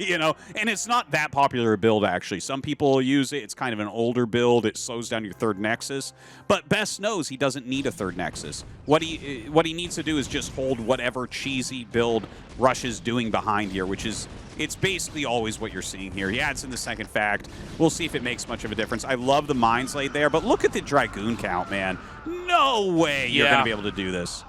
J: You know, and it's not that popular a build, actually. Some people use it. It's kind of an older build. It slows down your 3rd Nexus. But Best knows he doesn't need a 3rd Nexus. What he needs to do is just hold whatever cheesy build Rush is doing behind here, which is, it's basically always what you're seeing here. He adds in the 2nd fact. We'll see if it makes much of a difference. I love the mines laid there, but look at the Dragoon count, man. No way you're going to be able to do this.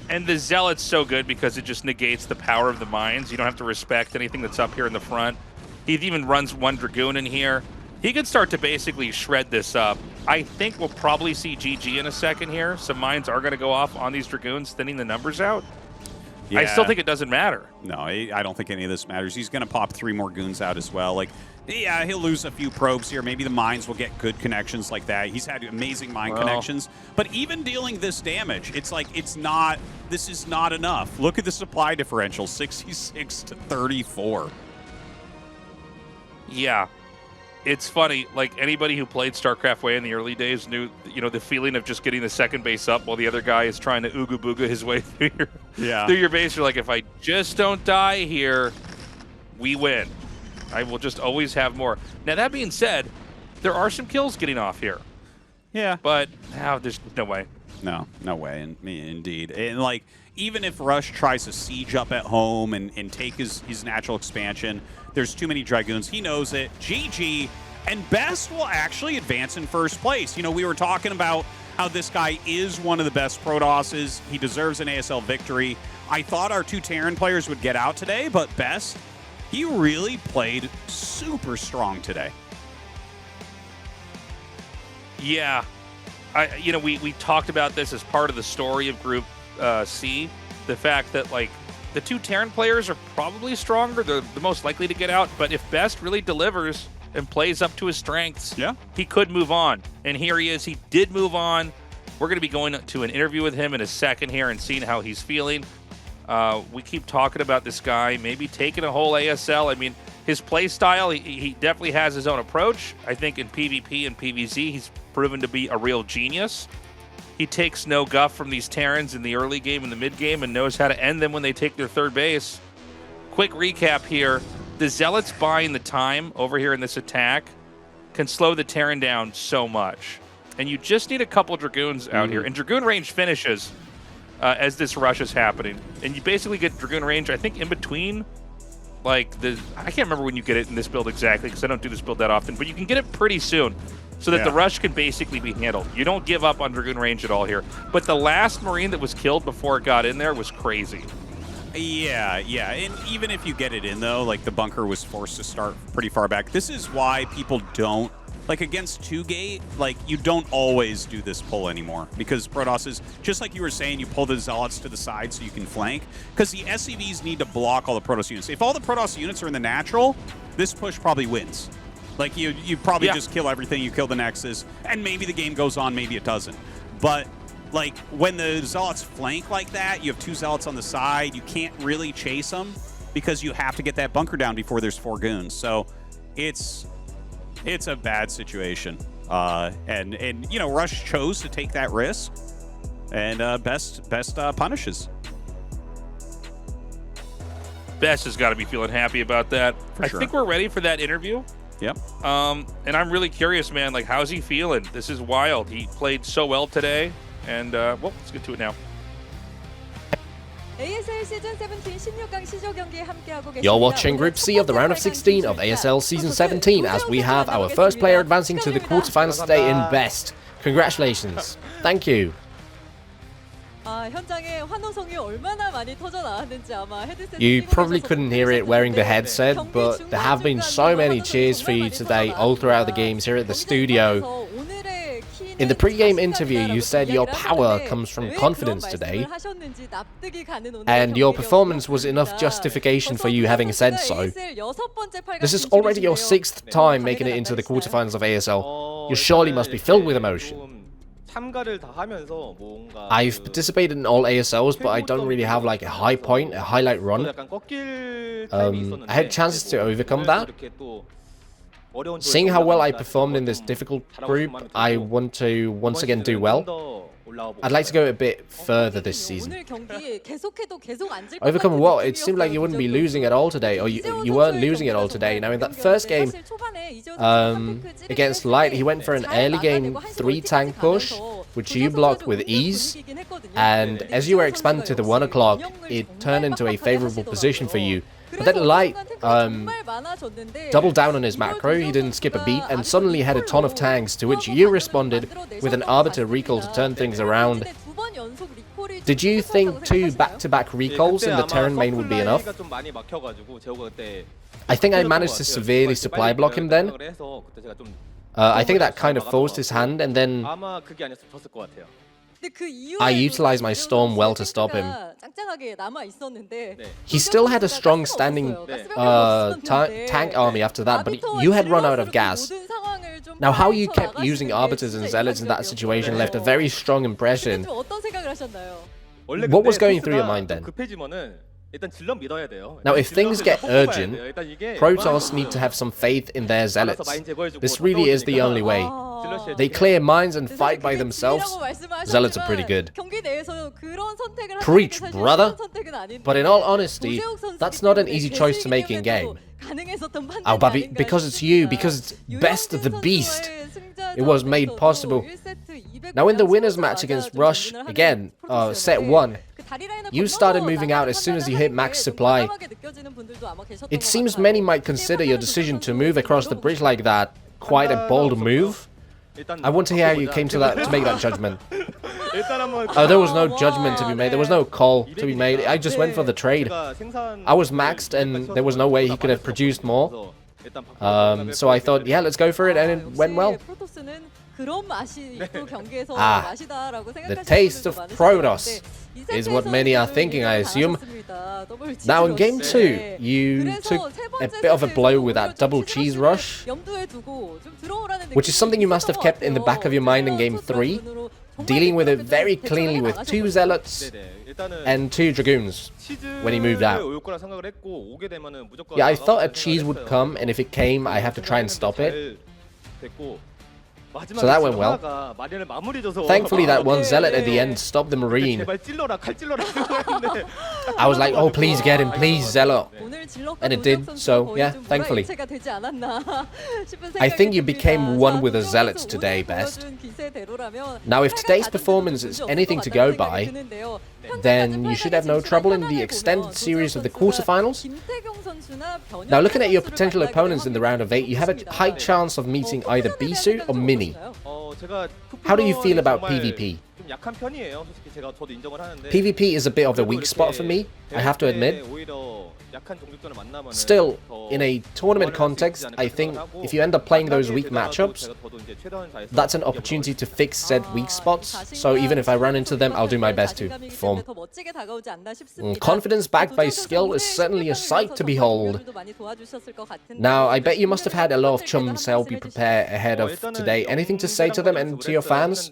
I: And the Zealot's so good because it just negates the power of the mines. You don't have to respect anything that's up here in the front. He even runs 1 Dragoon in here. He could start to basically shred this up. I think we'll probably see GG in a second here. Some mines are going to go off on these Dragoons, thinning the numbers out.
J: Yeah.
I: I still think it doesn't matter.
J: No, I don't think any of this matters. He's going to pop 3 more goons out as well. Like, yeah, he'll lose a few probes here. Maybe the mines will get good connections like that. He's had amazing mine connections. But even dealing this damage, it's like, this is not enough. Look at the supply differential, 66 to 34.
I: Yeah. It's funny, like anybody who played StarCraft way in the early days knew, you know, the feeling of just getting the 2nd base up while the other guy is trying to ooga booga his way through your base. You're like, if I just don't die here, we win. I will just always have more. Now, that being said, there are some kills getting off here.
J: Yeah.
I: But there's no way.
J: No way, indeed. And, like, even if Rush tries to siege up at home and take his natural expansion, there's too many Dragoons. He knows it. GG. And Best will actually advance in 1st place. You know, we were talking about how this guy is one of the best Protosses. He deserves an ASL victory. I thought our 2 Terran players would get out today, but Best, he really played super strong today.
I: Yeah. You know, we talked about this as part of the story of Group C. The fact that, like, the 2 Terran players are probably stronger. They're the most likely to get out. But if Best really delivers and plays up to his strengths, he could move on. And here he is. He did move on. We're going to be going to an interview with him in a second here and seeing how he's feeling. We keep talking about this guy maybe taking a whole ASL. I mean, his play style, he definitely has his own approach. I think in PvP and PvZ, he's proven to be a real genius. He takes no guff from these Terrans in the early game and the mid game and knows how to end them when they take their 3rd base. Quick recap here. The Zealots buying the time over here in this attack. can slow the Terran down so much. And you just need a couple Dragoons out here. And Dragoon range finishes as this rush is happening. And you basically get Dragoon range, I think, in between. Like, I can't remember when you get it in this build exactly, because I don't do this build that often. But you can get it pretty soon, so that the rush can basically be handled. You don't give up on Dragoon range at all here. But the last Marine that was killed before it got in there was crazy.
J: Yeah, and even if you get it in, though, like, the bunker was forced to start pretty far back. This is why people don't, like, against 2-gate, like, you don't always do this pull anymore. Because Protoss is, just like you were saying, you pull the Zealots to the side so you can flank. Because the SCVs need to block all the Protoss units. If all the Protoss units are in the natural, this push probably wins. Like, you probably just kill everything, you kill the Nexus, and maybe the game goes on, maybe it doesn't. But, like, when the Zealots flank like that, you have 2 Zealots on the side, you can't really chase them because you have to get that bunker down before there's 4 goons. So it's a bad situation. And you know, Rush chose to take that risk, and Best punishes.
I: Best has got to be feeling happy about that.
J: For sure.
I: I think we're ready for that interview.
J: Yep.
I: And I'm really curious, man. Like, how's he feeling? This is wild. He played so well today. And, well, let's get to it now.
L: ASL 시즌 17 16강 시조 경기에 함께하고 계십니다.
H: You're watching Group C of the round of 16 of ASL Season 17 as we have our first player advancing to the quarterfinals today in Best. Congratulations. Thank you.
L: 현장에 환호성이 얼마나 많이 터져 나왔는지 아마 헤드셋
H: You probably couldn't hear it wearing the headset, but there have been so many cheers for you today all throughout the games here at the studio. In the pre-game interview, you said your power comes from confidence today, and your performance was enough justification for you having said so. This is already your 6th time making it into the quarterfinals of ASL. You surely must be filled with emotion. I've participated in all ASLs, but I don't really have like a high point, a highlight run. I had chances to overcome that. Seeing how well I performed in this difficult group, I want to once again do well. I'd like to go a bit further this season. Overcome what? It seemed like you wouldn't be losing at all today, or you weren't losing at all today. Now in that first game against Light, he went for an early game 3-tank push, which you blocked with ease, and as you were expanding to the 1 o'clock, it turned into a favorable position for you. But then Light doubled down on his macro, he didn't skip a beat, and suddenly had a ton of tanks, to which you responded with an Arbiter recall to turn things around. Did you think 2 back-to-back recalls in the Terran main would be enough? I think I managed to severely supply block him then. I think that kind of forced his hand, and then I utilized my storm well to stop him. He still had a strong standing tank army after that, but you had run out of gas. Now how you kept using Arbiters and Zealots in that situation left a very strong impression. What was going through your mind then? Now, if things get urgent, Protoss need to have some faith in their Zealots. This really is the only way. They clear mines and fight by themselves. Zealots are pretty good. Preach, brother! But in all honesty, that's not an easy choice to make in-game. Oh, Bobby, because it's you, because it's Best of the Beast, it was made possible. Now in the winners match against Rush, again, set 1, you started moving out as soon as you hit max supply. It seems many might consider your decision to move across the bridge like that quite a bold move. I want to hear how you came to make that judgment. Oh, there was no judgment to be made. There was no call to be made. I just went for the trade. I was maxed and there was no way he could have produced more. So I thought, yeah, let's go for it, and it went well. The taste of Protoss is what many are thinking, I assume. Now in game 2, you took a bit of a blow with that double cheese rush, which is something you must have kept in the back of your mind in game 3, dealing with it very cleanly with 2 Zealots and 2 Dragoons when he moved out. Yeah, I thought a cheese would come, and if it came, I have to try and stop it.
E: 마지막에
H: So that went well.
E: 제화가 마련을 마무리줘서
H: Thankfully, that one zealot at the end stopped the Marine.
E: 제발 찔러라 칼 찔러라 했는데
H: I was like, oh, please get him, please, zealot.
L: 오늘 질럿과
H: And it
L: 도적
H: did,
L: 선수가
H: so,
L: 거의
H: yeah,
L: 좀
H: thankfully.
L: 불화일체가 되지 않았나 싶은
H: I think you
L: 생각이
H: became
L: 듭니다.
H: one
L: 자,
H: with the
L: 도적
H: zealots
L: 선수
H: today,
L: 오늘
H: best.
L: 보여준 기세대로라면
H: Now, if
L: 팔강
H: today's
L: 가진
H: performance
L: 선수도
H: is
L: 문제
H: anything
L: 없을
H: to
L: 것
H: go
L: 같다는
H: by,
L: 생각이 드는데요.
H: then you should have no trouble in the extended series of the quarterfinals. Now, looking at your potential opponents in the round of 8, you have a high chance of meeting either Bisu or Mini. How do you feel about PvP?
E: 좀 약한 편이에요. 솔직히 저도 인정을 하는데
H: PvP is a bit of the weak spot for me, I have to admit.
E: 오히려 약한 종족전을 만나면
H: Still, in a tournament context, I think if you end up playing those weak matchups, that's an opportunity to fix said weak spots. So even if I run into them, I'll do my best to perform. Confidence backed by skill is certainly a sight to behold. Now, I bet you must have had a lot of chums help you prepare ahead of today. Anything to say to them and to your fans?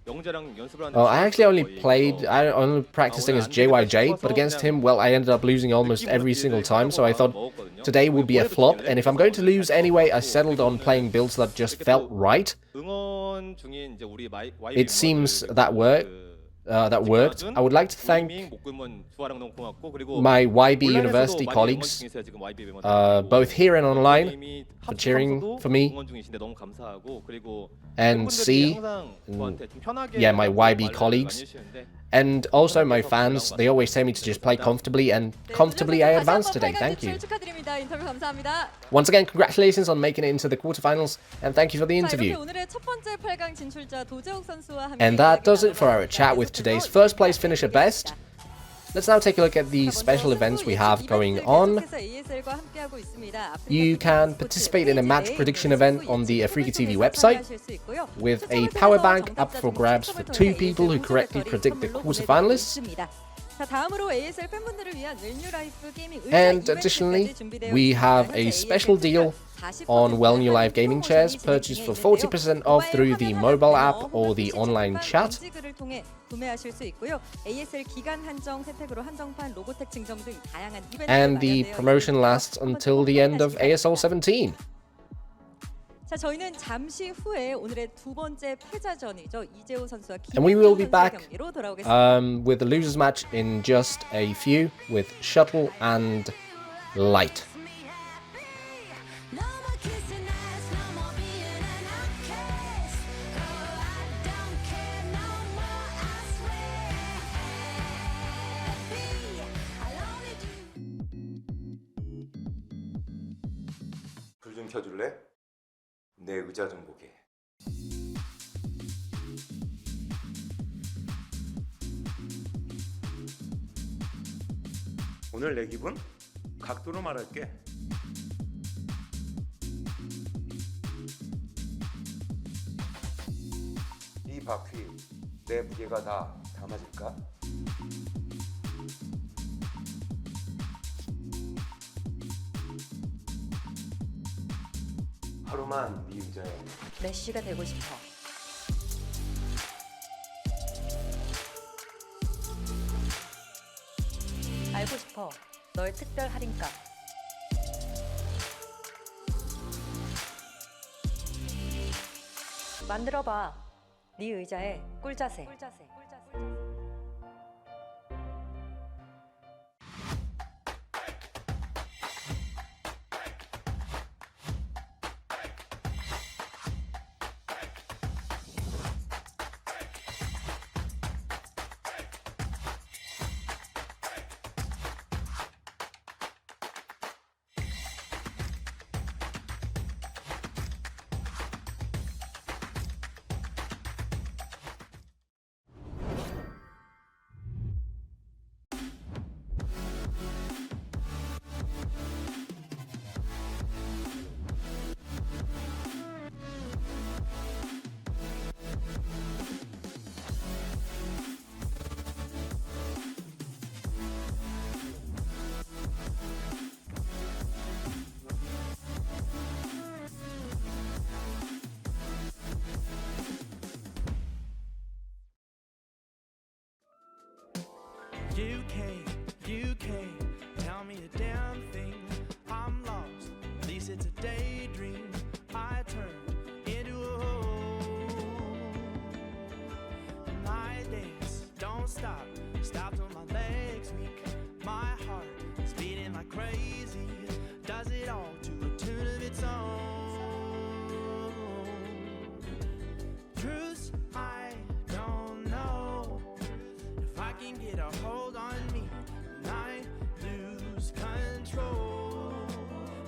H: Oh, I actually I only practicing as JYJ, but against him, well, I ended up losing almost every single time, so I thought today would be a flop, and if I'm going to lose anyway, I settled on playing builds that just felt right. It seems that worked. I would like to thank my YB University colleagues, both here and online, for cheering for me, and C, yeah, my YB colleagues, and also my fans. They always tell me to just play comfortably, and comfortably I advanced today. Thank you. Once again, congratulations on making it into the quarterfinals, and thank you for the interview. And that does it for our chat with today's first place finisher best. Let's now take a look at the special events we have going on. You can participate in a match prediction event on the AfreecaTV website with a power bank up for grabs for 2 people who correctly predict the quarterfinalists. And additionally, we have a special deal on Well New Live gaming chairs purchased for 40% off through the mobile app or the online chat. And the promotion lasts until the end of ASL 17. And we will be back with the losers match in just a few with Shuttle and Light.
M: 불 좀 켜줄래? 내 의자 좀 보게. 오늘 내 기분? 각도로 말할게. 이 바퀴 내 무게가 다 담아질까? 하루만 네 의자에
K: 메시가 되고 싶어. 알고 싶어. 너의 특별 할인값. 만들어봐. 네 의자에 꿀자세.
N: You can't tell me a damn thing. I'm lost, at least it's a daydream. I turn into a stop. Stopped when my legs weak. My heart is beating like crazy. Does it all to a tune of its own. Truth, I don't know if I can get a hold on me when I lose control.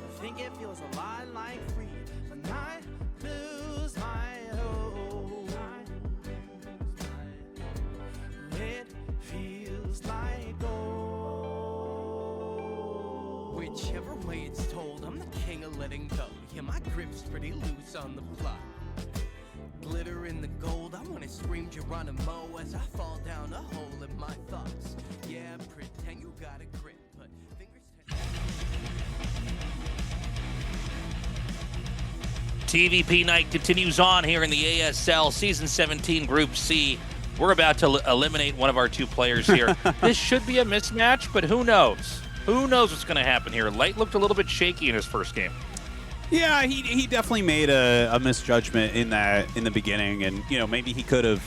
N: I think it feels a lot like free when I lose my hold. It feels like gold.
O: Whichever way it's told, I'm the king of letting go. Yeah, my grip's pretty loose on the plot. Glitter in the gold, I wanna scream Geronimo as I fall down a hole in my thoughts. Yeah, pretend you got a grip, but fingers
I: TVP night continues on here in the ASL Season 17 Group C. We're about to eliminate one of our 2 players here. This should be a mismatch, but who knows? Who knows what's going to happen here? Light looked a little bit shaky in his first game.
J: Yeah, he definitely made a misjudgment in the beginning, and maybe he could have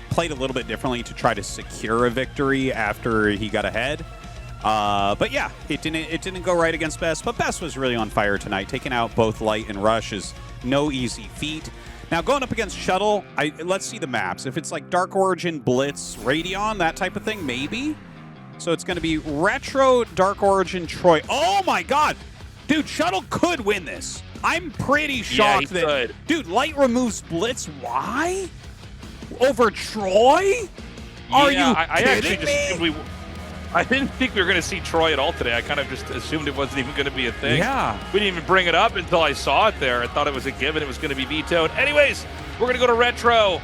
J: played a little bit differently to try to secure a victory after he got ahead. But yeah, it didn't go right against Best, but Best was really on fire tonight. Taking out both Light and Rush is no easy feat. Now going up against Shuttle, let's see the maps. If it's like Dark Origin, Blitz, Radeon, that type of thing, maybe. So it's going to be Retro, Dark Origin, Troy. Oh my God, dude, Shuttle could win this. I'm pretty shocked that
I: could.
J: Dude, Light removes Blitz. Why? Over Troy? Are you
I: I
J: kidding
I: actually
J: me?
I: I didn't think we were going to see Troy at all today. I kind of just assumed it wasn't even going to be a thing.
J: Yeah.
I: We didn't even bring it up until I saw it there. I thought it was a given. It was going to be vetoed. Anyways, we're going to go to Retro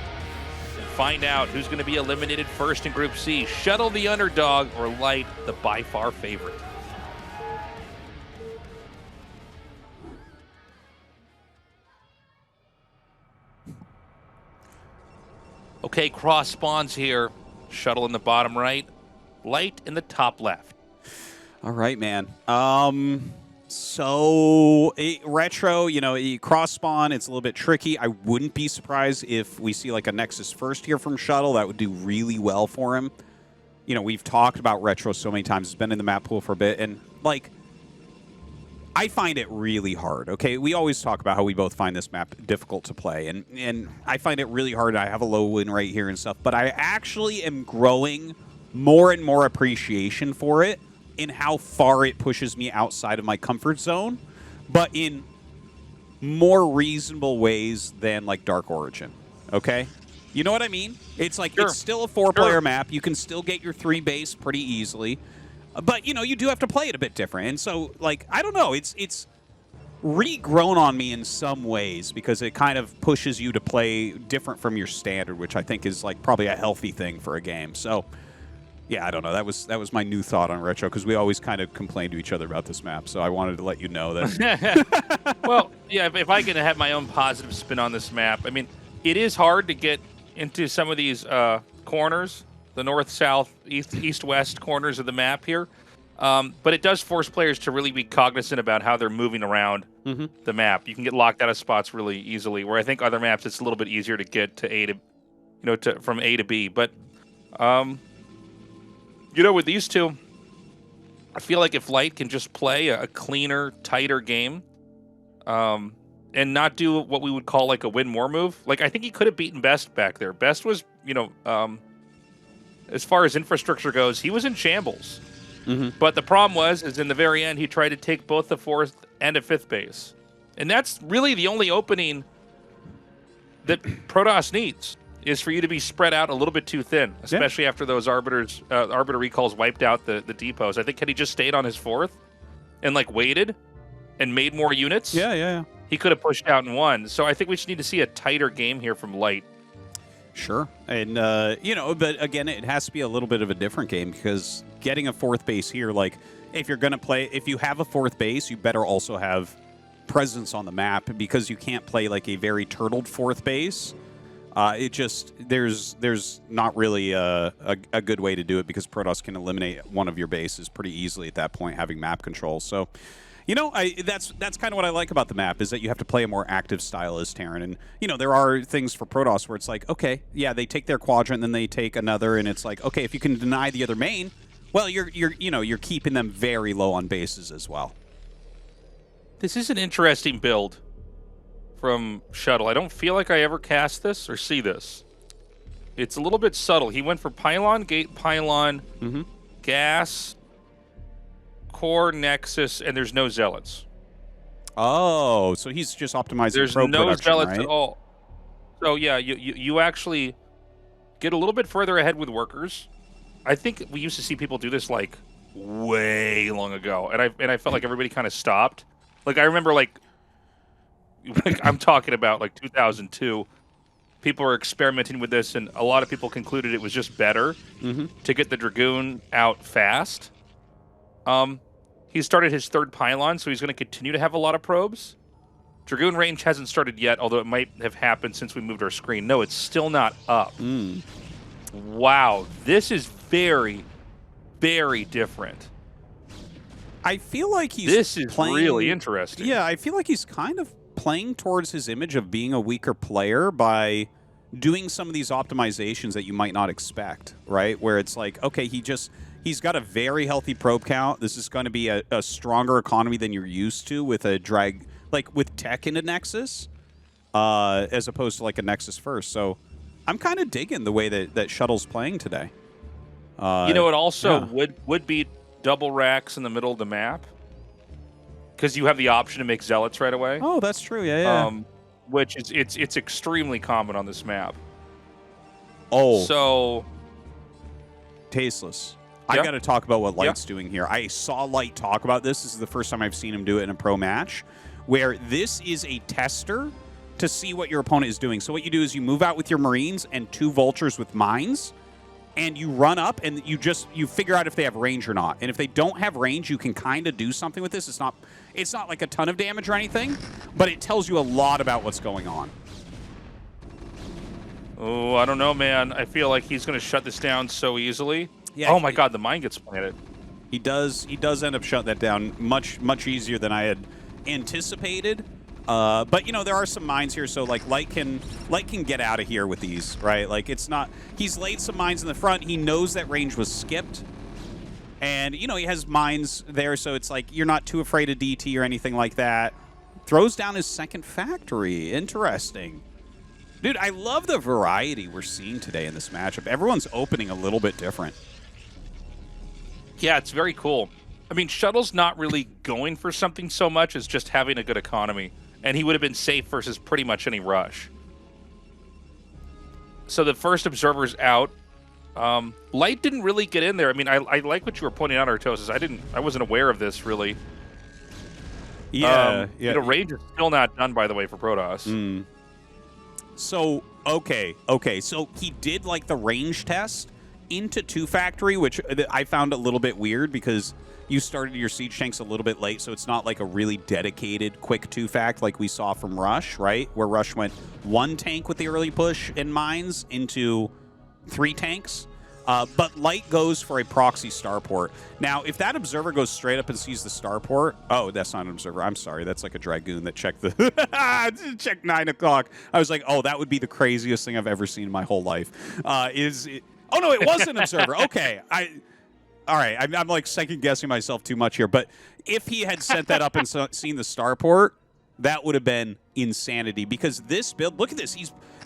I: and find out who's going to be eliminated first in Group C. Shuttle the underdog or Light the by far favorite. Okay, cross spawns here. Shuttle in the bottom right. Light in the top left.
J: All right, man. So Retro, cross spawn, it's a little bit tricky. I wouldn't be surprised if we see like a Nexus first here from Shuttle. That would do really well for him. We've talked about Retro so many times. It's been in the map pool for a bit, and like, I find it really hard, okay? We always talk about how we both find this map difficult to play, and I find it really hard. I have a low win rate here and stuff, but I actually am growing more and more appreciation for it in how far it pushes me outside of my comfort zone, but in more reasonable ways than like Dark Origin, okay? You know what I mean? It's like, It's still a 4-player map. You can still get your 3 base pretty easily, but you do have to play it a bit different. And so, like, I don't know, it's regrown on me in some ways because it kind of pushes you to play different from your standard, which I think is like probably a healthy thing for a game. So yeah, I don't know. That was my new thought on Retro, because we always kind of complain to each other about this map. So I wanted to let you know that.
I: Well, yeah, if I can have my own positive spin on this map, I mean, it is hard to get into some of these corners, the north, south, east, west corners of the map here. But it does force players to really be cognizant about how they're moving around the map. You can get locked out of spots really easily, where I think other maps it's a little bit easier to get to A to, from A to B. But with these two, I feel like if Light can just play a cleaner, tighter game, and not do what we would call like a win more move, like I think he could have beaten Best back there. Best was, as far as infrastructure goes, he was in shambles. But the problem is in the very end, he tried to take both the 4th and a 5th base. And that's really the only opening that Protoss needs, is for you to be spread out a little bit too thin, especially after those Arbiter recalls wiped out the depots. I think had he just stayed on his 4th and like waited and made more units, he could have pushed out and won. So I think we just need to see a tighter game here from Light.
J: Sure. And, but again, it has to be a little bit of a different game, because getting a 4th base here, like, if you're going to play, if you have a 4th base, you better also have presence on the map, because you can't play like a very turtled 4th base. There's not really a good way to do it, because Protoss can eliminate one of your bases pretty easily at that point, having map control. So, You know, that's kind of what I like about the map, is that you have to play a more active style as Terran. And, you know, there are things for Protoss where it's like, okay, yeah, they take their quadrant, then they take another, and it's like, okay, if you can deny the other main, well, you're keeping them very low on bases as well.
I: This is an interesting build from Shuttle. I don't feel like I ever cast this or see this. It's a little bit subtle. He went for pylon, gate, pylon, gas, core, nexus, and there's no zealots.
J: Oh, so he's just optimizing
I: There's
J: probe
I: no
J: production,
I: zealots
J: right?
I: at all. So yeah, you actually get a little bit further ahead with workers. I think we used to see people do this like way long ago, and I felt like everybody kind of stopped. Like I remember like I'm talking about like 2002. People were experimenting with this, and a lot of people concluded it was just better to get the Dragoon out fast. He started his third pylon, so he's going to continue to have a lot of probes. Dragoon range hasn't started yet, although it might have happened since we moved our screen. No, it's still not up. Wow, this is very, very different.
J: I feel like he's
I: This is
J: playing,
I: really interesting.
J: Yeah, I feel like he's kind of playing towards his image of being a weaker player by doing some of these optimizations that you might not expect, right? Where it's like, okay, he's got a very healthy probe count. This is going to be a stronger economy than you're used to with a drag, like with tech in a Nexus, as opposed to like a Nexus first. So I'm kind of digging the way that Shuttle's playing today.
I: You know, it also would be double racks in the middle of the map, because you have the option to make zealots right away.
J: Oh, that's true. Yeah.
I: Which is it's extremely common on this map.
J: Oh,
I: so
J: tasteless. I got to talk about what Light's doing here. I saw Light talk about this. This is the first time I've seen him do it in a pro match, where this is a tester to see what your opponent is doing. So what you do is you move out with your Marines and 2 vultures with mines, and you run up and you figure out if they have range or not. And if they don't have range, you can kind of do something with this. It's not like a ton of damage or anything, but it tells you a lot about what's going on.
I: Oh, I don't know, man. I feel like he's going to shut this down so easily.
J: Yeah,
I: oh my God, the mine gets planted.
J: He does end up shutting that down much easier than I had anticipated. But you know, there are some mines here, so like Light can get out of here with these, right? Like it's not, he's laid some mines in the front. He knows that range was skipped, and you know he has mines there, so it's like you're not too afraid of DT or anything like that. Throws down his second factory. Interesting, dude. I love the variety we're seeing today in this matchup. Everyone's opening a little bit different.
I: Yeah, it's very cool. I mean, Shuttle's not really going for something so much as just having a good economy. And he would have been safe versus pretty much any rush. So the first observer's out. Light didn't really get in there. I mean, I like what you were pointing out, Tastosis. I wasn't aware of this, really.
J: Yeah.
I: You know, range is still not done, by the way, for Protoss.
J: So, okay. So he did like the range test into 2 factory, which I found a little bit weird because you started your siege tanks a little bit late, so it's not like a really dedicated quick 2-fact like we saw from Rush, right? Where Rush went 1 tank with the early push and mines into 3 tanks. But Light goes for a proxy starport. Now, if that observer goes straight up and sees the starport, oh, that's not an observer. I'm sorry. That's like a Dragoon that checked the checked 9 o'clock. I was like, oh, that would be the craziest thing I've ever seen in my whole life. Oh, no, it was an observer. Okay. All right, I'm like second-guessing myself too much here. But if he had set that up and seen the starport, that would have been insanity. Because this build, look at this.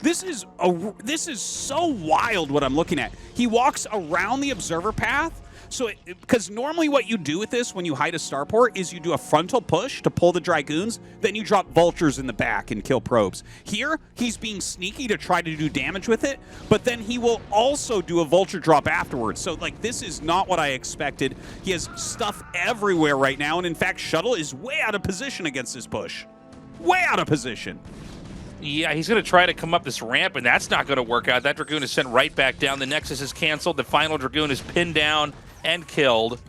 J: This is so wild what I'm looking at. He walks around the observer path. So, because normally what you do with this when you hide a starport is you do a frontal push to pull the Dragoons, then you drop vultures in the back and kill probes. Here, he's being sneaky to try to do damage with it, but then he will also do a vulture drop afterwards. So, like, this is not what I expected. He has stuff everywhere right now, and in fact, Shuttle is way out of position against this push. Way out of position.
I: Yeah, he's going to try to come up this ramp, and that's not going to work out. That Dragoon is sent right back down. The Nexus is canceled. The final Dragoon is pinned down and killed.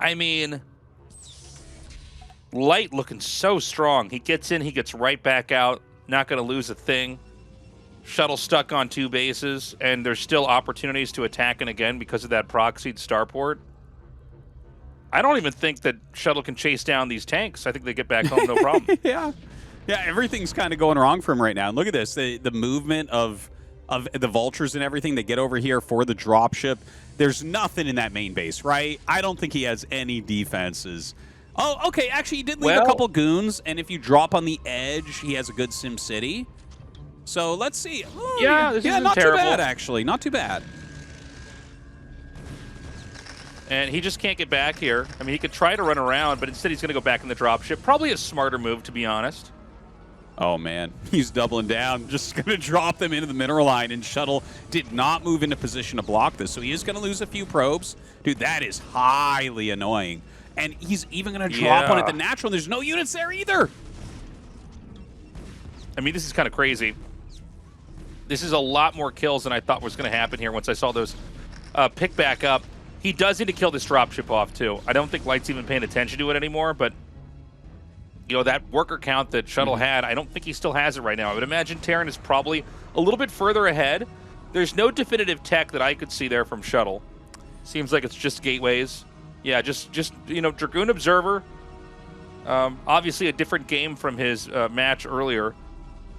I: I mean, Light looking so strong. He gets in, he gets right back out. Not going to lose a thing. Shuttle stuck on 2 bases, and there's still opportunities to attack it again because of that proxied starport. I don't even think that Shuttle can chase down these tanks. I think they get back home no problem.
J: Yeah, everything's kind of going wrong for him right now. And look at this, the movement of the vultures and everything. They get over here for the dropship. There's nothing in that main base, right? I don't think he has any defenses. Oh, okay, actually, he did leave a couple goons, and if you drop on the edge, he has a good Sim City. So let's see. Oh,
I: yeah, this isn't
J: not
I: terrible.
J: too bad, actually. Not too bad.
I: And he just can't get back here. I mean, he could try to run around, but instead he's going to go back in the dropship. Probably a smarter move, to be honest.
J: Oh, man. He's doubling down. Just going to drop them into the mineral line, and Shuttle did not move into position to block this, so he is going to lose a few probes. Dude, that is highly annoying. And he's even going to drop one at the natural, and there's no units there either.
I: I mean, this is kind of crazy. This is a lot more kills than I thought was going to happen here once I saw those pick back up. He does need to kill this dropship off, too. I don't think Light's even paying attention to it anymore, but, you know, that worker count that Shuttle had, I don't think he still has it right now. I would imagine Terran is probably a little bit further ahead. There's no definitive tech that I could see there from Shuttle. Seems like it's just gateways. Yeah, just you know, Dragoon Observer. Obviously a different game from his match earlier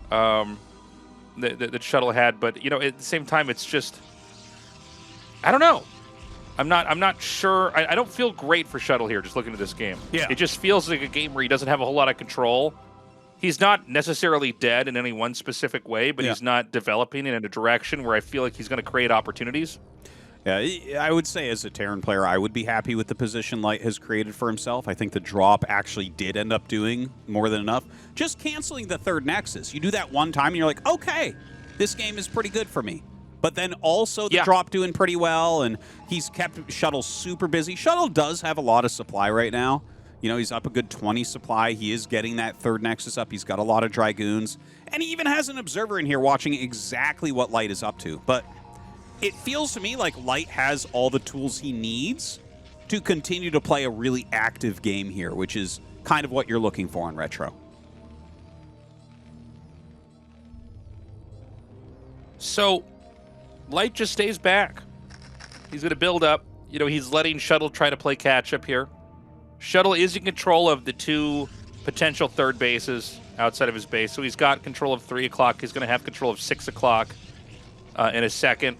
I: that Shuttle had, but, you know, at the same time, it's just, I don't know. I'm not sure. I don't feel great for Shuttle here just looking at this game.
J: Yeah.
I: It just feels like a game where he doesn't have a whole lot of control. He's not necessarily dead in any one specific way, but he's not developing in a direction where I feel like he's going to create opportunities.
J: Yeah, I would say as a Terran player, I would be happy with the position Light has created for himself. I think the drop actually did end up doing more than enough. Just canceling the third Nexus. You do that one time and you're like, okay, this game is pretty good for me. But then also the drop doing pretty well, and he's kept Shuttle super busy. Shuttle does have a lot of supply right now. You know, he's up a good 20 supply. He is getting that third Nexus up. He's got a lot of Dragoons. And he even has an observer in here watching exactly what Light is up to. But it feels to me like Light has all the tools he needs to continue to play a really active game here, which is kind of what you're looking for in Retro.
I: So Light just stays back. He's going to build up. You know, he's letting Shuttle try to play catch-up here. Shuttle is in control of the two potential third bases outside of his base. So he's got control of 3 o'clock. He's going to have control of 6 o'clock in a second.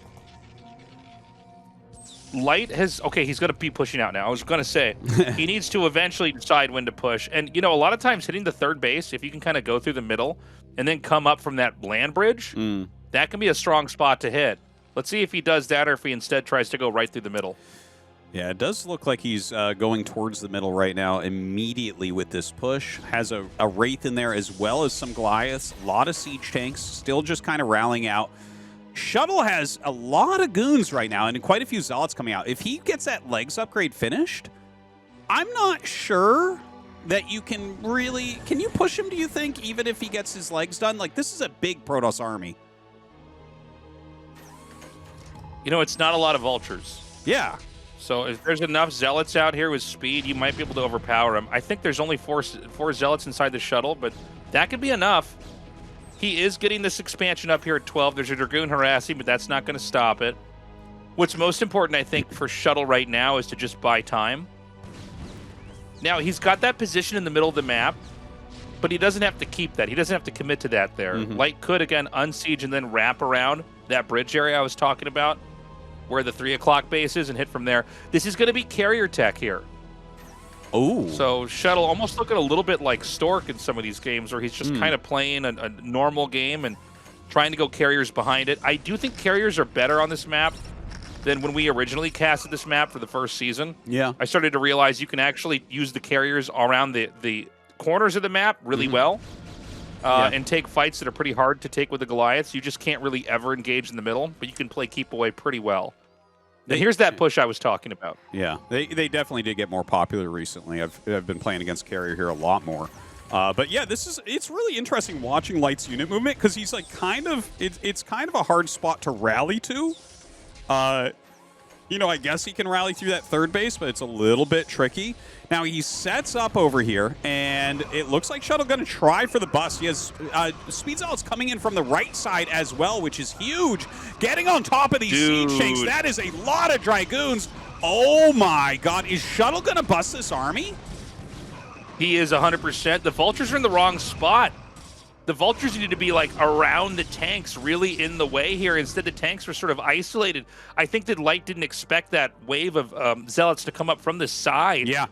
I: Light has... Okay, he's going to be pushing out now. I was going to say, he needs to eventually decide when to push. And, you know, a lot of times hitting the third base, if you can kind of go through the middle and then come up from that land bridge, that can be a strong spot to hit. Let's see if he does that or if he instead tries to go right through the middle.
J: Yeah, it does look like he's going towards the middle right now immediately with this push. Has a Wraith in there as well as some Goliaths. A lot of siege tanks still just kind of rallying out. Shuttle has a lot of goons right now and quite a few Zealots coming out. If he gets that legs upgrade finished, I'm not sure that you can really... Can you push him, do you think, even if he gets his legs done? Like, this is a big Protoss army.
I: You know, it's not a lot of vultures.
J: Yeah.
I: So if there's enough Zealots out here with speed, you might be able to overpower him. I think there's only four Zealots inside the shuttle, but that could be enough. He is getting this expansion up here at 12. There's a Dragoon harassing, but that's not going to stop it. What's most important, I think, for Shuttle right now is to just buy time. Now, he's got that position in the middle of the map, but he doesn't have to keep that. He doesn't have to commit to that there. Light could, again, unsiege and then wrap around that bridge area I was talking about, where the 3 o'clock base is, and hit from there. This is going to be carrier tech here.
J: Oh.
I: So Shuttle almost looking a little bit like Stork in some of these games where he's just kind of playing a normal game and trying to go carriers behind it. I do think carriers are better on this map than when we originally casted this map for the first season.
J: Yeah.
I: I started to realize you can actually use the carriers around the corners of the map really well and take fights that are pretty hard to take with the Goliaths. You just can't really ever engage in the middle, but you can play keep away pretty well. And here's that push I was talking about.
J: Yeah, they definitely did get more popular recently. I've been playing against carrier here a lot more. But yeah, it's really interesting watching Light's unit movement because he's like it's kind of a hard spot to rally to. You know, I guess he can rally through that third base, but it's a little bit tricky. Now he sets up over here, and it looks like Shuttle going to try for the bust. He has Speed Zealots coming in from the right side as well, which is huge. Getting on top of these siege tanks, that is a lot of Dragoons. Oh my God, is Shuttle gonna bust this army?
I: He is 100%. The Vultures are in the wrong spot. The Vultures need to be like around the tanks, really in the way here. Instead, the tanks were sort of isolated. I think that Light didn't expect that wave of Zealots to come up from the side.
J: Yeah.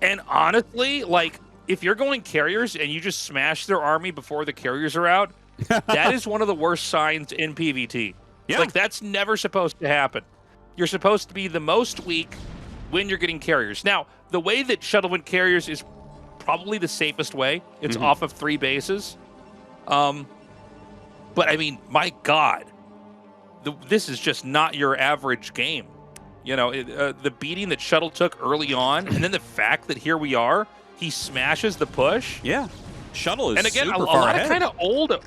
I: And honestly, like, if you're going carriers and you just smash their army before the carriers are out, that is one of the worst signs in PvT.
J: Yeah.
I: Like, that's never supposed to happen. You're supposed to be the most weak when you're getting carriers. Now, the way that Shuttle went carriers is probably the safest way. It's off of 3 bases. But I mean, my God, this is just not your average game. You know, the beating that Shuttle took early on, and then the fact that here we are, he smashes the push.
J: Yeah, Shuttle is
I: and again,
J: super
I: a
J: far
I: lot
J: ahead.
I: of kind of old.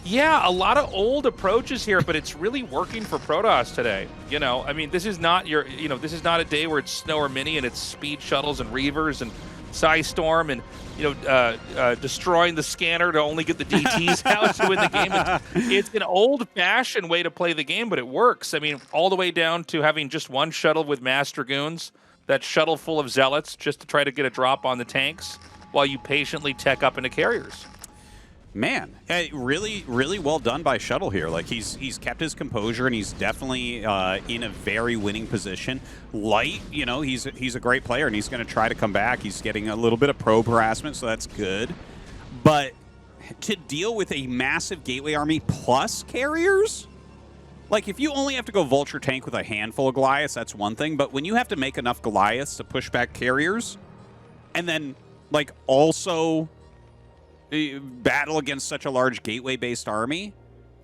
I: Yeah, a lot of old approaches here, but it's really working for Protoss today. You know, I mean, this is not your, you know, this is not a day where it's Snow or Mini and it's speed shuttles and Reavers and Psystorm and, you know, destroying the scanner to only get the DTs out to win the game. It's an old-fashioned way to play the game, but it works. I mean, all the way down to having just one shuttle with Mass Dragoons, that shuttle full of Zealots just to try to get a drop on the tanks while you patiently tech up into carriers.
J: Man, really, really well done by Shuttle here. Like, he's kept his composure, and he's definitely in a very winning position. Light, you know, he's a great player, and he's going to try to come back. He's getting a little bit of probe harassment, so that's good. But to deal with a massive gateway army plus carriers, like, if you only have to go Vulture tank with a handful of Goliaths, that's one thing. But when you have to make enough Goliaths to push back carriers, and then, like, also battle against such a large gateway-based army,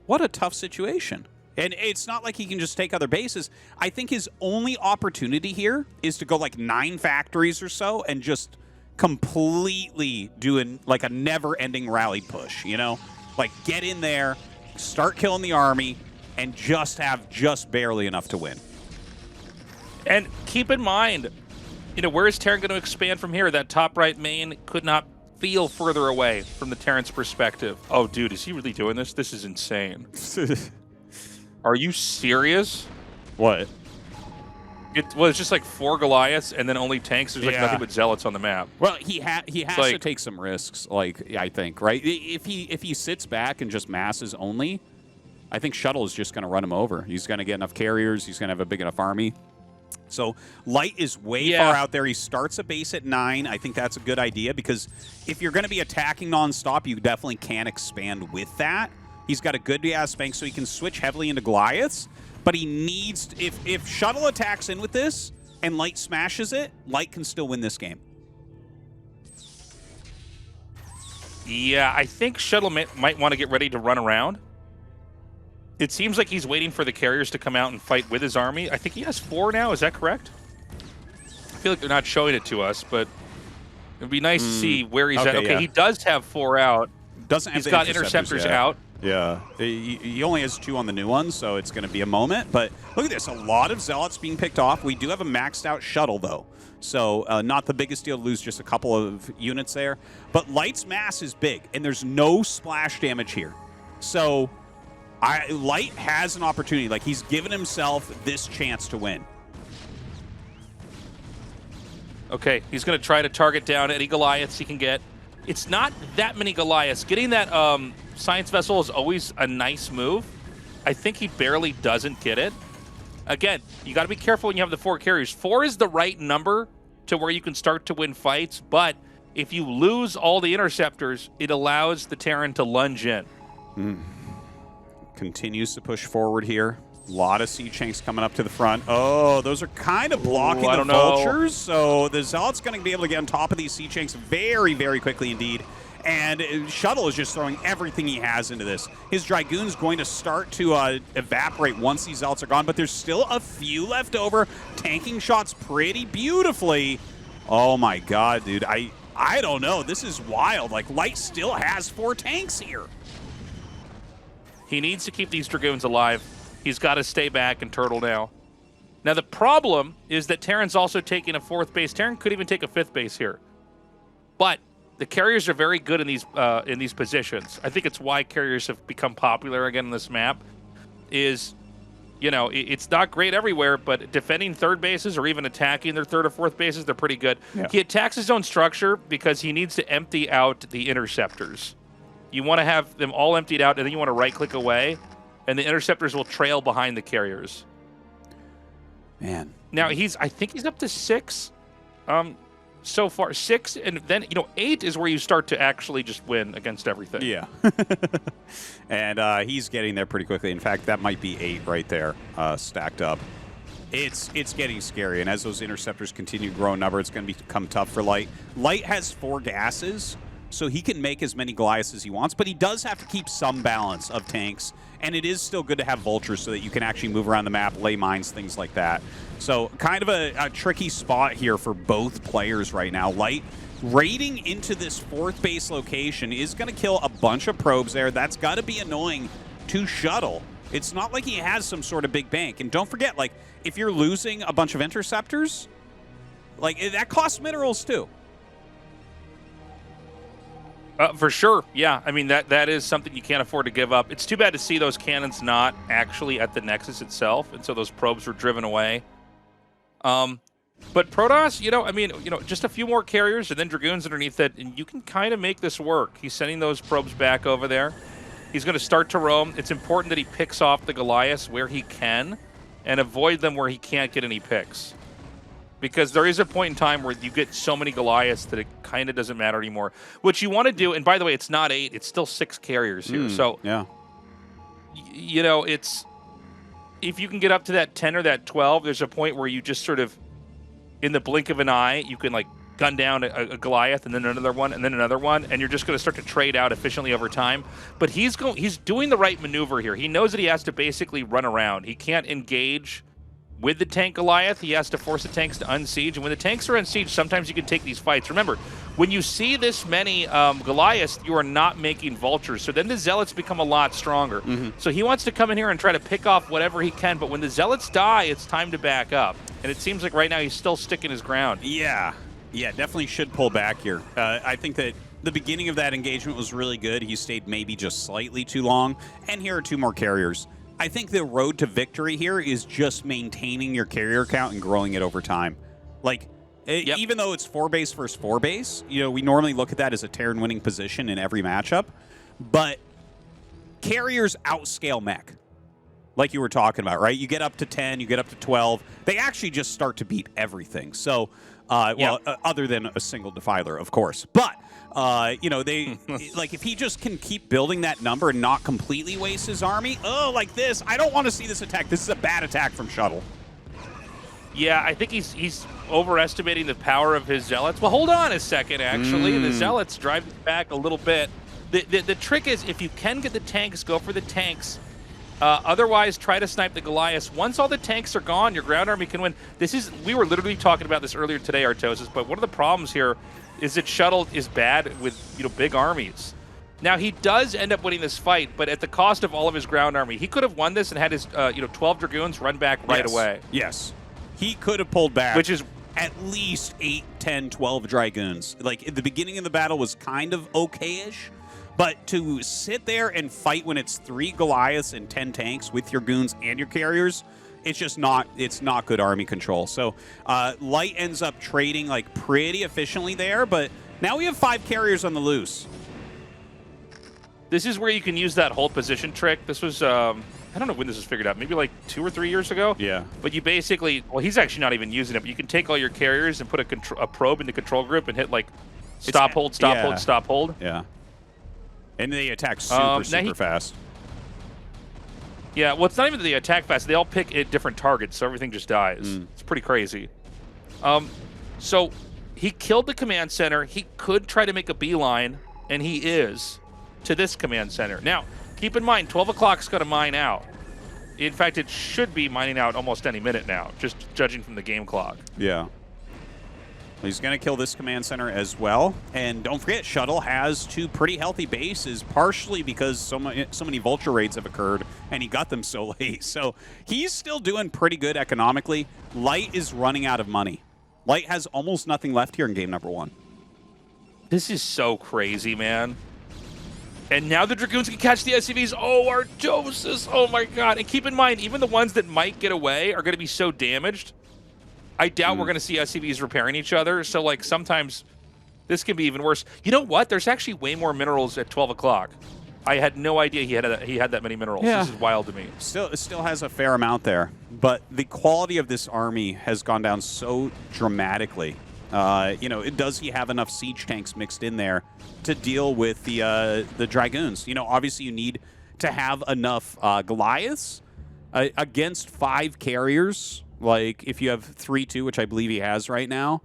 J: what a tough situation. And it's not like he can just take other bases. I think his only opportunity here is to go like 9 factories or so and just completely doing like a never-ending rally push, you know? Like, get in there, start killing the army, and just have just barely enough to win.
I: And keep in mind, you know, where is Terran going to expand from here? That top right main could not feel further away from the Terran's perspective. Oh, dude, is he really doing this? This is insane. Are you serious?
J: What?
I: It was just like 4 Goliaths and then only tanks. There's like nothing but Zealots on the map.
J: Well, he has to take some risks, like, I think, right? If he sits back and just masses only, I think Shuttle is just going to run him over. He's going to get enough carriers. He's going to have a big enough army. So Light is way far out there. He starts a base at 9. I think that's a good idea because if you're going to be attacking nonstop, you definitely can expand with that. He's got a good ass bank, so he can switch heavily into Goliaths. But he needs to, if Shuttle attacks in with this and Light smashes it, Light can still win this game.
I: Yeah, I think Shuttle might want to get ready to run around. It seems like he's waiting for the carriers to come out and fight with his army. I think he has 4 now. Is that correct? I feel like they're not showing it to us, but it would be nice to see where he's at. Okay, he does have 4 out.
J: Doesn't have
I: He's got interceptors out.
J: Yeah, he only has 2 on the new one, so it's going to be a moment. But look at this, a lot of Zealots being picked off. We do have a maxed out Shuttle, though. So not the biggest deal to lose just a couple of units there. But Light's mass is big, and there's no splash damage here. So Light has an opportunity. Like, he's given himself this chance to win.
I: Okay, he's going to try to target down any Goliaths he can get. It's not that many Goliaths. Getting that Science Vessel is always a nice move. I think he barely doesn't get it. Again, you got to be careful when you have the 4 carriers. 4 is the right number to where you can start to win fights, but if you lose all the interceptors, it allows the Terran to lunge in.
J: Continues to push forward here. A lot of Siege Tanks coming up to the front. Oh, those are kind of blocking the Vultures. So the Zealot's going to be able to get on top of these Siege Tanks very, very quickly indeed. And Shuttle is just throwing everything he has into this. His Dragoon's going to start to evaporate once these Zealots are gone, but there's still a few left over, tanking shots pretty beautifully. Oh my God, dude. I don't know. This is wild. Like, Light still has 4 tanks here.
I: He needs to keep these Dragoons alive. He's got to stay back and turtle now. Now, the problem is that Terran's also taking a 4th base. Terran could even take a 5th base here. But the carriers are very good in these positions. I think it's why carriers have become popular again on this map, is You know, it's not great everywhere, but defending third bases or even attacking their third or fourth bases, they're pretty good.
J: Yeah.
I: He attacks his own structure because he needs to empty out the interceptors. You want to have them all emptied out, and then you want to right-click away, and the interceptors will trail behind the carriers.
J: Man.
I: Now, I think he's up to 6 so far. 6, and then, 8 is where you start to actually just win against everything.
J: Yeah. And he's getting there pretty quickly. In fact, that might be 8 right there, stacked up. It's getting scary, and as those interceptors continue to grow in number, it's going to become tough for Light. Light has 4 gases, so he can make as many Goliaths as he wants, but he does have to keep some balance of tanks, and it is still good to have vultures so that you can actually move around the map, lay mines, things like that. So kind of a tricky spot here for both players right now. Light raiding into this 4th base location is going to kill a bunch of probes there. That's got to be annoying to Shuttle. It's not like he has some sort of big bank. And don't forget, like, if you're losing a bunch of interceptors, like, that costs minerals too.
I: For sure, yeah. I mean, that is something you can't afford to give up. It's too bad to see those cannons not actually at the Nexus itself, and so those probes were driven away. But Protoss, just a few more carriers and then Dragoons underneath it, and you can kind of make this work. He's sending those probes back over there. He's going to start to roam. It's important that he picks off the Goliaths where he can and avoid them where he can't get any picks. Because there is a point in time where you get so many Goliaths that it kind of doesn't matter anymore. What you want to do, and by the way, it's not 8, it's still 6 carriers here. So,
J: yeah,
I: it's if you can get up to that 10 or that 12, there's a point where you just sort of, in the blink of an eye, you can like gun down a Goliath and then another one and then another one, and you're just going to start to trade out efficiently over time. But he's doing the right maneuver here. He knows that he has to basically run around. He can't engage with the tank Goliath. He has to force the tanks to unsiege, and when the tanks are unsieged, sometimes you can take these fights. Remember, when you see this many Goliaths, you are not making vultures, so then the Zealots become a lot stronger. So he wants to come in here and try to pick off whatever he can, but when the Zealots die, it's time to back up. And it seems like right now he's still sticking his ground.
J: Yeah, definitely should pull back here. I think that the beginning of that engagement was really good. He stayed maybe just slightly too long, and here are 2 more carriers. I think the road to victory here is just maintaining your carrier count and growing it over time. Like, even though it's 4 base versus 4 base, we normally look at that as a Terran winning position in every matchup, but carriers outscale mech, like you were talking about, right? You get up to 10, you get up to 12, they actually just start to beat everything. So, other than a single defiler, of course. But, they, like, if he just can keep building that number and not completely waste his army, like this, I don't want to see this attack. This is a bad attack from Shuttle.
I: Yeah, I think he's overestimating the power of his Zealots. Well, hold on a second, actually. The Zealots drive it back a little bit. The trick is, if you can get the tanks, go for the tanks. Otherwise, try to snipe the Goliaths. Once all the tanks are gone, your ground army can win. We were literally talking about this earlier today, Artosis, but one of the problems here is that Shuttle is bad with, big armies. Now, he does end up winning this fight, but at the cost of all of his ground army. He could have won this and had his, 12 Dragoons run back right away.
J: Yes. He could have pulled back.
I: Which is
J: at least 8, 10, 12 Dragoons. Like, at the beginning of the battle was kind of okay-ish, but to sit there and fight when it's 3 Goliaths and 10 tanks with your goons and your carriers, it's not good army control. So Light ends up trading like pretty efficiently there, but now we have 5 carriers on the loose.
I: This is where you can use that hold position trick. This was, I don't know when this was figured out, maybe like 2 or 3 years ago.
J: Yeah.
I: But you basically, well, he's actually not even using it, but you can take all your carriers and put a probe in the control group and hit like stop, hold, stop, hold, stop, hold.
J: Yeah. And they attack super fast.
I: Yeah, well, it's not even that they attack fast. They all pick at different targets, so everything just dies. It's pretty crazy. So he killed the command center. He could try to make a beeline, and he is, to this command center. Now, keep in mind, 12 o'clock's going to mine out. In fact, it should be mining out almost any minute now, just judging from the game clock.
J: Yeah. He's going to kill this command center as well. And don't forget, Shuttle has 2 pretty healthy bases, partially because so many Vulture raids have occurred, and he got them so late. So he's still doing pretty good economically. Light is running out of money. Light has almost nothing left here in game number 1.
I: This is so crazy, man. And now the Dragoons can catch the SCVs. Oh, Artosis. Oh, my God. And keep in mind, even the ones that might get away are going to be so damaged. I doubt we're going to see SCVs repairing each other. So, like, sometimes this can be even worse. You know what? There's actually way more minerals at 12 o'clock. I had no idea he had that many minerals.
J: Yeah.
I: This is wild to me.
J: It still has a fair amount there. But the quality of this army has gone down so dramatically. You know, does he have enough siege tanks mixed in there to deal with the Dragoons? You know, obviously you need to have enough Goliaths against 5 carriers. Like, if you have 3-2, which I believe he has right now,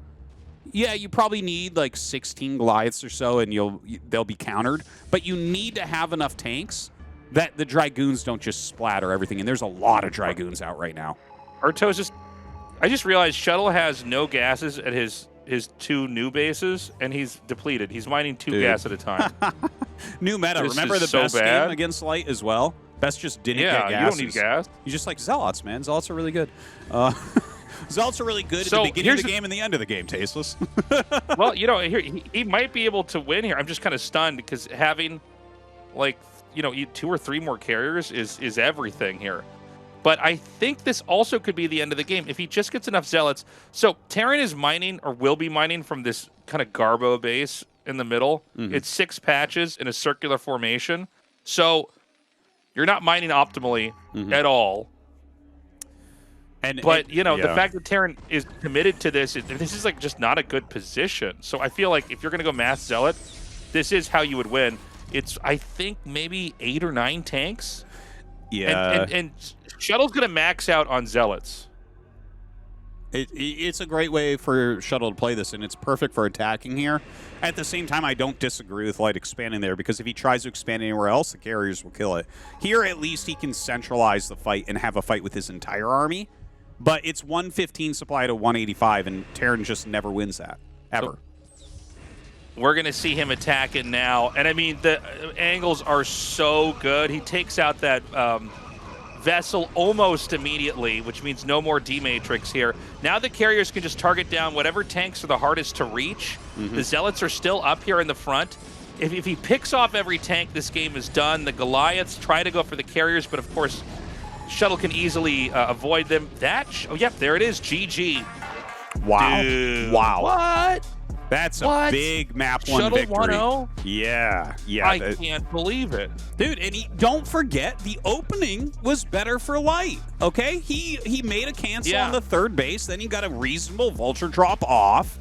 J: yeah, you probably need like 16 Goliaths or so, and they'll be countered. But you need to have enough tanks that the Dragoons don't just splatter everything. And there's a lot of Dragoons out right now.
I: Artosis, I just realized Shuttle has no gases at his 2 new bases, and he's depleted. He's mining 2 gas at a time.
J: New meta.
I: This
J: Remember
I: is
J: the
I: so
J: best
I: bad.
J: game against Light as well? Best just didn't get gas.
I: Yeah, you don't need gas.
J: You just like Zealots, man. Zealots are really good. Zealots are really good at
I: So,
J: the beginning of the
I: here's
J: game and the end of the game, Tasteless.
I: Well, you know, he might be able to win here. I'm just kind of stunned because having, like, you know, 2 or 3 more carriers is everything here. But I think this also could be the end of the game if he just gets enough Zealots. So Terran is mining, or will be mining, from this kind of Garbo base in the middle. It's 6 patches in a circular formation. So you're not mining optimally at all. But, you know, the fact that Terran is committed to this is like just not a good position. So I feel like if you're going to go mass Zealot, this is how you would win. It's, I think, maybe 8 or 9 tanks.
J: Yeah.
I: And Shuttle's going to max out on Zealots.
J: It's a great way for Shuttle to play this, and it's perfect for attacking here. At the same time, I don't disagree with Light expanding there, because if he tries to expand anywhere else, the carriers will kill it. Here, at least, he can centralize the fight and have a fight with his entire army. But it's 115 supply to 185, and Terran just never wins that, ever.
I: We're going to see him attack it now. And, I mean, the angles are so good. He takes out that vessel almost immediately, which means no more D-Matrix here. Now the carriers can just target down whatever tanks are the hardest to reach. The Zealots are still up here in the front. If he picks off every tank, this game is done. The Goliaths try to go for the carriers, but, of course, Shuttle can easily avoid them. Oh, yep, there it is. GG.
J: Wow.
I: Dude.
J: Wow.
I: What?
J: That's a big map 1
I: Shuttle
J: victory.
I: 1-0?
J: Yeah.
I: I can't believe it.
J: Dude, and don't forget, the opening was better for Light, okay? He made a cancel on the 3rd base, then he got a reasonable vulture drop off,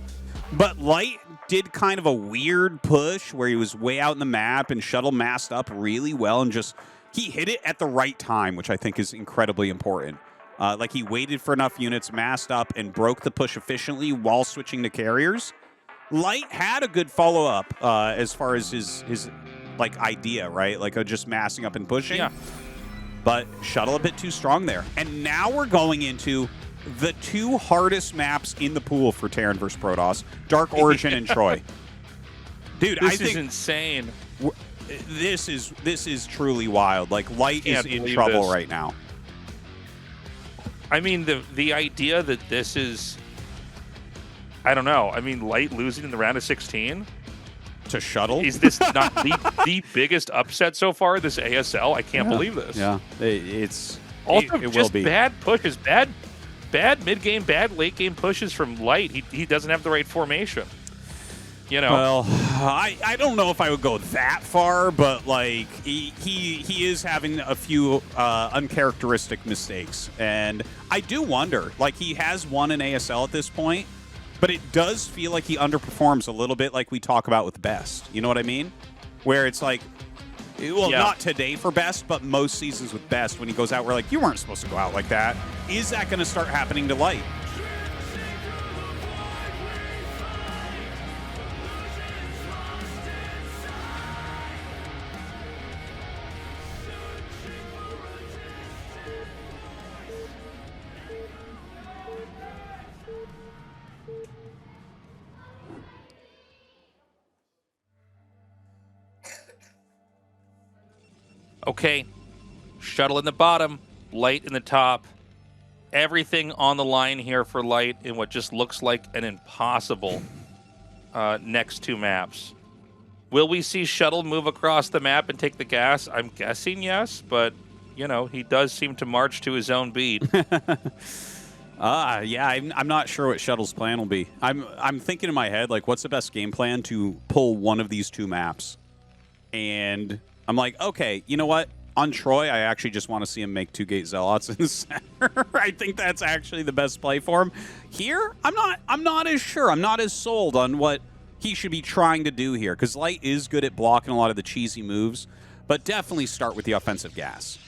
J: but Light did kind of a weird push where he was way out in the map, and Shuttle masked up really well, and he hit it at the right time, which I think is incredibly important. Like, he waited for enough units, masked up, and broke the push efficiently while switching to carriers. Light had a good follow-up as far as his like, idea, right? Like, just massing up and pushing.
I: Yeah.
J: But Shuttle a bit too strong there. And now we're going into the 2 hardest maps in the pool for Terran versus Protoss, Dark Origin and Troy. Dude,
I: This is insane.
J: This is truly wild. Like, Light is in trouble right now.
I: I mean, the idea that this is, I don't know. I mean, Light losing in the round of 16
J: to Shuttle.
I: Is this not the biggest upset so far? This ASL. I can't believe this.
J: Yeah, it's
I: also
J: it
I: just
J: will be
I: bad pushes, bad mid game, bad late game pushes from Light. He doesn't have the right formation. You know.
J: Well, I don't know if I would go that far, but like he is having a few uncharacteristic mistakes, and I do wonder. Like, he has won an ASL at this point, but it does feel like he underperforms a little bit, like we talk about with Best. You know what I mean? Where it's like, well, not today for Best, but most seasons with Best, when he goes out, we're like, you weren't supposed to go out like that. Is that going to start happening to Light?
I: Okay, Shuttle in the bottom, Light in the top. Everything on the line here for Light in what just looks like an impossible next 2 maps. Will we see Shuttle move across the map and take the gas? I'm guessing yes, but, you know, he does seem to march to his own beat.
J: Yeah, I'm not sure what Shuttle's plan will be. I'm thinking in my head, like, what's the best game plan to pull one of these two maps? And I'm like, okay, you know what? On Troy, I actually just want to see him make 2 Gate Zealots in the center. I think that's actually the best play for him. Here, I'm not as sure. I'm not as sold on what he should be trying to do here, because Light is good at blocking a lot of the cheesy moves, but definitely start with the offensive gas.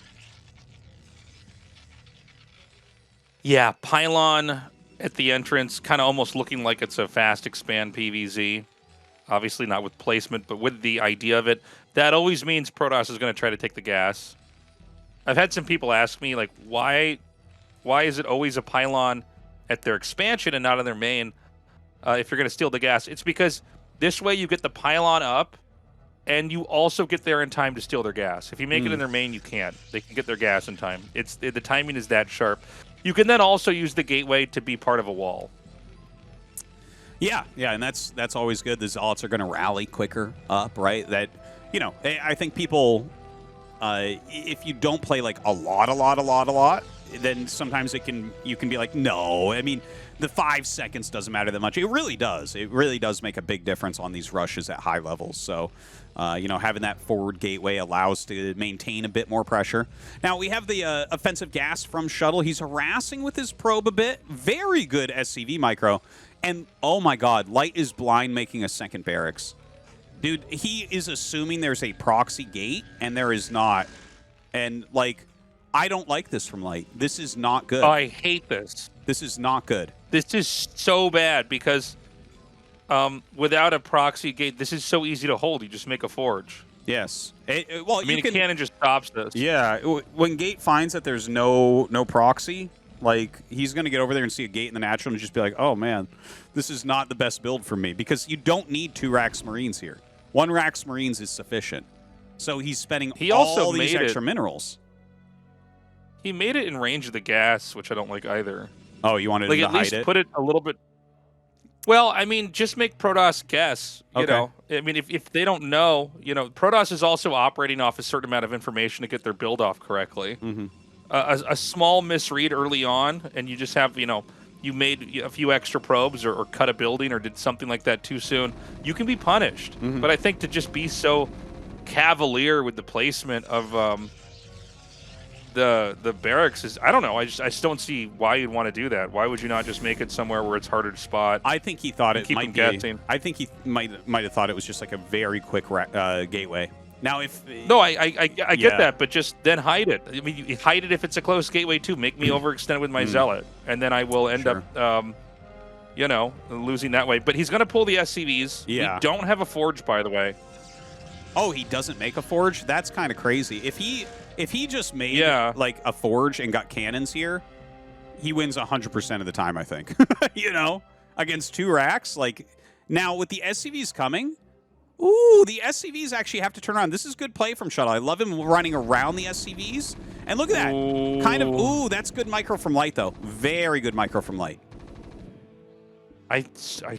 I: Yeah, Pylon at the entrance, kind of almost looking like it's a fast expand PVZ. Obviously not with placement, but with the idea of it. That always means Protoss is going to try to take the gas. I've had some people ask me, like, why is it always a Pylon at their expansion and not on their main if you're going to steal the gas? It's because this way you get the Pylon up, and you also get there in time to steal their gas. If you make it in their main, you can't. They can get their gas in time. The timing is that sharp. You can then also use the gateway to be part of a wall.
J: Yeah, and that's always good. The Zealots are going to rally quicker up, right? That, you know, I think people, if you don't play like a lot, then sometimes you can be like, no. I mean, the 5 seconds doesn't matter that much. It really does. It really does make a big difference on these rushes at high levels. So, you know, having that forward gateway allows to maintain a bit more pressure. Now, we have the offensive gas from Shuttle. He's harassing with his probe a bit. Very good SCV micro. And, oh my god, Light is blind making a second barracks. Dude, he is assuming there's a proxy gate, and there is not. And, like, I don't like this from Light. This is not good.
I: I hate this.
J: This is not good.
I: This is so bad because without a proxy gate, this is so easy to hold. You just make a forge.
J: Yes. Well,
I: I mean,
J: you can,
I: a cannon just stops this.
J: Yeah. When Gate finds that there's no proxy, like, he's going to get over there and see a gate in the natural and just be like, oh, man, this is not the best build for me. Because you don't need 2 Rax Marines here. 1 Rax Marines is sufficient. So he's spending all these extra minerals.
I: He made it in range of the gas, which I don't like either.
J: Oh, you wanted
I: like,
J: to
I: at
J: hide
I: least
J: it?
I: Put it a little bit... Well, I mean, just make Protoss guess, you know. I mean, if they don't know, you know, Protoss is also operating off a certain amount of information to get their build off correctly.
J: Mm-hmm.
I: A small misread early on, and you just have, you know, you made a few extra probes or cut a building or did something like that too soon, you can be punished.
J: Mm-hmm.
I: But I think to just be so cavalier with the placement of the barracks is, I don't know. I just don't see why you'd want to do that. Why would you not just make it somewhere where it's harder to spot?
J: I think he thought it might be.
I: Guessing.
J: I think he might have thought it was just like a very quick gateway. Now, if
I: no, I get that, but just then hide it. I mean, you hide it if it's a close gateway too. Make me overextend with my zealot, and then I will end up, you know, losing that way. But he's going to pull the SCVs.
J: Yeah.
I: We don't have a forge, by the way.
J: Oh, he doesn't make a forge? That's kind of crazy. If he just made like a forge and got cannons here, he wins 100% of the time, I think. You know, against 2 racks. Like, now with the SCVs coming, ooh, the SCVs actually have to turn around. This is good play from Shuttle. I love him running around the SCVs. And look at that.
I: Ooh.
J: Kind of, ooh, that's good micro from Light, though. Very good micro from Light.
I: I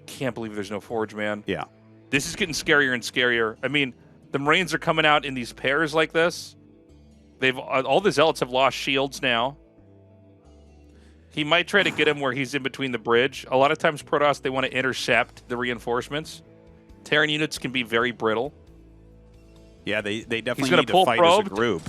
I: can't believe there's no forge, man.
J: Yeah.
I: This is getting scarier and scarier. I mean, the Marines are coming out in these pairs like this. They've all the Zealots have lost shields now. He might try to get him where he's in between the bridge. A lot of times Protoss, they want to intercept the reinforcements. Terran units can be very brittle.
J: Yeah, they definitely need to fight as a group.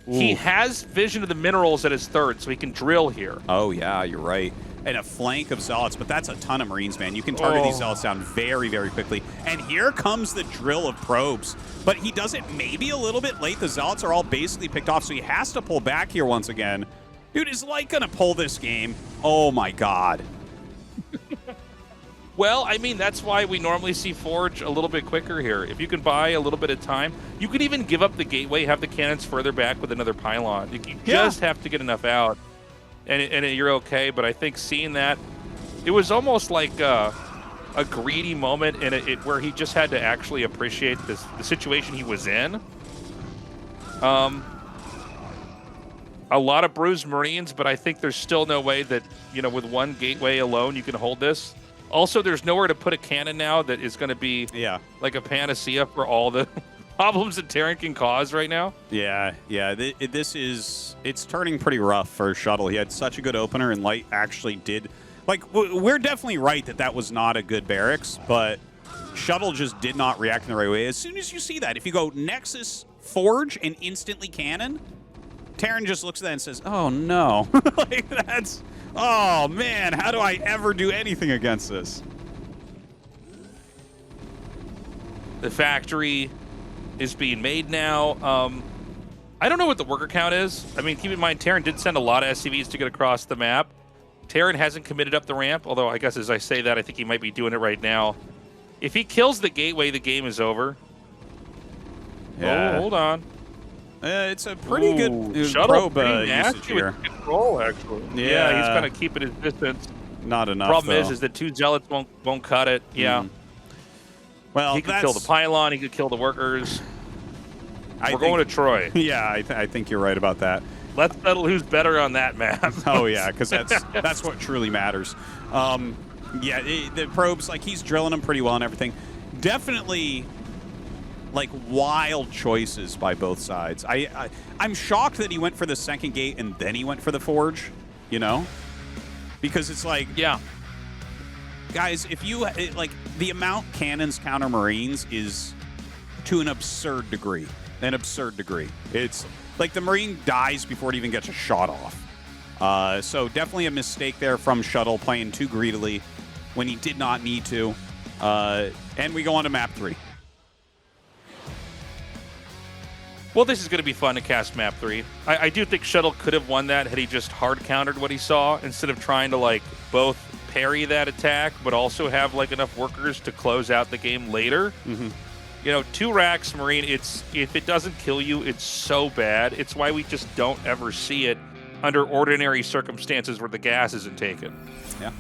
I: He has vision of the minerals at his third, so he can drill here.
J: Oh, yeah, you're right. And a flank of Zealots, but that's a ton of Marines, man. You can target these Zealots down very, very quickly. And here comes the drill of probes. But he does it maybe a little bit late. The Zealots are all basically picked off, so he has to pull back here once again. Dude, is Light going to pull this game? Oh, my God.
I: Well, I mean, that's why we normally see Forge a little bit quicker here. If you can buy a little bit of time, you could even give up the gateway, have the cannons further back with another pylon. You just have to get enough out, and you're okay. But I think seeing that, it was almost like a greedy moment in it where he just had to actually appreciate the situation he was in. A lot of bruised Marines, but I think there's still no way that, you know, with one gateway alone you can hold this. Also, there's nowhere to put a cannon now that is going to be like a panacea for all the problems that Terran can cause right now.
J: Yeah. It's turning pretty rough for Shuttle. He had such a good opener, and Light actually did. Like, we're definitely right that was not a good barracks, but Shuttle just did not react in the right way. As soon as you see that, if you go Nexus, Forge, and instantly cannon, Terran just looks at that and says, oh, no. Like, that's... Oh, man, how do I ever do anything against this?
I: The factory is being made now. I don't know what the worker count is. I mean, keep in mind, Terran did send a lot of SCVs to get across the map. Terran hasn't committed up the ramp, although I guess as I say that, I think he might be doing it right now. If he kills the gateway, the game is over.
J: Yeah.
I: Oh, hold on.
J: It's a pretty good
I: Shuttle
J: probe usage here.
I: Control, actually. Yeah, he's kind of keeping his distance.
J: Not enough.
I: Problem
J: though.
I: is that 2 zealots won't cut it. Yeah.
J: Well,
I: he could kill the pylon. He could kill the workers. We're going to Troy.
J: Yeah, I think you're right about that.
I: Let's settle who's better on that map.
J: Oh yeah, because that's what truly matters. Yeah, the probes, like, he's drilling them pretty well and everything. Definitely, like, wild choices by both sides. I'm shocked that he went for the second gate and then he went for the forge. You know, because it's like, guys, if you like, the amount cannons counter Marines is to an absurd degree. It's like the Marine dies before it even gets a shot off. So definitely a mistake there from Shuttle, playing too greedily when he did not need to. And we go on to map 3.
I: Well, this is going to be fun to cast map 3. I do think Shuttle could have won that had he just hard countered what he saw instead of trying to, like, both parry that attack but also have, like, enough workers to close out the game later. You know, 2 racks Marine, if it doesn't kill you, it's so bad. It's why we just don't ever see it under ordinary circumstances where the gas isn't taken.
J: Yeah.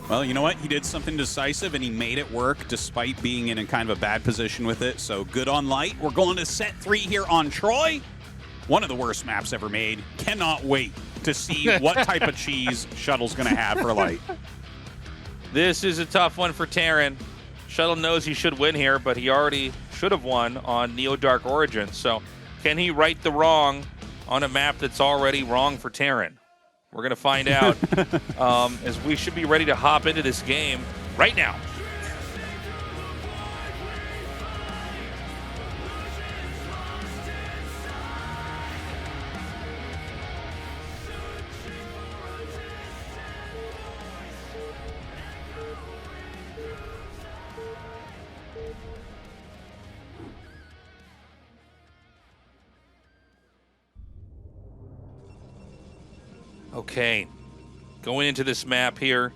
J: Well, you know what? He did something decisive, and he made it work despite being in a kind of a bad position with it. So good on Light. We're going to set 3 here on Troy. One of the worst maps ever made. Cannot wait to see what type of cheese Shuttle's going to have for Light.
I: This is a tough one for Terran. Shuttle knows he should win here, but he already should have won on Neo Dark Origins. So can he right the wrong on a map that's already wrong for Terran? We're going to find out as we should be ready to hop into this game right now. Okay, going into this map here.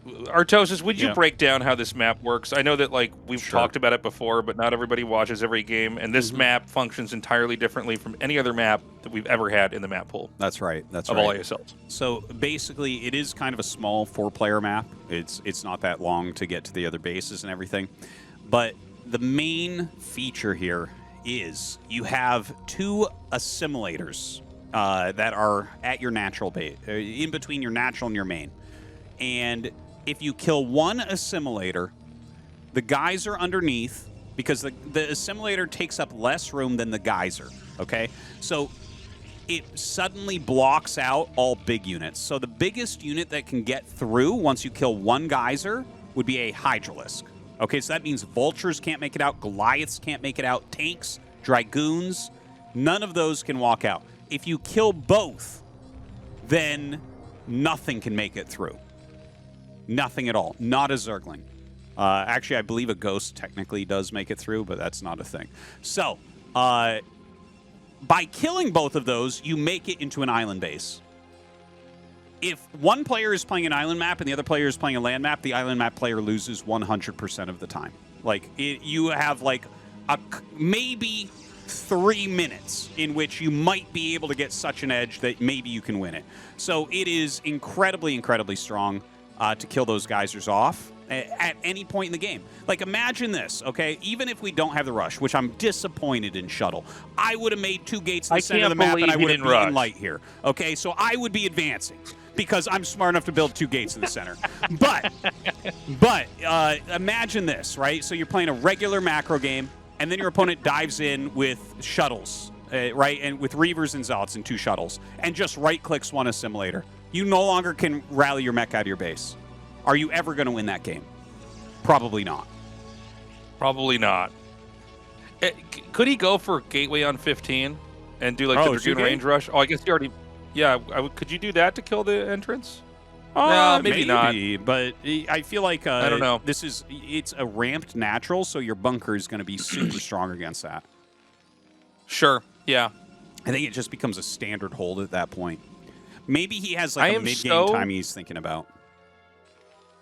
I: Artosis, would you break down how this map works? I know that, like, we've talked about it before, but not everybody watches every game, and this map functions entirely differently from any other map that we've ever had in the map pool.
J: That's right. That's
I: of
J: right.
I: all ASLs.
J: So basically, it is kind of a small 4-player map. It's not that long to get to the other bases and everything, but the main feature here is you have 2 assimilators that are at your natural base, in between your natural and your main. And if you kill one assimilator, the geyser underneath, because the assimilator takes up less room than the geyser, okay? So it suddenly blocks out all big units. So the biggest unit that can get through once you kill one geyser would be a Hydralisk. Okay, so that means Vultures can't make it out, Goliaths can't make it out, tanks, Dragoons, none of those can walk out. If you kill both, then nothing can make it through. Nothing at all. Not a Zergling. Actually, I believe a Ghost technically does make it through, but that's not a thing. So, by killing both of those, you make it into an island base. If one player is playing an island map and the other player is playing a land map, the island map player loses 100% of the time. Like, you have, like, maybe 3 minutes in which you might be able to get such an edge that maybe you can win it. So it is incredibly, incredibly strong to kill those geysers off at any point in the game. Like, imagine this, okay? Even if we don't have the rush, which I'm disappointed in Shuttle, I would have made 2 gates in the center of the map and I would have beaten Light here. Okay, so I would be advancing. because I'm smart enough to build 2 gates in the center. But imagine this, right? So you're playing a regular macro game, and then your opponent dives in with shuttles, right? And with Reavers and Zealots and 2 shuttles, and just right-clicks 1 assimilator. You no longer can rally your mech out of your base. Are you ever going to win that game? Probably not.
I: Probably not. Could he go for Gateway on 15 and do like the Dragoon range rush? Oh, I guess he already... Yeah, could you do that to kill the entrance? No, maybe not.
J: But I feel like
I: I don't know.
J: It's a ramped natural, so your bunker is going to be super strong against that.
I: Sure. Yeah.
J: I think it just becomes a standard hold at that point. Maybe he has like a mid-game time he's thinking about.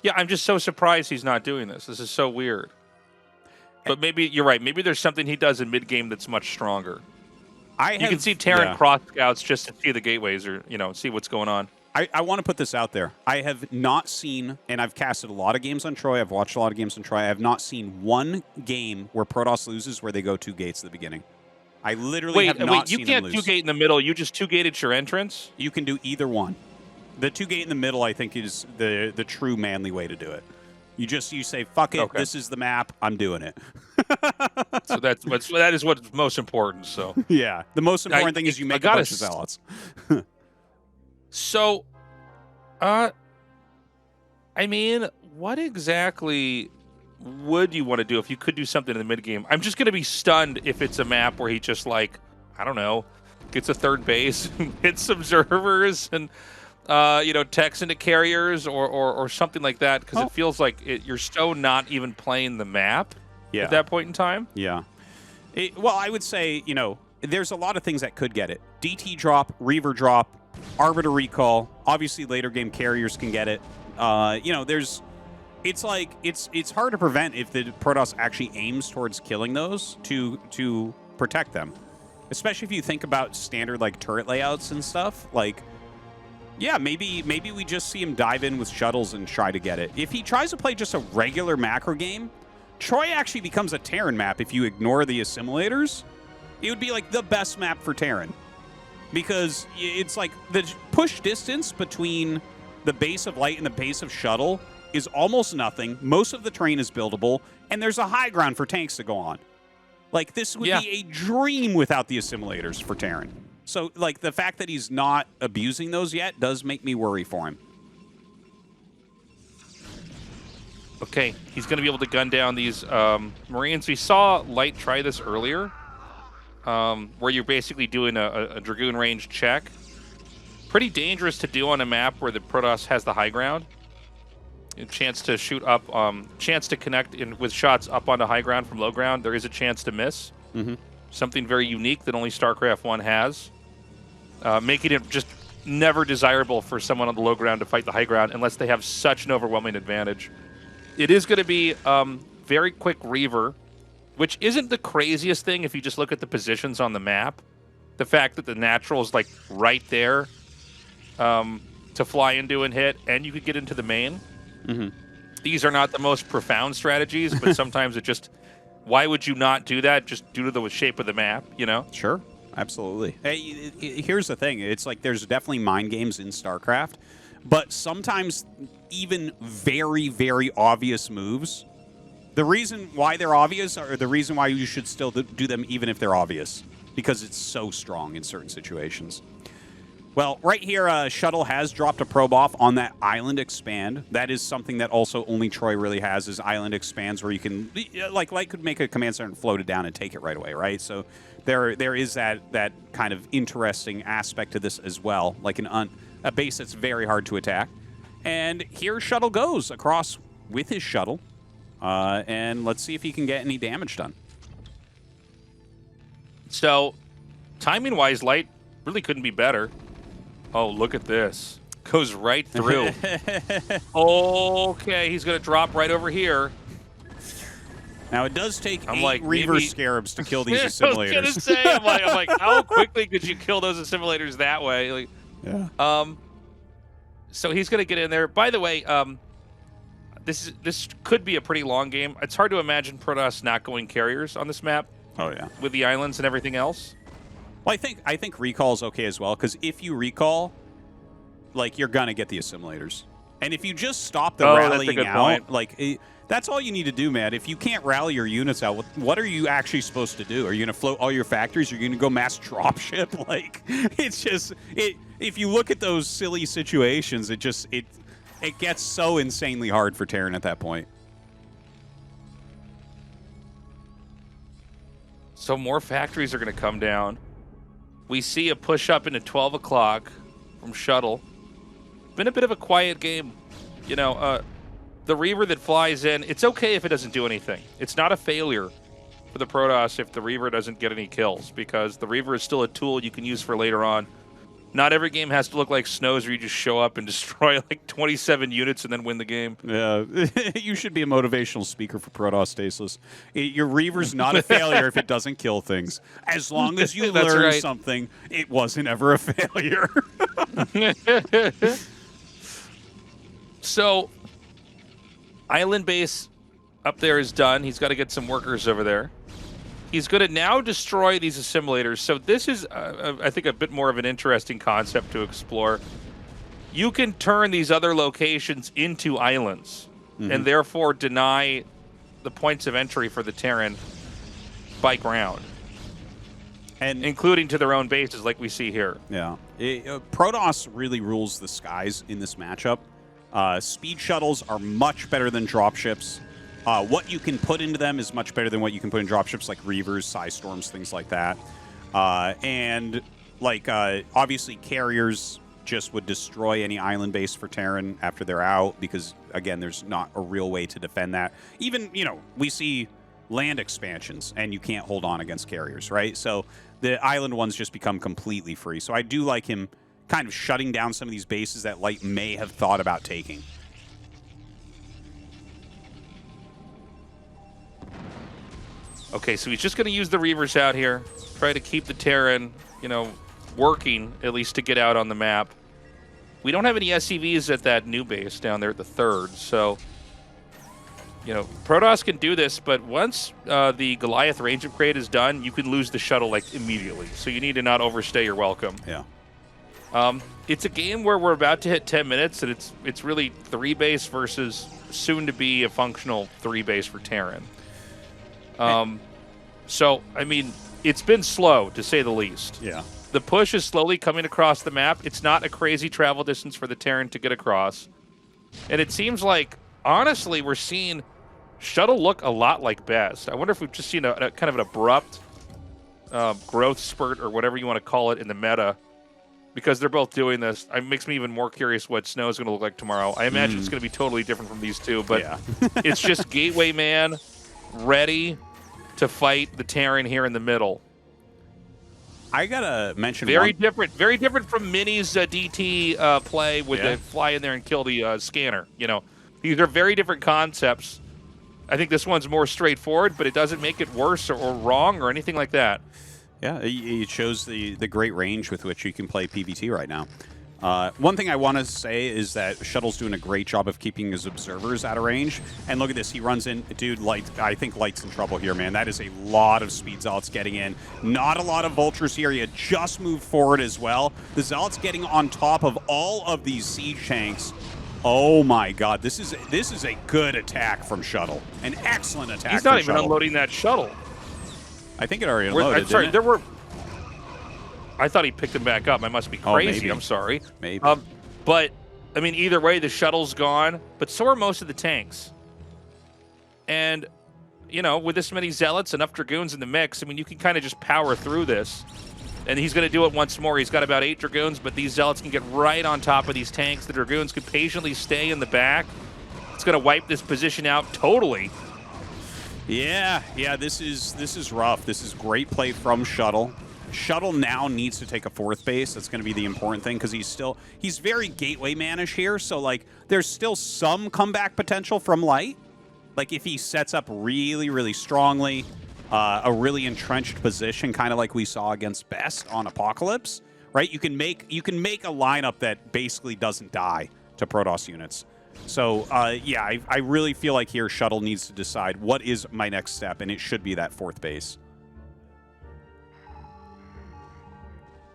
I: Yeah, I'm just so surprised he's not doing this. This is so weird. But maybe you're right. Maybe there's something he does in mid-game that's much stronger. You can see Terran cross scouts just to see the gateways or, see what's going on.
J: I want to put this out there. I have not seen, and I've casted a lot of games on Troy. I've watched a lot of games on Troy. I have not seen one game where Protoss loses where they go 2 gates at the beginning. I literally have not seen them lose.
I: You can't 2-gate in the middle. You just 2-gated your entrance?
J: You can do either one. The 2-gate in the middle, I think, is the true manly way to do it. You say, fuck it, this is the map, I'm doing it.
I: So that is what's most important. So
J: yeah, the most important thing is you make a bunch of Zealots.
I: So, I mean, what exactly would you want to do if you could do something in the mid game? I'm just going to be stunned if it's a map where he just like, I don't know, gets a third base, hits observers, and techs into carriers or something like that, because it feels like you're so not even playing the map at that point in time.
J: Yeah. Well, I would say, there's a lot of things that could get it. DT drop, Reaver drop, Arbiter recall. Obviously, later game carriers can get it. It's hard to prevent if the Protoss actually aims towards killing those to protect them. Especially if you think about standard like turret layouts and stuff. Like, yeah, maybe we just see him dive in with shuttles and try to get it. If he tries to play just a regular macro game, Troy actually becomes a Terran map if you ignore the assimilators. It would be like the best map for Terran. Because it's like the push distance between the base of light and the base of shuttle is almost nothing. Most of the terrain is buildable, and there's a high ground for tanks to go on. Like, this would be a dream without the assimilators for Terran. So, like, the fact that he's not abusing those yet does make me worry for him.
I: Okay, he's going to be able to gun down these Marines. We saw Light try this earlier, where you're basically doing a Dragoon range check. Pretty dangerous to do on a map where the Protoss has the high ground. A chance to shoot up, chance to connect with shots up onto high ground from low ground. There is a chance to miss.
J: Mm-hmm.
I: Something very unique that only StarCraft 1 has. Making it just never desirable for someone on the low ground to fight the high ground unless they have such an overwhelming advantage. It is going to be very quick Reaver, which isn't the craziest thing if you just look at the positions on the map. The fact that the natural is like right there to fly into and hit, and you could get into the main.
J: Mm-hmm. These
I: are not the most profound strategies, but sometimes it just... Why would you not do that just due to the shape of the map,
J: Sure, absolutely. Hey, here's the thing. It's like there's definitely mind games in StarCraft, but sometimes even very, very obvious moves, the reason why they're obvious or the reason why you should still do them even if they're obvious, because it's so strong in certain situations. Well, right here, Shuttle has dropped a probe off on that Island Expand. That is something that also only Troy really has, is Island Expands, where you can, like Light could make a command center and float it down and take it right away, right? So there is that kind of interesting aspect to this as well, like a base that's very hard to attack. And here Shuttle goes across with his shuttle, and let's see if he can get any damage done.
I: So, timing-wise, Light really couldn't be better. Oh, look at this. Goes right through. Okay, he's going to drop right over here.
J: Now, it does take 8 Reaver Scarabs to kill these assimilators.
I: I was going to say, I'm like, how quickly could you kill those assimilators that way? Like,
J: yeah.
I: So he's going to get in there. By the way, this could be a pretty long game. It's hard to imagine Protoss not going carriers on this map.
J: Oh, yeah.
I: With the islands and everything else.
J: Well, I think recall is okay as well, because if you recall, like you're gonna get the assimilators. And if you just stop the
I: Oh, that's a
J: rallying
I: good
J: out,
I: point.
J: like that's all you need to do, man. If you can't rally your units out, what are you actually supposed to do? Are you gonna float all your factories? Are you gonna go mass dropship? Like, it's just if you look at those silly situations, it gets so insanely hard for Terran at that point.
I: So more factories are going to come down. We see a push up into 12 o'clock from Shuttle. Been a bit of a quiet game. You know, the Reaver that flies in, it's okay if it doesn't do anything. It's not a failure for the Protoss if the Reaver doesn't get any kills, because the Reaver is still a tool you can use for later on. Not every game has to look like Snows where you just show up and destroy like 27 units and then win the game.
J: Yeah, you should be a motivational speaker for Protoss, Tastosis. Your Reaver's not a failure if it doesn't kill things. As long as you
I: That's
J: learn
I: right.
J: something, it wasn't ever a failure.
I: So, Island base up there is done. He's got to get some workers over there. He's going to now destroy these assimilators. So this is, I think, a bit more of an interesting concept to explore. You can turn these other locations into islands and therefore deny the points of entry for the Terran by ground,
J: and
I: including to their own bases like we see here.
J: Yeah. Protoss really rules the skies in this matchup. Speed shuttles are much better than dropships. What you can put into them is much better than what you can put in dropships like Reavers, Psystorms, things like that. And like obviously carriers just would destroy any island base for Terran after they're out, because again, there's not a real way to defend that. Even, you know, we see land expansions and you can't hold on against carriers, right? So the island ones just become completely free. So I do like him kind of shutting down some of these bases that Light may have thought about taking.
I: Okay, so he's just going to use the Reavers out here, try to keep the Terran, you know, working, at least to get out on the map. We don't have any SCVs at that new base down there at the 3rd, so, you know, Protoss can do this, but once the Goliath range upgrade is done, you can lose the shuttle, like, immediately. So you need to not overstay your welcome.
J: Yeah.
I: It's a game where we're about to hit 10 minutes, and it's really 3 base versus soon to be a functional 3 base for Terran. So, I mean, it's been slow, to say the least.
J: Yeah.
I: The push is slowly coming across the map. It's not a crazy travel distance for the Terran to get across. And it seems like, honestly, we're seeing Shuttle look a lot like Best. I wonder if we've just seen a kind of an abrupt growth spurt, or whatever you want to call it, in the meta, because they're both doing this. It makes me even more curious what Snow is going to look like tomorrow. I imagine it's going to be totally different from these two, but
J: yeah.
I: It's just Gateway Man ready to fight the Terran here in the middle.
J: I gotta mention
I: very different from Mini's DT play with the fly in there and kill the scanner. You know, these are very different concepts. I think this one's more straightforward, but it doesn't make it worse or wrong or anything like that.
J: Yeah, it shows the great range with which you can play PvT right now. One thing I want to say is that Shuttle's doing a great job of keeping his observers out of range. And look at this, he runs in. Dude, Light, I think Light's in trouble here, man. That is a lot of speed Zealots getting in. Not a lot of Vultures here. He just moved forward as well. The Zealots getting on top of all of these siege tanks. Oh my God, this is a good attack from Shuttle. An excellent attack.
I: He's not even
J: Shuttle.
I: unloading that shuttle.
J: I think it already unloaded.
I: I'm sorry,
J: didn't it?
I: I thought he picked him back up. I must be crazy.
J: Maybe.
I: I'm sorry.
J: Maybe.
I: But, I mean, either way, the shuttle's gone, but so are most of the tanks. And, you know, with this many Zealots, enough Dragoons in the mix, I mean, you can kind of just power through this. And he's going to do it once more. He's got about 8 Dragoons, but these Zealots can get right on top of these tanks. The Dragoons can patiently stay in the back. It's going to wipe this position out totally.
J: Yeah, this is rough. This is great play from Shuttle. Shuttle now needs to take a 4th base. That's going to be the important thing, because he's very Gateway manish here. So like, there's still some comeback potential from Light. Like if he sets up really, really strongly, a really entrenched position, kind of like we saw against Best on Apocalypse, right? You can make a lineup that basically doesn't die to Protoss units. So yeah, I really feel like here Shuttle needs to decide what is my next step, and it should be that 4th base.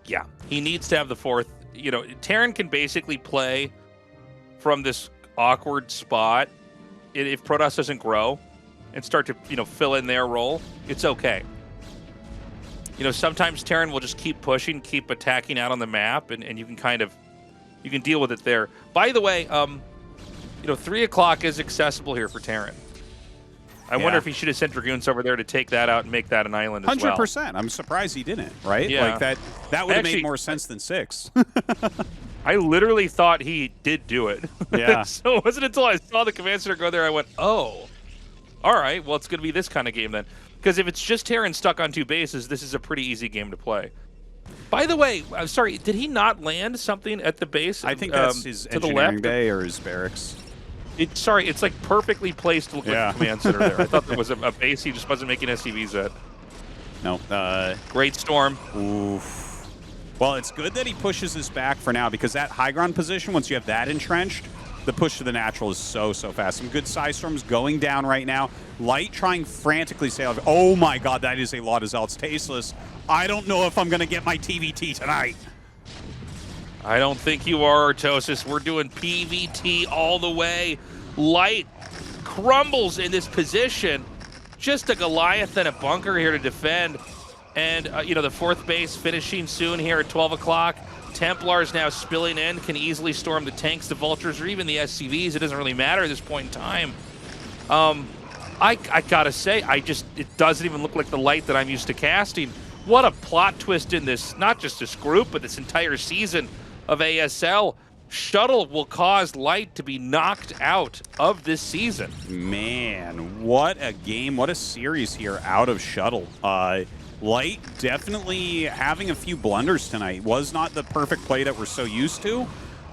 I: Yeah, he needs to have the 4th. you know, Terran can basically play from this awkward spot if Protoss doesn't grow and start to, you know, fill in their role. It's okay. You know, sometimes Terran will just keep pushing, keep attacking out on the map, and you can kind of, you can deal with it there. By the way, you know, 3 o'clock is accessible here for Terran. I wonder if he should have sent Dragoons over there to take that out and make that an island as well.
J: 100%. I'm surprised he didn't, right?
I: Yeah.
J: Like that would have made more sense than 6.
I: I literally thought he did do it.
J: Yeah.
I: So it wasn't until I saw the command center go there, I went, oh, all right, well, it's going to be this kind of game then. Because if it's just Terran stuck on 2 bases, this is a pretty easy game to play. By the way, I'm sorry, did he not land something at the base?
J: I think that's his
I: to the
J: engineering
I: left
J: bay or his barracks.
I: Sorry, it's like perfectly placed to look like a command center there. I thought there was a base he just wasn't making SCVs at.
J: No.
I: Great storm.
J: Oof. Well, it's good that he pushes this back for now because that high ground position, once you have that entrenched, the push to the natural is so fast. Some good side storms going down right now. Light trying frantically to stay out. Oh my god, that is a lot of Zealots. Tasteless. I don't know if I'm going to get my TVT tonight.
I: I don't think you are, Tastosis. We're doing PVT all the way. Light crumbles in this position. Just a Goliath and a bunker here to defend. And, you know, the 4th base finishing soon here at 12 o'clock. Templars now spilling in, can easily storm the tanks, the Vultures, or even the SCVs. It doesn't really matter at this point in time. I gotta say, it doesn't even look like the Light that I'm used to casting. What a plot twist in this, not just this group, but this entire season of ASL. Shuttle will cause Light to be knocked out of this season.
J: Man, what a game, what a series here out of Shuttle. Light definitely having a few blunders tonight. Was not the perfect play that we're so used to.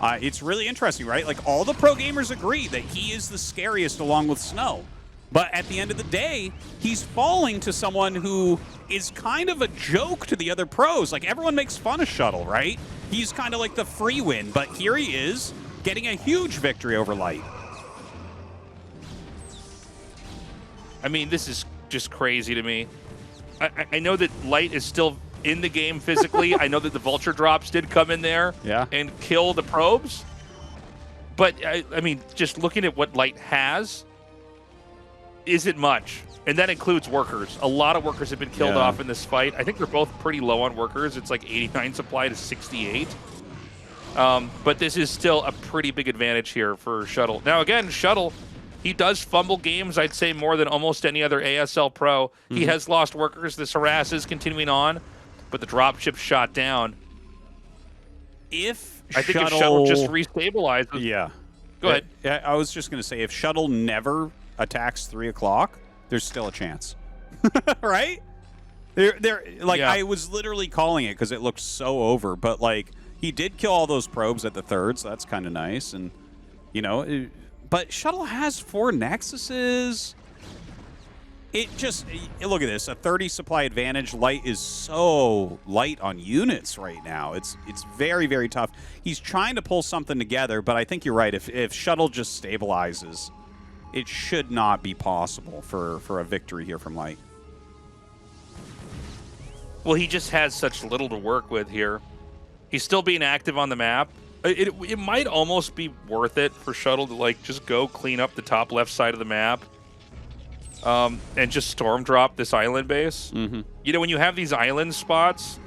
J: It's really interesting, right? Like, all the pro gamers agree that he is the scariest along with Snow. But at the end of the day, he's falling to someone who is kind of a joke to the other pros. Like, everyone makes fun of Shuttle, right? He's kind of like the free win, but here he is getting a huge victory over Light.
I: I mean, this is just crazy to me. I know that Light is still in the game physically. I know that the Vulture drops did come in there and kill the probes. But, I mean, just looking at what Light has, isn't much. And that includes workers. A lot of workers have been killed off in this fight. I think they're both pretty low on workers. It's like 89 supply to 68. But this is still a pretty big advantage here for Shuttle. Now, again, Shuttle, he does fumble games, I'd say, more than almost any other ASL pro. He has lost workers. This harass is continuing on, but the dropship shot down. I think if Shuttle just restabilizes. Go ahead.
J: I was just going to say, if Shuttle never attacks 3 o'clock, there's still a chance. Right? I was literally calling it because it looked so over, but like, he did kill all those probes at the 3rd, so that's kind of nice. And, you know, but Shuttle has 4 Nexuses. Look at this, a 30 supply advantage. Light is so light on units right now. It's very, very tough. He's trying to pull something together, but I think you're right. If Shuttle just stabilizes, it should not be possible for a victory here from Light.
I: Well, he just has such little to work with here. He's still being active on the map. It might almost be worth it for Shuttle to, like, just go clean up the top left side of the map and just storm drop this island base. You know, when you have these island spots,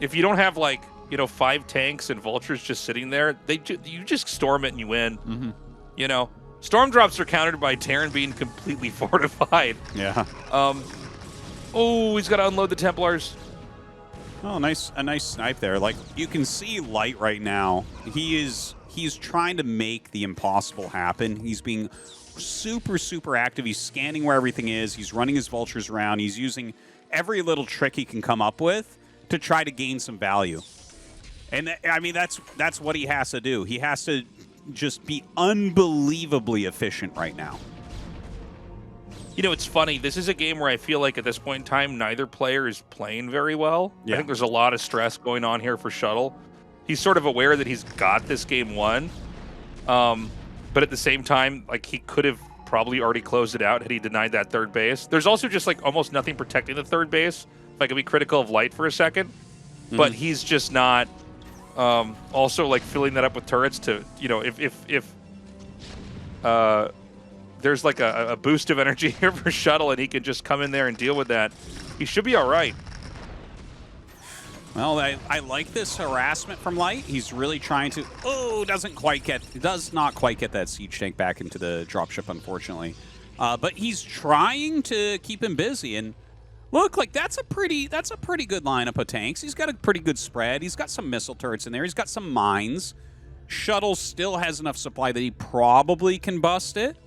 I: if you don't have, like, you know, 5 tanks and Vultures just sitting there, you just storm it and you win. You know? Storm drops are countered by Terran being completely fortified.
J: Yeah.
I: Oh, he's got to unload the Templars.
J: Oh, a nice snipe there. Like, you can see Light right now. He's trying to make the impossible happen. He's being super, super active. He's scanning where everything is. He's running his Vultures around. He's using every little trick he can come up with to try to gain some value. And I mean, that's what he has to do. He has to just be unbelievably efficient right now.
I: You know, it's funny. This is a game where I feel like at this point in time, neither player is playing very well. I think there's a lot of stress going on here for Shuttle. He's sort of aware that he's got this game won. But at the same time, like, he could have probably already closed it out had he denied that 3rd base. There's also just, like, almost nothing protecting the 3rd base. If I could be critical of Light for a second. But he's just not Also, like filling that up with turrets to, you know, if there's like a boost of energy here for Shuttle and he can just come in there and deal with that, he should be all right.
J: Well, I like this harassment from Light. He's really trying to. Oh, does not quite get that siege tank back into the dropship, unfortunately. But he's trying to keep him busy. And look, like that's a pretty good lineup of tanks. He's got a pretty good spread. He's got some missile turrets in there. He's got some mines. Shuttle still has enough supply that he probably can bust it.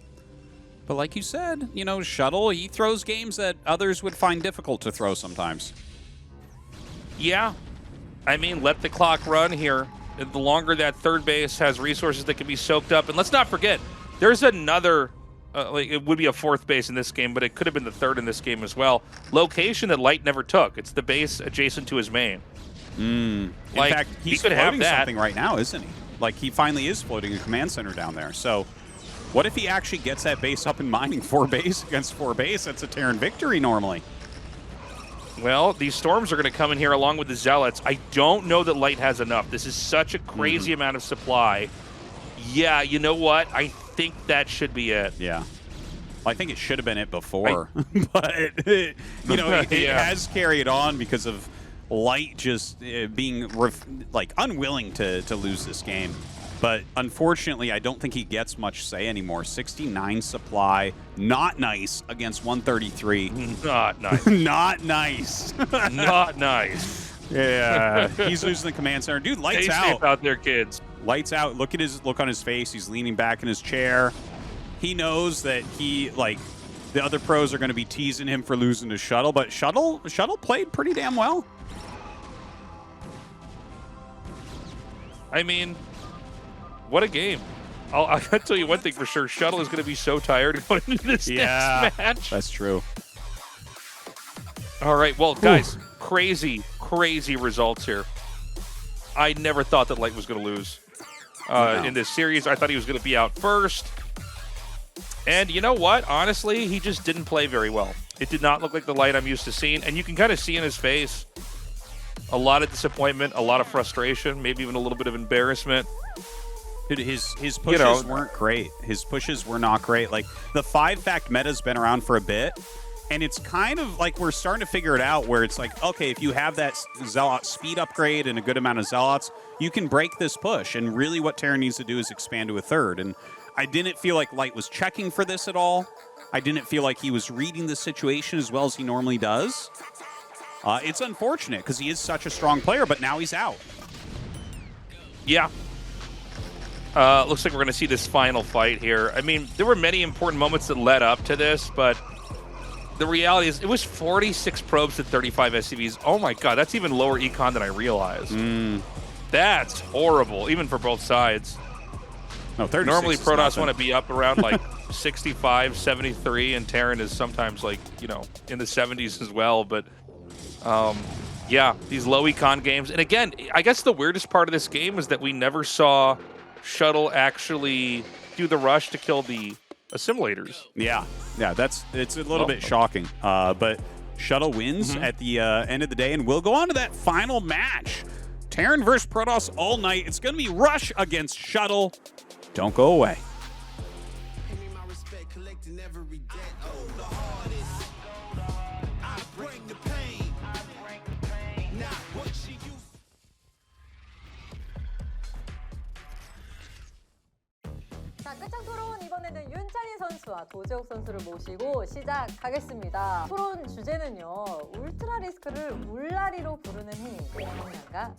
J: But like you said, you know, Shuttle, he throws games that others would find difficult to throw sometimes.
I: Yeah, I mean, let the clock run here. The longer that third base has resources that can be soaked up. And let's not forget, there's another, like it would be a fourth base in this game, but it could have been the third in this game as well. Location that Light never took. It's the base adjacent to his main.
J: In
I: Like,
J: fact, he's
I: could have
J: floating
I: that.
J: something right now, isn't he? Like, he finally is floating a command center down there. So what if he actually gets that base up and mining 4 base against 4 base? That's a Terran victory normally.
I: Well, these storms are going to come in here along with the zealots. I don't know that Light has enough. This is such a crazy amount of supply. Yeah, you know what? I think that should be it.
J: Yeah. Well, I think it should have been it before. But, you know, it has carried on because of Light just being, like, unwilling to lose this game. But unfortunately, I don't think he gets much say anymore. 69 supply, not nice against 133.
I: Not nice.
J: Not nice.
I: Not nice.
J: Yeah, he's losing the command center. Dude, lights
I: Stay
J: out.
I: safe out there, kids.
J: Lights out. Look at his look on his face. He's leaning back in his chair. He knows that the other pros are going to be teasing him for losing to Shuttle, but Shuttle played pretty damn well.
I: I mean, what a game. I'll tell you one thing for sure. Shuttle is going to be so tired going into this next match.
J: That's true.
I: All right, well, guys, crazy results here. I never thought that Light was going to lose in this series. I thought he was going to be out first. And you know what? Honestly, he just didn't play very well. It did not look like the Light I'm used to seeing. And you can kind of see in his face a lot of disappointment, a lot of frustration, maybe even a little bit of embarrassment.
J: Dude, his pushes weren't great. His pushes were not great. Like, the 5-fact meta's been around for a bit, and it's kind of like we're starting to figure it out where it's like, okay, if you have that Zealot speed upgrade and a good amount of Zealots, you can break this push. And really what Terran needs to do is expand to a third. And I didn't feel like Light was checking for this at all. I didn't feel like he was reading the situation as well as he normally does. It's unfortunate because he is such a strong player, but now he's out.
I: Yeah. Looks like we're going to see this final fight here. I mean, there were many important moments that led up to this, but the reality is it was 46 probes to 35 SCVs. Oh my god, that's even lower econ than I realized. That's horrible, even for both sides.
J: No, 36
I: normally
J: is
I: Protoss
J: nothing.
I: want to be up around like 65, 73, and Terran is sometimes like, you know, in the 70s as well, but yeah, these low econ games. And again, I guess the weirdest part of this game is that we never saw Shuttle actually do the rush to kill the assimilators.
J: Yeah, it's a little bit shocking. But Shuttle wins at the end of the day, and we'll go on to that final match. Terran versus Protoss all night. It's going to be Rush against Shuttle. Don't go away.
L: 자, 끝장 토론 이번에는 윤찬희 선수와 도재욱 선수를 모시고 시작하겠습니다. 토론 주제는요, 울트라 리스크를 울라리로 부르는 행위 가능한가?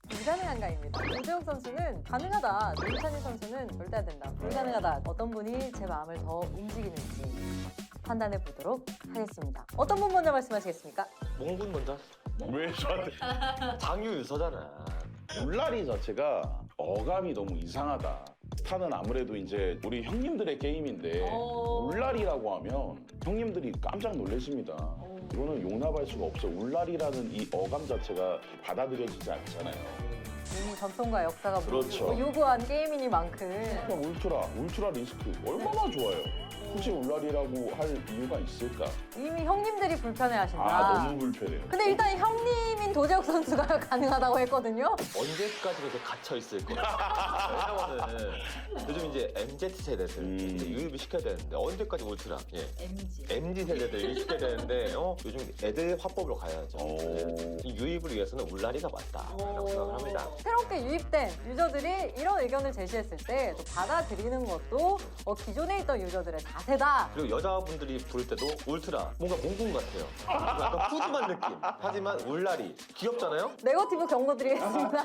L: 불가능한가입니다. 도재욱 선수는 가능하다, 윤찬희 선수는 절대 안 된다, 불가능하다. 어떤 분이 제 마음을 더 움직이는지 판단해 보도록 하겠습니다. 어떤 분 먼저 말씀하시겠습니까?
E: 몽군 먼저. 왜 저한테? 장유유서잖아.
P: 울라리 자체가 어감이 너무 이상하다. 스타는 아무래도 이제 우리 형님들의 게임인데 울라리라고 하면 형님들이 깜짝 놀라십니다. 이거는 용납할 수가 없어. 울라리라는 이 어감 자체가 받아들여지지 않잖아요.
L: 이미 전통과 역사가
P: 그렇죠.
L: 요구한 게임이니만큼
P: 울트라 리스크 얼마나 좋아요. 굳이 울라리라고 할 이유가 있을까?
L: 이미 형님들이 불편해하신다.
P: 아, 너무 불편해요.
L: 근데 일단 형님인 킹 도재욱 선수가 가능하다고 했거든요.
E: 언제까지 그렇게 갇혀 있을 거야? 왜냐면은 요즘 이제 MZ 세대들 이제 유입을 시켜야 되는데 언제까지 울트라? 예. MZ 세대들 유입시켜야 되는데 요즘 애들 화법으로 가야죠. 이 유입을 위해서는 울라리가 맞다라고 생각을 합니다.
L: 새롭게 유입된 유저들이 이런 의견을 제시했을 때 또 받아들이는 것도 기존에 있던 유저들의 자세다.
E: 그리고 여자분들이 부를 때도 울트라 뭔가 몽군 같아요. 약간 푸짐한 느낌. 하지만 울라리 귀엽잖아요?
L: 네거티브 경고 드리겠습니다.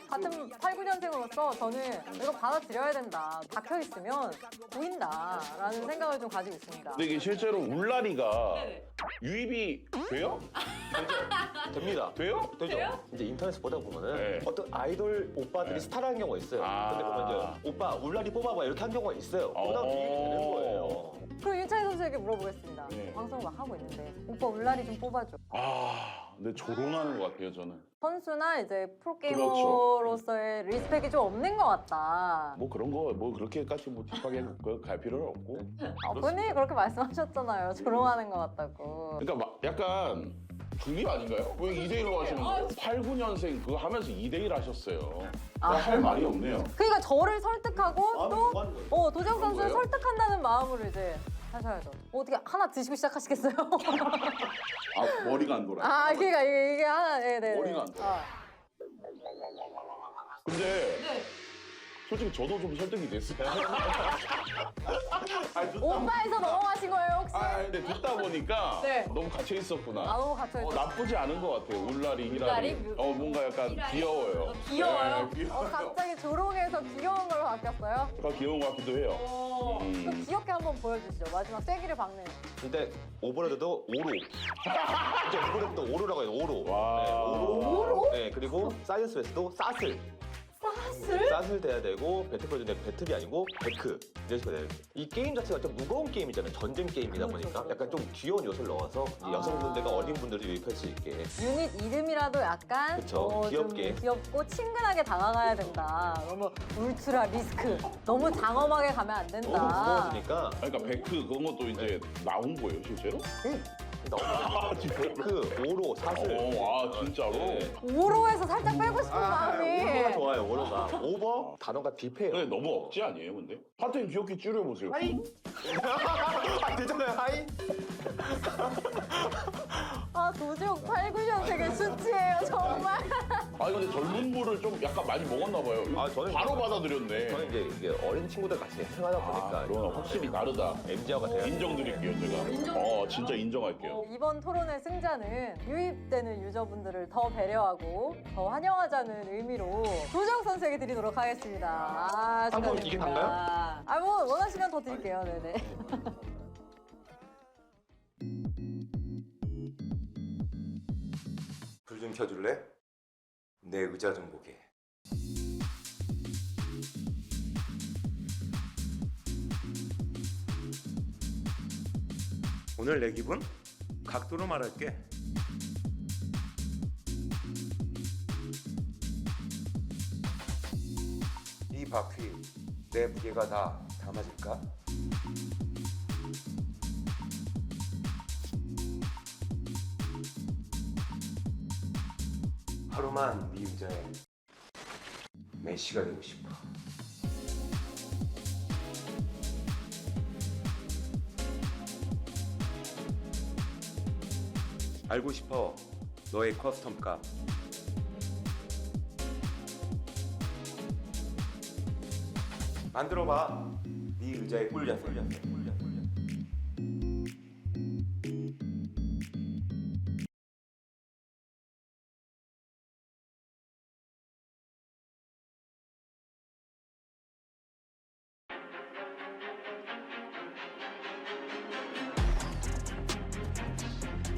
L: 같은 8, 9년생으로서 저는 이거 받아들여야 된다. 박혀있으면 보인다라는 생각을 좀 가지고 있습니다.
P: 근데 이게 실제로 울라리가 유입이 돼요?
E: 됩니다.
P: 돼요?
E: 되죠. 이제 인터넷 보다 보면은 어떤 아이돌 오빠들이 스타라는 경우가 있어요. 근데 보면 이제 오빠 울라리 뽑아봐 이렇게 한 경우가 있어요. 그러다 유입이 되는 거예요.
L: 그럼 윤찬희 선수에게 물어보겠습니다. 방송을 막 하고 있는데 오빠 울라리 좀 뽑아줘.
P: 근데 조롱하는 것 같아요, 저는.
L: 선수나 이제 프로게이머로서의 리스펙이 좀 없는 것 같다.
P: 뭐 그런 거 뭐 그렇게까지 뭐 딥하게 갈 필요는 없고.
L: 본인이 그렇게 말씀하셨잖아요. 조롱하는 것 같다고.
P: 그러니까 막 약간 중립 아닌가요? 왜 2대1로 하시는 거예요? 8, 9년생 그거 하면서 2대1 하셨어요. 할 말이 없네요.
L: 그러니까 저를 설득하고 또 도재욱 선수를
P: 거예요?
L: 설득한다는 마음으로 이제 하셔야죠. 어떻게 하나 드시고 시작하시겠어요?
P: 머리가 안 돌아요.
L: 그러니까 이게 하나, 네네.
P: 머리가 안 돌아요. 근데 솔직히 저도 좀 설득이 됐어요.
L: 오빠에서 넘어가신 거예요 혹시?
P: 근데 듣다 보니까 너무 갇혀 있었구나.
L: 너무 갇혀있어.
P: 나쁘지 않은 것 같아요. 울라리,
L: 울라리?
P: 히라리. 뭔가 약간 귀여워요.
L: 귀여워요?
P: 네, 귀여워요.
L: 갑자기 조롱에서 귀여운 걸로 바뀌었어요?
P: 약간 귀여운 것 같기도 해요.
L: 또 귀엽게 한번 보여주시죠. 마지막 쐐기를 박는.
E: 근데 오버레드도 오로. 이제 오버레드도 오로라고 해요. 오로.
L: 오로?
E: 네, 그리고 사이언스웨스도 사슬.
L: 사슬?
E: 사슬 돼야 되고 배틀코드인데 배틀이 아니고 베크 이런 식으로 돼야 돼요. 이 게임 자체가 좀 무거운 게임이잖아요. 전쟁 게임이다 보니까 약간 좀 귀여운 요소를 넣어서 여성분들과 어린 분들도 유입할 수 있게.
L: 유닛 이름이라도 약간
E: 그쵸, 귀엽게.
L: 좀 귀엽고 친근하게 다가가야 된다. 너무 울트라 리스크. 너무 장엄하게 가면 안 된다.
E: 너무 무거워지니까.
P: 그러니까 베크 그런 것도 이제 나온 거예요, 실제로?
E: 베크, 오로, 사슬.
P: 진짜로?
L: 오로에서 살짝 빼고 싶은 마음이.
E: 오로가 좋아요, 오로가. 오버 단어가 딥해요.
P: 근데 너무 억지 아니에요, 근데? 하여튼 귀엽게 줄여보세요.
E: 하이? 되잖아요, 하이?
L: 도재욱 8, 9년생의 수치예요, 정말.
P: 근데 젊은 물을 좀 약간 많이 먹었나 봐요.
E: 저는
P: 바로 받아들였네.
E: 저는 이제 이게 어린 친구들 같이 행하다 보니까.
P: 그러나 확실히 다르다.
E: MZ화가 돼요.
P: 인정드릴게요, 제가. 진짜 인정할게요.
L: 이번 토론의 승자는 유입되는 유저분들을 더 배려하고 더 환영하자는 의미로 도재욱 선수에게 드리도록 하겠습니다.
E: 한번 이게
L: 축하드립니다. 뭐 원하시면 더 드릴게요. 네네.
M: 불 좀 켜줄래? 내 의자 좀 보게. 오늘 내 기분? 각도로 말할게. 이 바퀴 내 무게가 다 담아질까? 하루만 네 의자에 메시가 되고 싶어. 알고 싶어 너의 커스텀 값. 만들어봐 네 의자에 꿀려.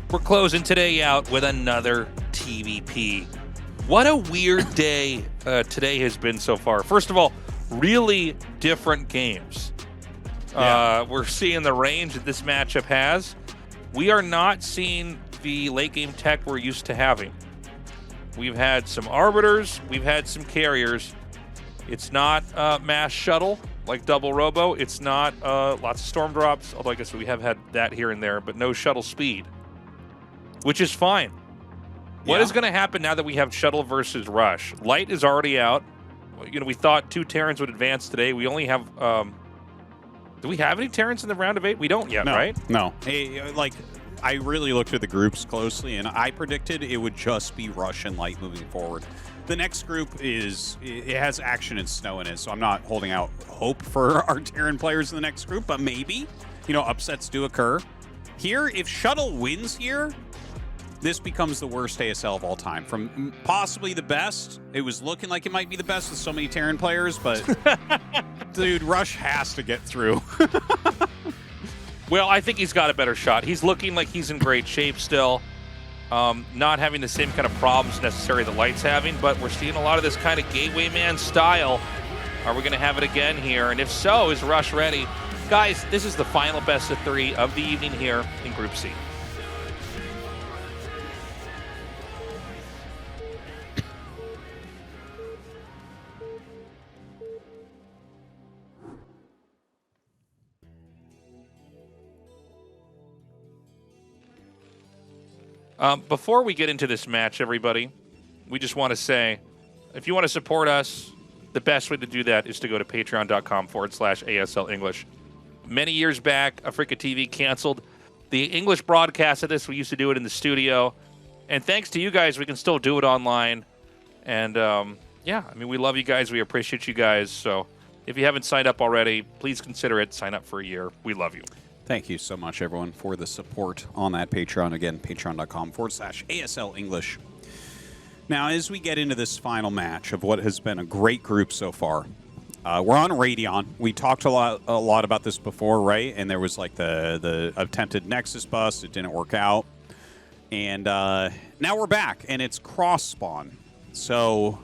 I: We're closing today out with another TVP. What a weird day today has been so far. First of all, really different games. We're seeing the range that this matchup has. We are not seeing the late game tech we're used to having. We've had some arbiters, we've had some carriers. It's not mass shuttle like double robo. It's not lots of storm drops, although I guess we have had that here and there, but no shuttle speed, which is fine. What is going to happen now that we have Shuttle versus Rush? Light is already out. You know, we thought 2 Terrans would advance today. We only have. Do we have any Terrans in the round of 8? We don't yet, right?
J: No. Hey, like, I really looked at the groups closely, and I predicted it would just be Rush and Light moving forward. The next group it has Action and Snow in it, so I'm not holding out hope for our Terran players in the next group, but maybe. You know, upsets do occur. Here, if Shuttle wins here, this becomes the worst ASL of all time. From possibly the best, it was looking like it might be the best with so many Terran players, but dude, Rush has to get through.
I: Well, I think he's got a better shot. He's looking like he's in great shape still. Not having the same kind of problems necessarily that Light's having, but we're seeing a lot of this kind of gateway man style. Are we going to have it again here? And if so, is Rush ready? Guys, this is the final best of 3 of the evening here in Group C. Before we get into this match, everybody, we just want to say, if you want to support us, the best way to do that is to go to patreon.com/ASL English. Many years back, AfreecaTV canceled the English broadcast of this. We used to do it in the studio. And thanks to you guys, we can still do it online. And, yeah, I mean, we love you guys. We appreciate you guys. So if you haven't signed up already, please consider it. Sign up for a year. We love you.
J: Thank you so much, everyone, for the support on that Patreon. Again, patreon.com/ASL English. Now, as we get into this final match of what has been a great group so far, we're on Radeon. We talked a lot about this before, right? And there was like the attempted Nexus bust. It didn't work out. And now we're back, and it's cross spawn. So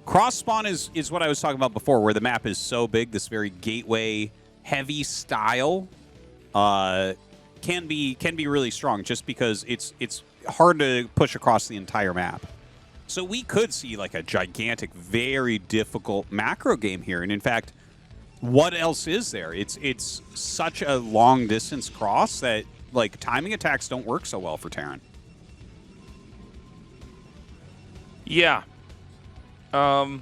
J: cross spawn is what I was talking about before, where the map is so big, this very gateway heavy style can be really strong, just because it's hard to push across the entire map. So we could see like a gigantic, very difficult macro game here. And in fact, what else is there? It's such a long distance cross that like timing attacks don't work so well for Terran.
I: Yeah. At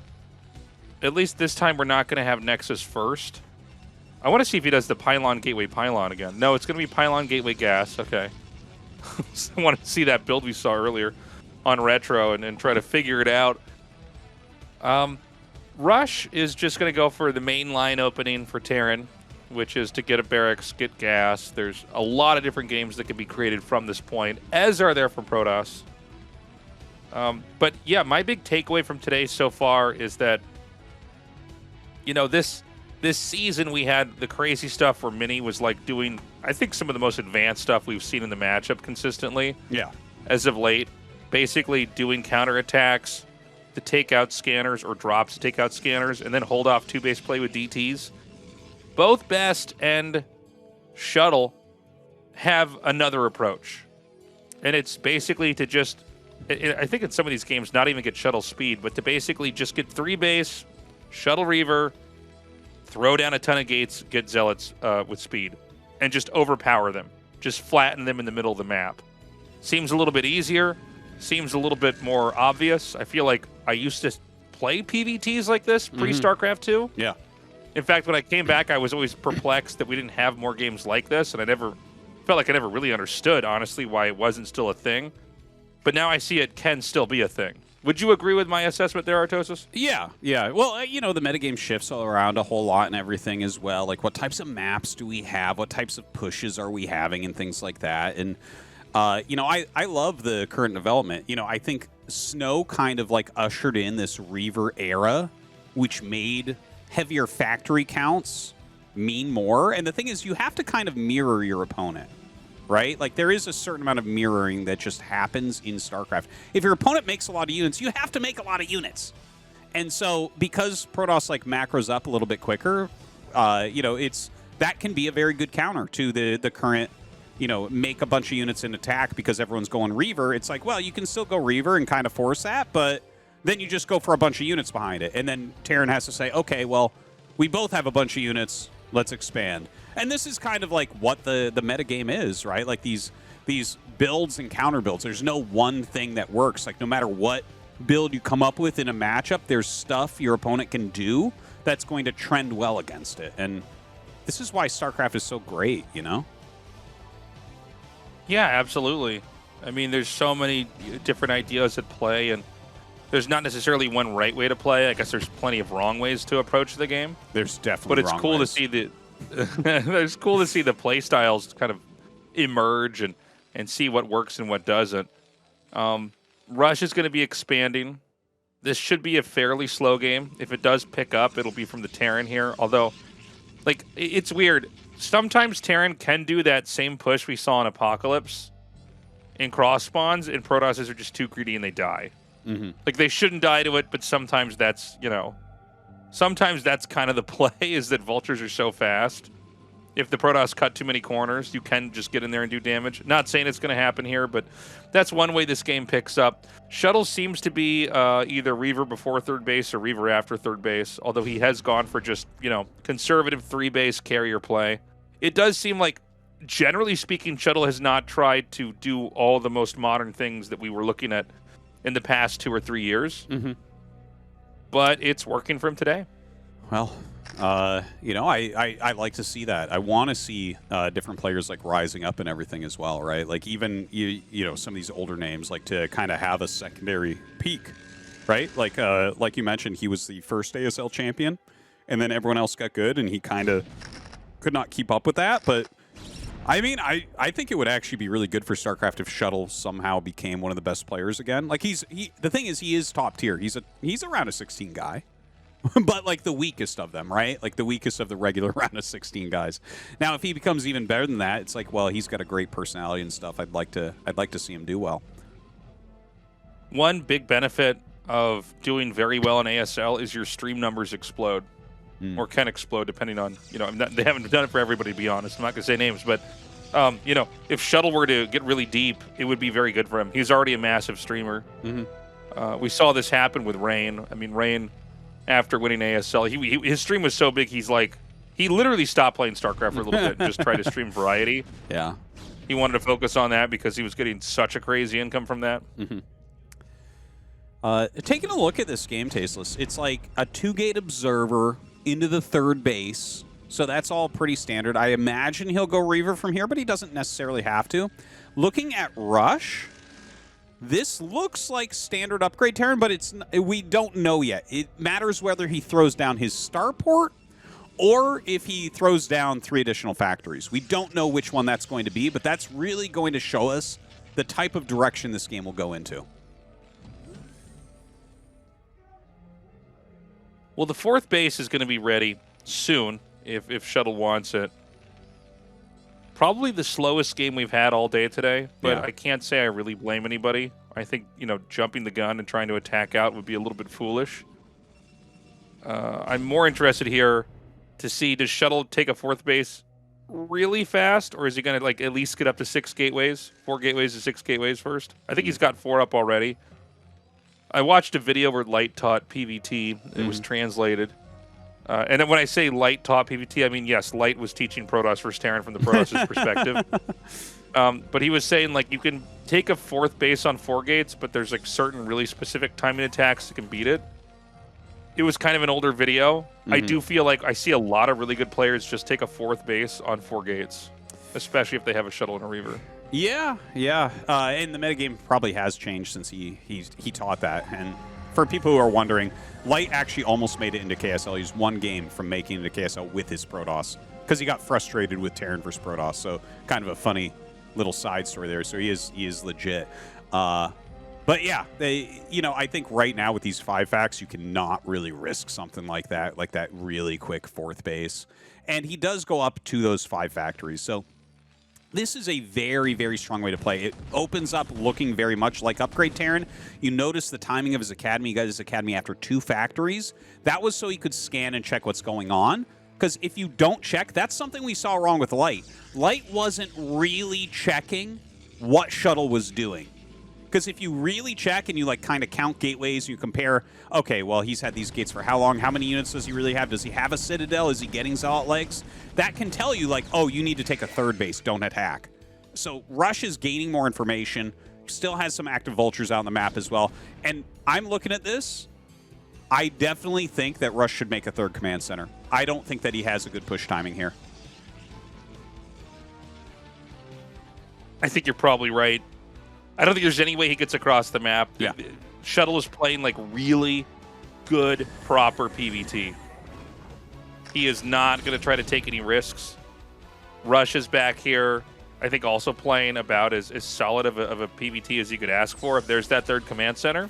I: least this time we're not going to have Nexus first. I want to see if he does the Pylon Gateway Pylon again. No, it's going to be Pylon Gateway Gas. Okay. I want to see that build we saw earlier on Retro and try to figure it out. Rush is just going to go for the main line opening for Terran, which is to get a barracks, get gas. There's a lot of different games that can be created from this point, as are there from Protoss. But yeah, my big takeaway from today so far is that, you know, this season we had the crazy stuff where Mini was like doing, I think, some of the most advanced stuff we've seen in the matchup consistently.
J: Yeah.
I: As of late, basically doing counterattacks to take out scanners or drops to take out scanners and then hold off 2-base play with DTs. Both Best and Shuttle have another approach. And it's basically to just, I think in some of these games, not even get Shuttle speed, but to basically just get 3-base, Shuttle Reaver, throw down a ton of gates, get Zealots with speed, and just overpower them. Just flatten them in the middle of the map. Seems a little bit easier. Seems a little bit more obvious. I feel like I used to play PVTs like this pre-StarCraft 2.
J: Yeah.
I: In fact, when I came back, I was always perplexed that we didn't have more games like this, and I never felt like I never really understood, honestly, why it wasn't still a thing. But now I see it can still be a thing. Would you agree with my assessment there, Tastosis?
J: Yeah, yeah. Well, you know, the metagame shifts all around a whole lot and everything as well. Like, what types of maps do we have? What types of pushes are we having and things like that? And, you know, I love the current development. You know, I think Snow kind of, like, ushered in this Reaver era, which made heavier factory counts mean more. And the thing is, you have to kind of mirror your opponent. Right? Like, there is a certain amount of mirroring that just happens in StarCraft. If your opponent makes a lot of units, you have to make a lot of units. And so, because Protoss, like, macros up a little bit quicker, you know, that can be a very good counter to the current, you know, make a bunch of units and attack because everyone's going Reaver. It's like, well, you can still go Reaver and kind of force that, but then you just go for a bunch of units behind it. And then Terran has to say, okay, well, we both have a bunch of units. Let's expand. And this is kind of like what the metagame is, right? Like these builds and counter builds. There's no one thing that works. Like, no matter what build you come up with in a matchup, there's stuff your opponent can do that's going to trend well against it. And this is why StarCraft is so great, you know?
I: Yeah, absolutely. I mean, there's so many different ideas at play, and there's not necessarily one right way to play. I guess there's plenty of wrong ways to approach the game.
J: There's definitely
I: But it's
J: wrong
I: cool
J: ways.
I: to see the it's cool to see the play styles kind of emerge and see what works and what doesn't. Rush is going to be expanding. This should be a fairly slow game. If it does pick up, it'll be from the Terran here. Although, like, it's weird. Sometimes Terran can do that same push we saw in Apocalypse in cross spawns, and Protosses are just too greedy and they die. Like, they shouldn't die to it, but sometimes that's, you know, sometimes that's kind of the play, is that Vultures are so fast. If the Protoss cut too many corners, you can just get in there and do damage. Not saying it's going to happen here, but that's one way this game picks up. Shuttle seems to be either Reaver before third base or Reaver after third base, although he has gone for just, you know, conservative three-base carrier play. It does seem like, generally speaking, Shuttle has not tried to do all the most modern things that we were looking at in the past 2 or 3 years. But it's working for him today.
J: Well, you know, I like to see that. I want to see different players like rising up and everything as well, right? Like, even you know, some of these older names, like, to kind of have a secondary peak, right? Like you mentioned, he was the first ASL champion, and then everyone else got good, and he kind of could not keep up with that. But I mean, I think it would actually be really good for StarCraft if Shuttle somehow became one of the best players again. Like, the thing is, he is top tier. He's a round of 16 guy. But, like, the weakest of them, right? Like, the weakest of the regular round of 16 guys. Now, if he becomes even better than that, it's like, well, he's got a great personality and stuff. I'd like to see him do well.
I: One big benefit of doing very well in ASL is your stream numbers explode, or can explode, depending on, you know, they haven't done it for everybody, to be honest. I'm not going to say names, but, you know, if Shuttle were to get really deep, it would be very good for him. He's already a massive streamer. We saw this happen with Rain. I mean, Rain, after winning ASL, his stream was so big, he literally stopped playing StarCraft for a little bit and just tried to stream variety.
J: Yeah.
I: He wanted to focus on that because he was getting such a crazy income from that.
J: Taking a look at this game, Tasteless, it's like a 2-gate observer into the third base. So that's all pretty standard. I imagine he'll go Reaver from here, but he doesn't necessarily have to. Looking at Rush, this looks like standard upgrade Terran, but we don't know yet. It matters whether he throws down his starport or if he throws down 3 additional factories. We don't know which one that's going to be, but that's really going to show us the type of direction this game will go into.
I: Well, the 4th base is going to be ready soon if Shuttle wants it. Probably the slowest game we've had all day today, but I can't say I really blame anybody. I think, you know, jumping the gun and trying to attack out would be a little bit foolish. I'm more interested here to see, does Shuttle take a 4th base really fast, or is he going to, like, at least get up to 6 gateways? 4 gateways to 6 gateways first? I think he's got 4 up already. I watched a video where Light taught PvT. It was translated. And then when I say Light taught PvT, I mean, yes, Light was teaching Protoss vs. Terran from the Protoss' perspective. But he was saying, like, you can take a 4th base on 4 gates, but there's, like, certain really specific timing attacks that can beat it. It was kind of an older video. I do feel like I see a lot of really good players just take a 4th base on 4 gates, especially if they have a Shuttle and a Reaver.
J: Yeah. And the metagame probably has changed since he taught that. And for people who are wondering, Light actually almost made it into KSL. He's 1 game from making it into KSL with his Protoss because he got frustrated with Terran versus Protoss. So kind of a funny little side story there. So he is legit. But yeah, you know, I think right now with these 5 facts, you cannot really risk something like that really quick 4th base. And he does go up to those 5 factories. So this is a very, very strong way to play. It opens up looking very much like Upgrade Terran. You notice the timing of his academy. He got his academy after 2 factories. That was so he could scan and check what's going on. Because if you don't check, that's something we saw wrong with Light. Light wasn't really checking what Shuttle was doing. Because if you really check and you, like, kind of count gateways, you compare, okay, well, he's had these gates for how long? How many units does he really have? Does he have a Citadel? Is he getting Zealot legs? That can tell you, like, oh, you need to take a 3rd base. Don't attack. So Rush is gaining more information, still has some active vultures out on the map as well. And I'm looking at this. I definitely think that Rush should make a third command center. I don't think that he has a good push timing here.
I: I think you're probably right. I don't think there's any way he gets across the map.
J: Yeah.
I: Shuttle is playing like really good, proper PvT. He is not going to try to take any risks. Rush is back here, I think also playing about as solid of a PvT as you could ask for if there's that third command center.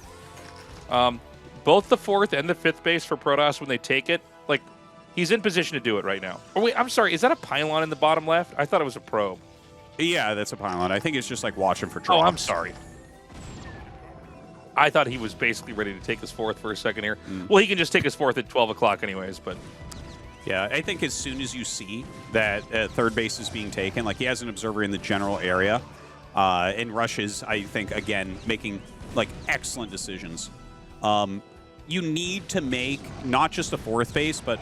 I: Both the 4th and the 5th base for Protoss, when they take it, like, he's in position to do it right now. Oh, wait, I'm sorry. Is that a pylon in the bottom left? I thought it was a probe.
J: Yeah, that's a pylon. I think it's just like watching for drops.
I: Oh, I'm sorry. I thought he was basically ready to take his 4th for a second here. Well, he can just take his 4th at 12 o'clock anyways, but...
J: Yeah, I think as soon as you see that third base is being taken, like he has an observer in the general area, and Rush is, I think, again, making like excellent decisions. You need to make not just a 4th base, but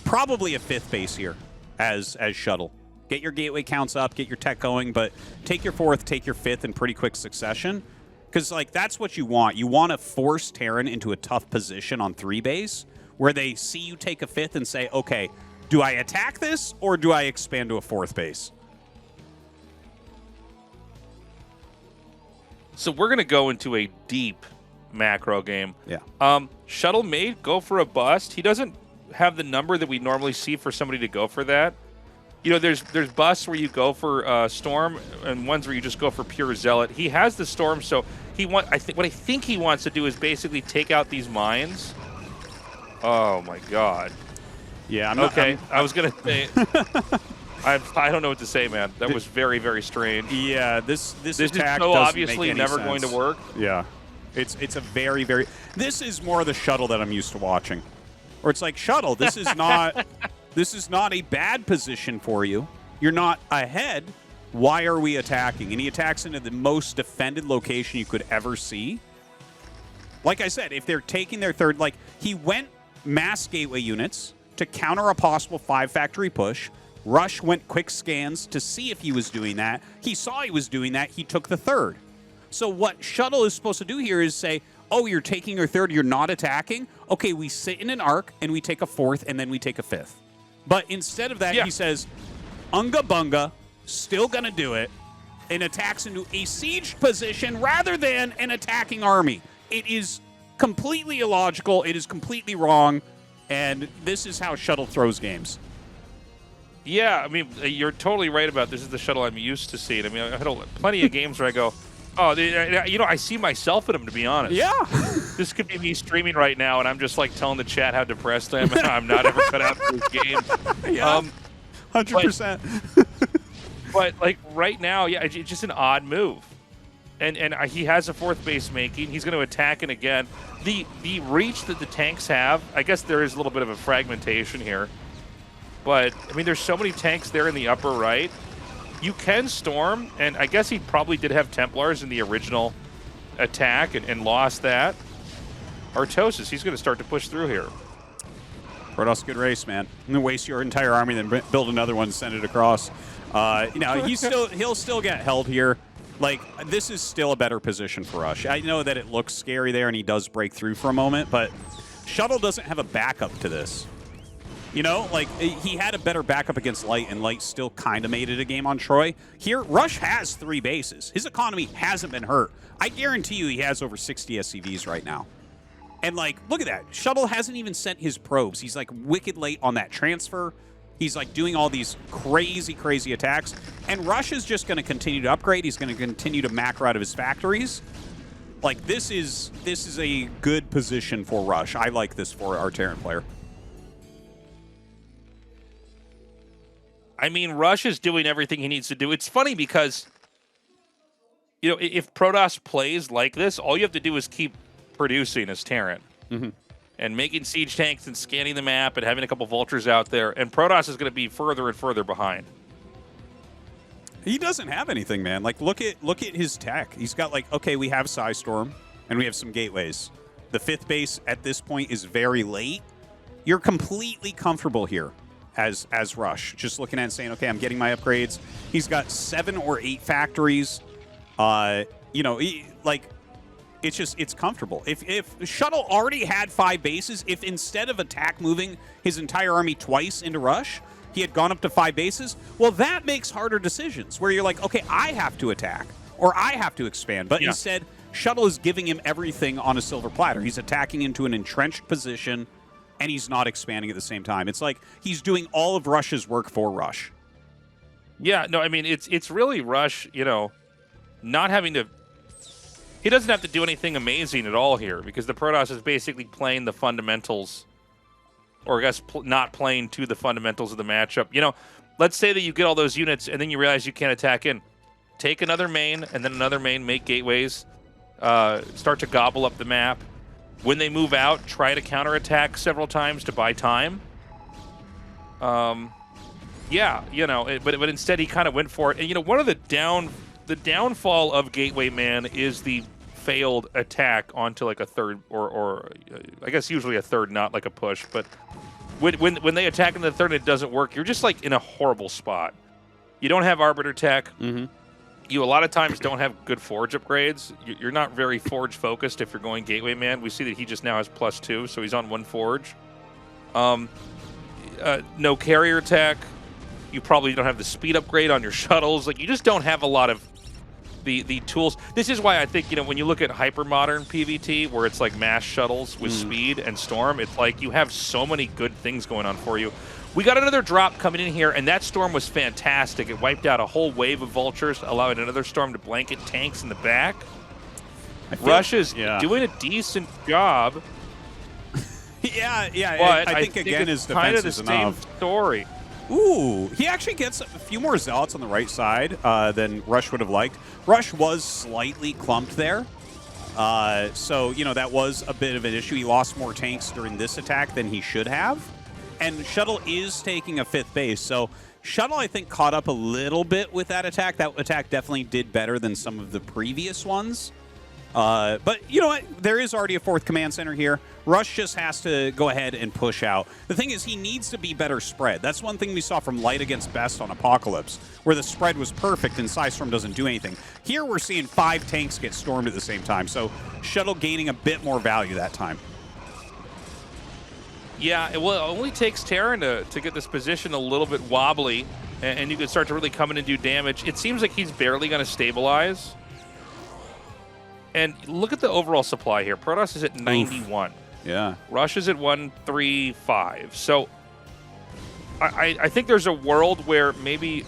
J: probably a 5th base here as Shuttle. Get your gateway counts up, get your tech going, but take your 4th, take your 5th in pretty quick succession. Because like that's what you want. You want to force Terran into a tough position on 3 base where they see you take a 5th and say, okay, do I attack this or do I expand to a 4th base?
I: So we're going to go into a deep macro game.
J: Yeah.
I: Shuttle may go for a bust. He doesn't have the number that we normally see for somebody to go for that. You know, there's busts where you go for Storm and ones where you just go for pure Zealot. He has the Storm, so what I think he wants to do is basically take out these mines. Oh my God.
J: Yeah.
I: I was gonna say. I don't know what to say, man. That was very, very strange.
J: Yeah. This attack
I: is so
J: doesn't
I: obviously
J: make any
I: never
J: sense.
I: going to work.
J: Yeah. It's a very, very... This is more the Shuttle that I'm used to watching. Where it's like, Shuttle, this is not this is not a bad position for you. You're not ahead. Why are we attacking? And he attacks into the most defended location you could ever see. Like I said, if they're taking their third... Like, he went mass gateway units to counter a possible 5-factory push. Rush went quick scans to see if he was doing that. He saw he was doing that. He took the 3rd. So what Shuttle is supposed to do here is say, oh, you're taking your 3rd, you're not attacking? Okay, we sit in an arc, and we take a 4th, and then we take a 5th. But instead of that, he says, unga bunga, still going to do it, and attacks into a siege position rather than an attacking army. It is completely illogical. It is completely wrong, and this is how Shuttle throws games.
I: Yeah, I mean, you're totally right about this is the Shuttle I'm used to seeing. I mean, I had plenty of games where I go, oh, you know, I see myself in them, to be honest.
J: Yeah.
I: This could be me streaming right now, and I'm just, like, telling the chat how depressed I am, and I'm not ever cut out for this game.
J: Yeah, 100%.
I: But, like, right now, yeah, it's just an odd move. And he has a 4th base making. He's going to attack it again. The reach that the tanks have, I guess there is a little bit of a fragmentation here. But, I mean, there's so many tanks there in the upper right. You can Storm, and I guess he probably did have Templars in the original attack and lost that. Tastosis, he's going to start to push through here.
J: Protoss, good race, man. I'm gonna waste your entire army, then build another one, and send it across. You know, he'll still get held here. Like, this is still a better position for Rush. I know that it looks scary there, and he does break through for a moment, but Shuttle doesn't have a backup to this. You know, like, he had a better backup against Light, and Light still kind of made it a game on Troy. Here, Rush has 3 bases. His economy hasn't been hurt. I guarantee you he has over 60 SCVs right now. And, like, look at that. Shuttle hasn't even sent his probes. He's, like, wicked late on that transfer. He's, like, doing all these crazy, crazy attacks. And Rush is just going to continue to upgrade. He's going to continue to macro out of his factories. Like, this is a good position for Rush. I like this for our Terran player.
I: I mean, Rush is doing everything he needs to do. It's funny because, you know, if Protoss plays like this, all you have to do is keep producing as Terran. And making siege tanks and scanning the map and having a couple vultures out there. And Protoss is going to be further and further behind.
J: He doesn't have anything, man. Like, look at his tech. He's got, like, okay, we have Storm and we have some gateways. The 5th base at this point is very late. You're completely comfortable here. as Rush. Just looking at it and saying, okay, I'm getting my upgrades. He's got 7 or 8 factories. You know, it's comfortable. If Shuttle already had 5 bases, if instead of attack moving his entire army twice into Rush, he had gone up to 5 bases, well, that makes harder decisions where you're like, okay, I have to attack or I have to expand. But instead, Shuttle is giving him everything on a silver platter. He's attacking into an entrenched position, and he's not expanding at the same time. It's like he's doing all of Rush's work for Rush.
I: Yeah, no, I mean, it's really Rush, you know, not having to... He doesn't have to do anything amazing at all here because the Protoss is basically playing the fundamentals, or I guess not playing to the fundamentals of the matchup. You know, let's say that you get all those units and then you realize you can't attack in. Take another main and then another main, make gateways, start to gobble up the map. When they move out, try to counterattack several times to buy time. Yeah, you know, but instead he kind of went for it. And, you know, one of the downfall of Gateway Man is the failed attack onto like a third, or I guess usually a third, not like a push. But when they attack in the third and it doesn't work, you're just like in a horrible spot. You don't have Arbiter tech. You a lot of times don't have good Forge upgrades. You're not very Forge focused if you're going Gateway Man. We see that he just now has +2, so he's on 1 Forge. No carrier tech. You probably don't have the speed upgrade on your shuttles. Like, you just don't have a lot of the tools. This is why I think, you know, when you look at hyper-modern PvT, where it's like mass shuttles with speed and storm, it's like you have so many good things going on for you. We got another drop coming in here, and that storm was fantastic. It wiped out a whole wave of vultures, allowing another storm to blanket tanks in the back. Rush is doing a decent job.
J: Yeah. I think again his defense is enough.
I: Kind of the same story.
J: Ooh, he actually gets a few more Zealots on the right side than Rush would have liked. Rush was slightly clumped there. So, you know, that was a bit of an issue. He lost more tanks during this attack than he should have. And Shuttle is taking a 5th base. So Shuttle, I think, caught up a little bit with that attack. That attack definitely did better than some of the previous ones. But you know what? There is already a 4th command center here. Rush just has to go ahead and push out. The thing is, he needs to be better spread. That's one thing we saw from Light against Best on Apocalypse, where the spread was perfect and Psystorm doesn't do anything. Here we're seeing 5 tanks get stormed at the same time, so Shuttle gaining a bit more value that time.
I: Yeah, it only takes Terran to get this position a little bit wobbly, and you can start to really come in and do damage. It seems like he's barely going to stabilize. And look at the overall supply here. Protoss is at 91.
J: Oof. Yeah.
I: Rush is at 135. So I think there's a world where maybe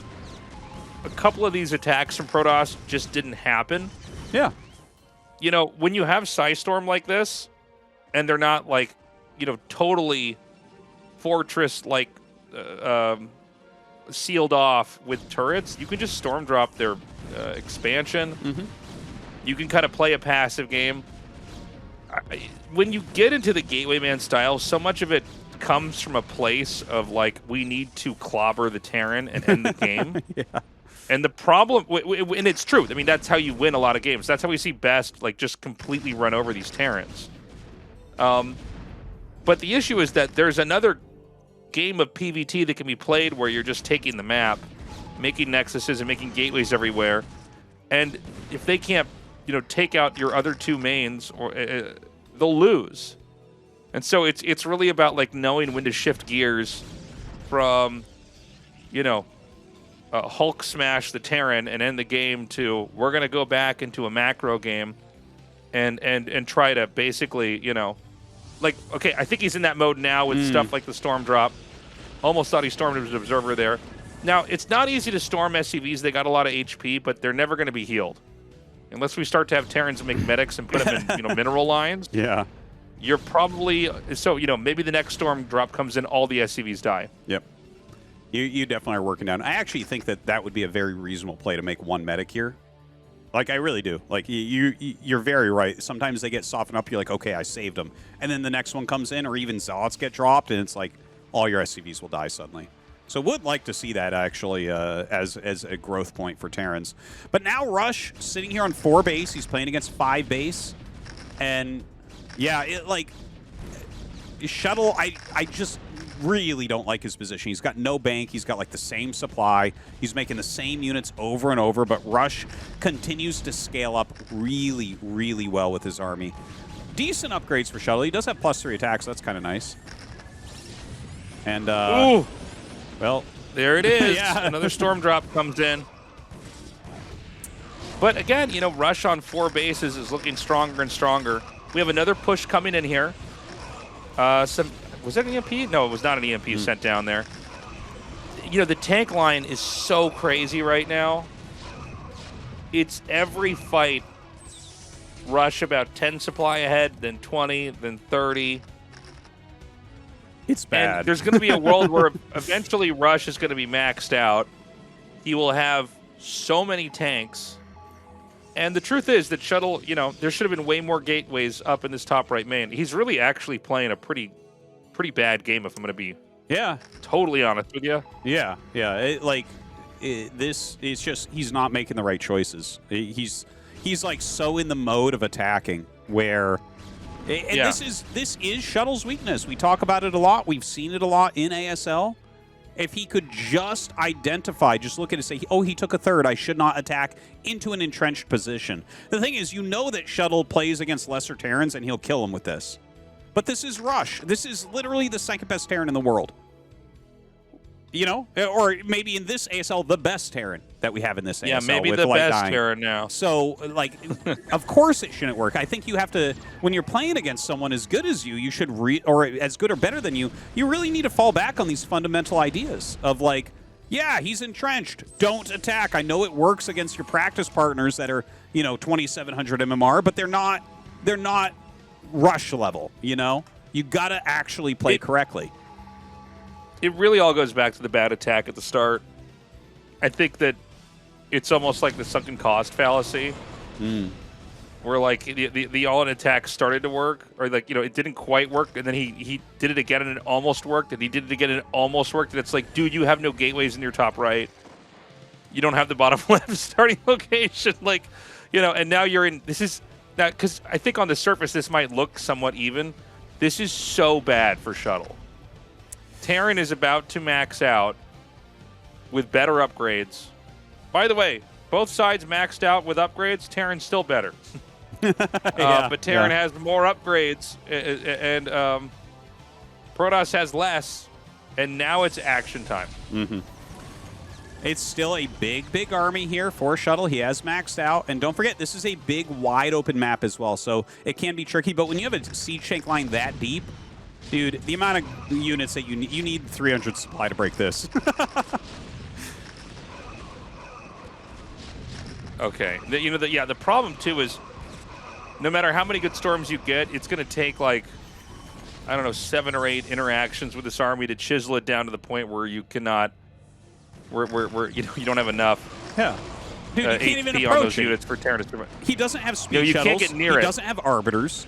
I: a couple of these attacks from Protoss just didn't happen.
J: Yeah.
I: You know, when you have Psystorm like this, and they're not like, you know, totally fortress like sealed off with turrets, you can just storm drop their expansion. You can kind of play a passive game. When you get into the Gateway Man style, so much of it comes from a place of like, we need to clobber the Terran and end the game. And the problem, and it's true, I mean, that's how you win a lot of games. That's how we see Best like just completely run over these Terrans. But the issue is that there's another game of PvT that can be played where you're just taking the map, making nexuses and making gateways everywhere. And if they can't, you know, take out your other 2 mains, or they'll lose. And so it's really about like knowing when to shift gears from, you know, Hulk smash the Terran and end the game to we're gonna go back into a macro game and try to basically, you know, like, okay, I think he's in that mode now with stuff like the storm drop. Almost thought he stormed his observer there. Now, it's not easy to storm SCVs. They got a lot of HP, but they're never going to be healed. Unless we start to have Terrans make medics and put them in, you know, mineral lines.
J: Yeah.
I: You're probably, so, you know, maybe the next storm drop comes in, all the SCVs die.
J: Yep. You definitely are working down. I actually think that would be a very reasonable play to make 1 medic here. Like, I really do. Like, you're very right. Sometimes they get softened up. You're like, okay, I saved them. And then the next one comes in, or even Zealots get dropped, and it's like all your SCVs will die suddenly. So would like to see that, actually, as a growth point for Terrans. But now Rush, sitting here on 4 base. He's playing against 5 base. And, yeah, like, Shuttle, I just really don't like his position. He's got no bank. He's got like the same supply. He's making the same units over and over, but Rush continues to scale up really, really well with his army. Decent upgrades for Shuttle. He does have +3 attacks, so that's kind of nice. And,
I: ooh,
J: well,
I: there it is.
J: Yeah.
I: Another storm drop comes in. But again, you know, Rush on 4 bases is looking stronger and stronger. We have another push coming in here. Was that an EMP? No, it was not an EMP sent down there. You know, the tank line is so crazy right now. It's every fight. Rush about 10 supply ahead, then 20, then 30.
J: It's bad.
I: And there's going to be a world where eventually Rush is going to be maxed out. He will have so many tanks. And the truth is that Shuttle, you know, there should have been way more gateways up in this top right main. He's really actually playing a pretty bad game, if I'm going to be totally honest with you.
J: Yeah. This is just, he's not making the right choices. He's like so in the mode of attacking where, and this is Shuttle's weakness. We talk about it a lot. We've seen it a lot in ASL. If he could just identify, just look at it and say, oh, he took a third, I should not attack into an entrenched position. The thing is, you know that Shuttle plays against lesser Terrans and he'll kill him with this. But this is Rush. This is literally the second best Terran in the world. You know? Or maybe in this ASL, the best Terran that we have in this ASL.
I: Yeah, maybe
J: with
I: the
J: Light
I: best
J: Dying.
I: Terran now.
J: So, like, of course it shouldn't work. I think you have to, when you're playing against someone as good as you should or as good or better than you really need to fall back on these fundamental ideas of like, yeah, he's entrenched. Don't attack. I know it works against your practice partners that are, you know, 2,700 MMR, but they're not Rush level, you know? You got to actually play correctly.
I: It really all goes back to the bad attack at the start. I think that it's almost like the sunken cost fallacy, where like the all-in attack started to work, or like, you know, it didn't quite work, and then he did it again and it almost worked, and he did it again and it almost worked, and it's like, dude, you have no gateways in your top right. You don't have the bottom left starting location, like, you know, and now you're in. This is now because I think on the surface this might look somewhat even. This is so bad for Shuttle. Terran is about to max out with better upgrades. By the way, both sides maxed out with upgrades. Terran's still better. But Terran has more upgrades, and Protoss has less, and now it's action time.
J: It's still a big army here for Shuttle. He has maxed out. And don't forget, this is a big, wide open map as well, so it can be tricky. But when you have a siege tank line that deep, dude, the amount of units that you need 300 supply to break this.
I: Okay. The problem, too, is no matter how many good storms you get, it's going to take, like, I don't know, 7 or 8 interactions with this army to chisel it down to the point where you cannot, where you don't have enough.
J: Yeah. Dude, you can't even
I: HP
J: approach
I: on those
J: it.
I: units for Terran to survive.
J: He doesn't have speed
I: you
J: shuttles.
I: can't get near it.
J: He doesn't have arbiters,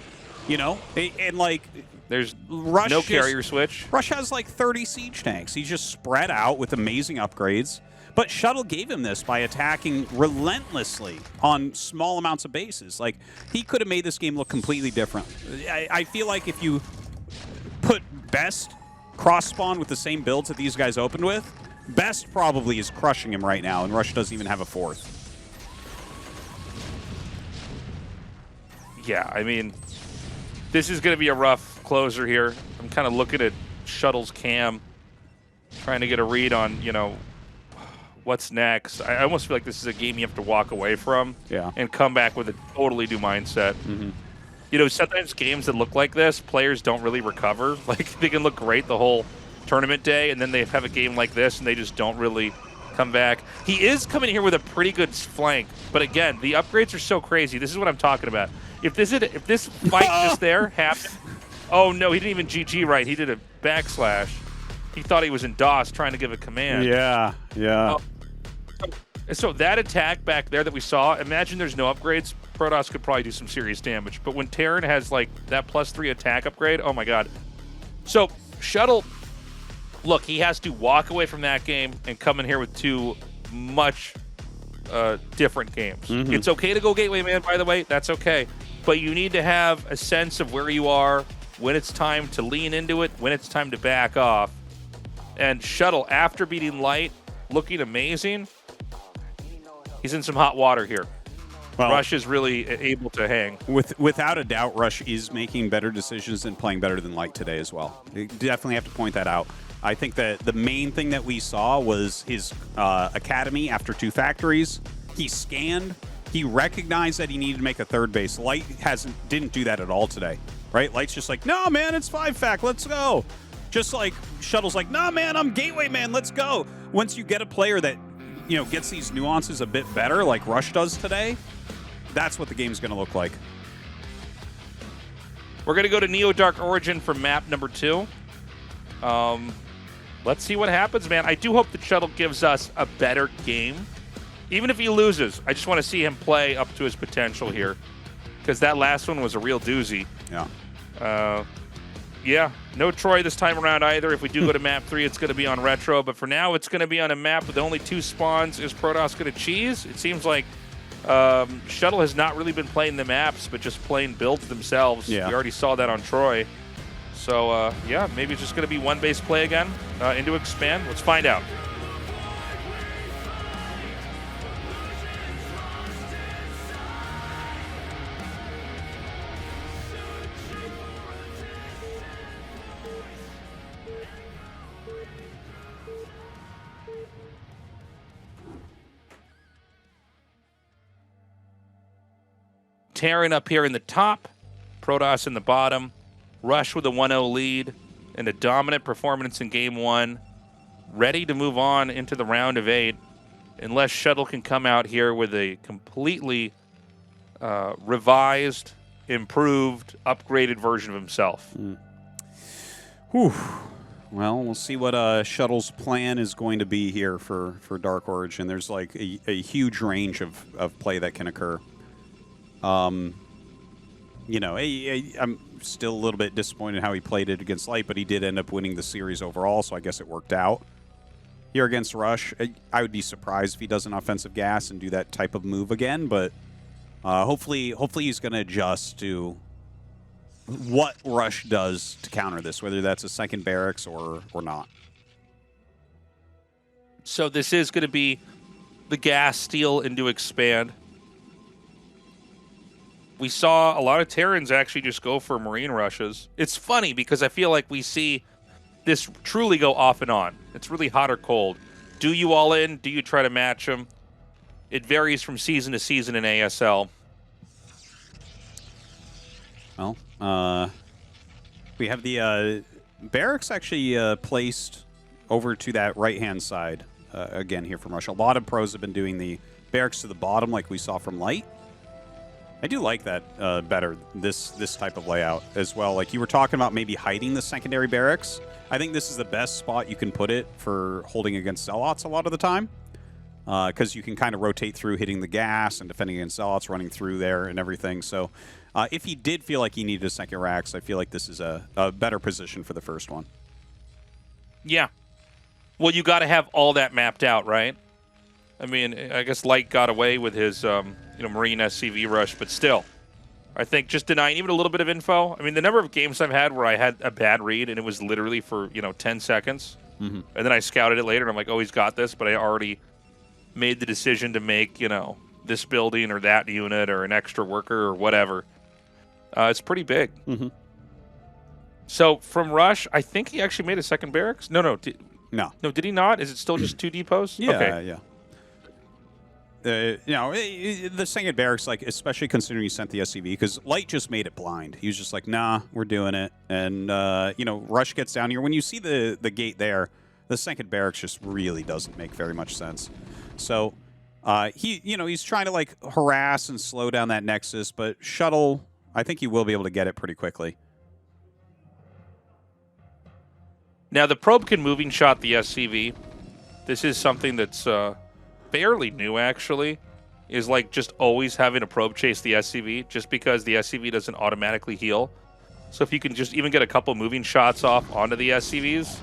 J: you know? And, like,
I: there's
J: Rush
I: no carrier switch.
J: Rush has, like, 30 siege tanks. He's just spread out with amazing upgrades. But Shuttle gave him this by attacking relentlessly on small amounts of bases. Like, he could have made this game look completely different. I feel like if you put Best cross-spawn with the same builds that these guys opened with, Best probably is crushing him right now, and Rush doesn't even have a 4th.
I: Yeah, I mean, this is going to be a rough closer here. I'm kind of looking at Shuttle's cam, trying to get a read on, you know, what's next. I almost feel like this is a game you have to walk away from and come back with a totally new mindset. You know, sometimes games that look like this, players don't really recover. Like, they can look great the whole tournament day, and then they have a game like this, and they just don't really come back. He is coming here with a pretty good flank, but again, the upgrades are so crazy. This is what I'm talking about. If this fight just there happened, oh no, he didn't even GG right. He did a backslash. He thought he was in DOS trying to give a command.
J: Yeah.
I: So that attack back there that we saw, imagine there's no upgrades. Protoss could probably do some serious damage. But when Terran has like that +3 attack upgrade, oh my god. So Shuttle, look, he has to walk away from that game and come in here with 2 much different games. It's okay to go Gateway Man, by the way. That's okay. But you need to have a sense of where you are, when it's time to lean into it, when it's time to back off. And Shuttle, after beating Light, looking amazing. He's in some hot water here.
J: Well,
I: Rush is really able to hang.
J: Without a doubt, Rush is making better decisions and playing better than Light today as well. You definitely have to point that out. I think that the main thing that we saw was his academy after 2 factories. He scanned. He recognized that he needed to make a third base. Light didn't do that at all today, right? Light's just like, no, man, it's 5-fac. Let's go. Just like Shuttle's like, nah, man, I'm Gateway, man. Let's go. Once you get a player that, gets these nuances a bit better, like Rush does today, that's what the game's going to look like.
I: We're going to go to Neo Dark Origin for map number 2. Let's see what happens, man. I do hope that Shuttle gives us a better game. Even if he loses, I just want to see him play up to his potential here. Because that last one was a real doozy.
J: Yeah.
I: Yeah, no Troy this time around either. If we do go to map 3, it's going to be on Retro. But for now, it's going to be on a map with only 2 spawns. Is Protoss going to cheese? It seems like Shuttle has not really been playing the maps, but just playing builds themselves.
J: Yeah.
I: We already saw that on Troy. So, yeah, maybe it's just going to be one base play again into Expand. Let's find out. Terran up here in the top, Protoss in the bottom, Rush with a 1-0 lead, and a dominant performance in Game 1, ready to move on into the round of 8, unless Shuttle can come out here with a completely revised, improved, upgraded version of himself.
J: Whew. Well, we'll see what Shuttle's plan is going to be here for Dark Origin. There's like a huge range of play that can occur. I'm still a little bit disappointed how he played it against Light, but he did end up winning the series overall, so I guess it worked out. Here against Rush, I would be surprised if he does an offensive gas and do that type of move again, but hopefully he's going to adjust to what Rush does to counter this, whether that's a second barracks or not.
I: So this is going to be the gas steal into Expand. We saw a lot of Terrans actually just go for Marine rushes. It's funny because I feel like we see this truly go off and on. It's really hot or cold. Do you all in? Do you try to match them? It varies from season to season in ASL.
J: Well, we have the barracks actually placed over to that right-hand side again here from Russia. A lot of pros have been doing the barracks to the bottom like we saw from Light. I do like that better, this type of layout as well. Like you were talking about maybe hiding the secondary barracks. I think this is the best spot you can put it for holding against Zealots a lot of the time. Because you can kind of rotate through hitting the gas and defending against Zealots, running through there and everything. So if he did feel like he needed a second racks, I feel like this is a better position for the first one.
I: Yeah. Well, you got to have all that mapped out, right? I mean, I guess Light got away with his Marine SCV rush, but still, I think just denying even a little bit of info. I mean, the number of games I've had where I had a bad read and it was literally for 10 seconds, and then I scouted it later and I'm like, oh, he's got this, but I already made the decision to make this building or that unit or an extra worker or whatever. It's pretty big. So from Rush, I think he actually made a second barracks. No, did he not? Is it still just 2 depots?
J: Yeah,
I: okay.
J: yeah. The second barracks, like especially considering you sent the SCV, because Light just made it blind. He was just like, "Nah, we're doing it." And Rush gets down here. When you see the gate there, the second barracks just really doesn't make very much sense. So he's trying to like harass and slow down that Nexus, but Shuttle, I think he will be able to get it pretty quickly.
I: Now the probe can moving shot the SCV. This is something that's fairly new, actually, is like just always having a probe chase the SCV, just because the SCV doesn't automatically heal. So if you can just even get a couple moving shots off onto the SCVs,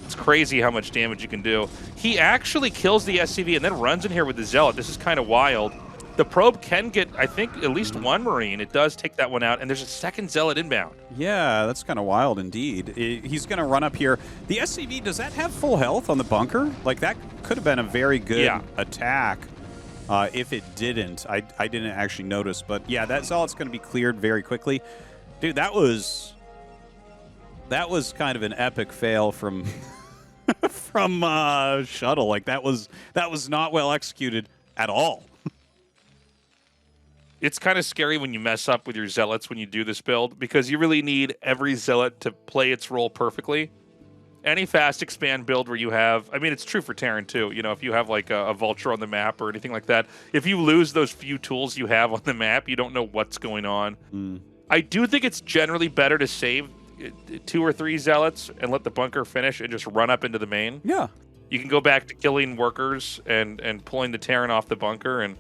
I: it's crazy how much damage you can do. He actually kills the SCV and then runs in here with the Zealot. This is kind of wild. The probe can get, I think, at least one Marine. It does take that one out, and there's a second Zealot inbound.
J: Yeah, that's kind of wild indeed. He's going to run up here. The SCV, does that have full health on the bunker? Like, that could have been a very good attack if it didn't. I didn't actually notice, but yeah, that Zealot's going to be cleared very quickly. Dude, that was kind of an epic fail from from Shuttle. Like, that was not well executed at all.
I: It's kind of scary when you mess up with your Zealots when you do this build, because you really need every Zealot to play its role perfectly. Any fast expand build where you have, I mean, it's true for Terran too, you know, if you have like a Vulture on the map or anything like that, if you lose those few tools you have on the map, you don't know what's going on. I do think it's generally better to save 2 or 3 Zealots and let the bunker finish and just run up into the main.
J: Yeah.
I: You can go back to killing workers and pulling the Terran off the bunker, and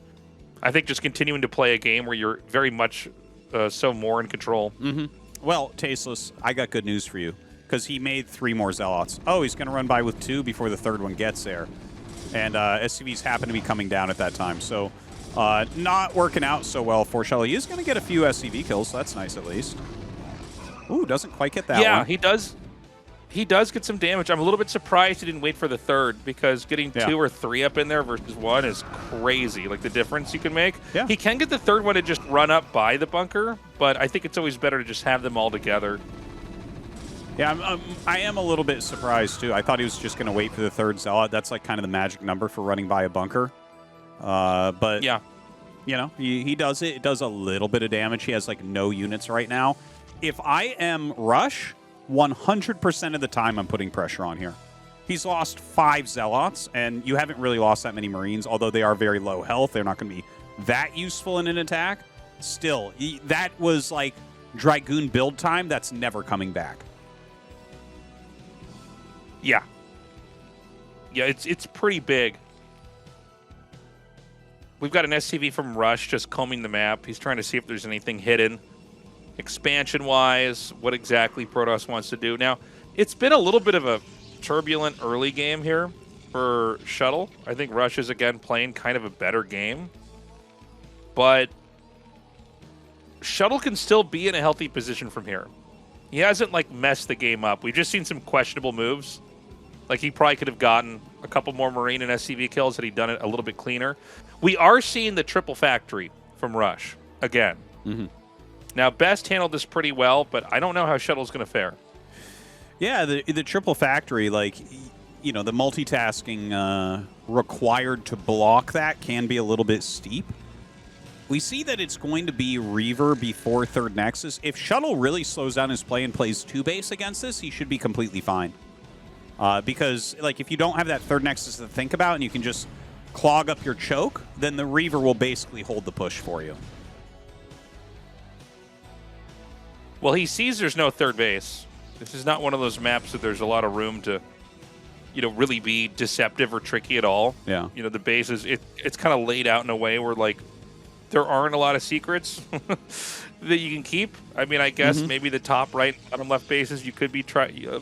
I: I think just continuing to play a game where you're very much so more in control.
J: Well, Tasteless, I got good news for you, because he made 3 more Zealots. Oh, he's going to run by with 2 before the third one gets there. And SCVs happen to be coming down at that time. So not working out so well for Shuttle. He is going to get a few SCV kills, so that's nice at least. Ooh, doesn't quite get that one.
I: Yeah, he does. He does get some damage. I'm a little bit surprised he didn't wait for the third, because getting 2 or 3 up in there versus 1 is crazy. Like, the difference you can make.
J: Yeah.
I: He can get the third one to just run up by the bunker, but I think it's always better to just have them all together.
J: Yeah, I am a little bit surprised, too. I thought he was just going to wait for the third Zealot. That's, like, kind of the magic number for running by a bunker. But,
I: yeah,
J: you know, he does it. It does a little bit of damage. He has, like, no units right now. If I am Rush, 100% of the time I'm putting pressure on here. He's lost 5 Zealots, and you haven't really lost that many Marines, although they are very low health. They're not going to be that useful in an attack. Still, that was, like, Dragoon build time. That's never coming back.
I: Yeah. Yeah, it's pretty big. We've got an SCV from Rush just combing the map. He's trying to see if there's anything hidden. Expansion-wise, what exactly Protoss wants to do. Now, it's been a little bit of a turbulent early game here for Shuttle. I think Rush is, again, playing kind of a better game. But Shuttle can still be in a healthy position from here. He hasn't, like, messed the game up. We've just seen some questionable moves. Like, he probably could have gotten a couple more Marine and SCV kills had he done it a little bit cleaner. We are seeing the triple factory from Rush again. Now, Best handled this pretty well, but I don't know how Shuttle's going to fare.
J: Yeah, the triple factory, like, you know, the multitasking required to block that can be a little bit steep. We see that it's going to be Reaver before third Nexus. If Shuttle really slows down his play and plays 2 base against this, he should be completely fine. Because, like, if you don't have that third Nexus to think about and you can just clog up your choke, then the Reaver will basically hold the push for you.
I: Well, he sees there's no third base. This is not one of those maps that there's a lot of room to, you know, really be deceptive or tricky at all.
J: Yeah.
I: You know, the base is, it's kind of laid out in a way where, like, there aren't a lot of secrets that you can keep. I mean, I guess maybe the top right, bottom left bases you could be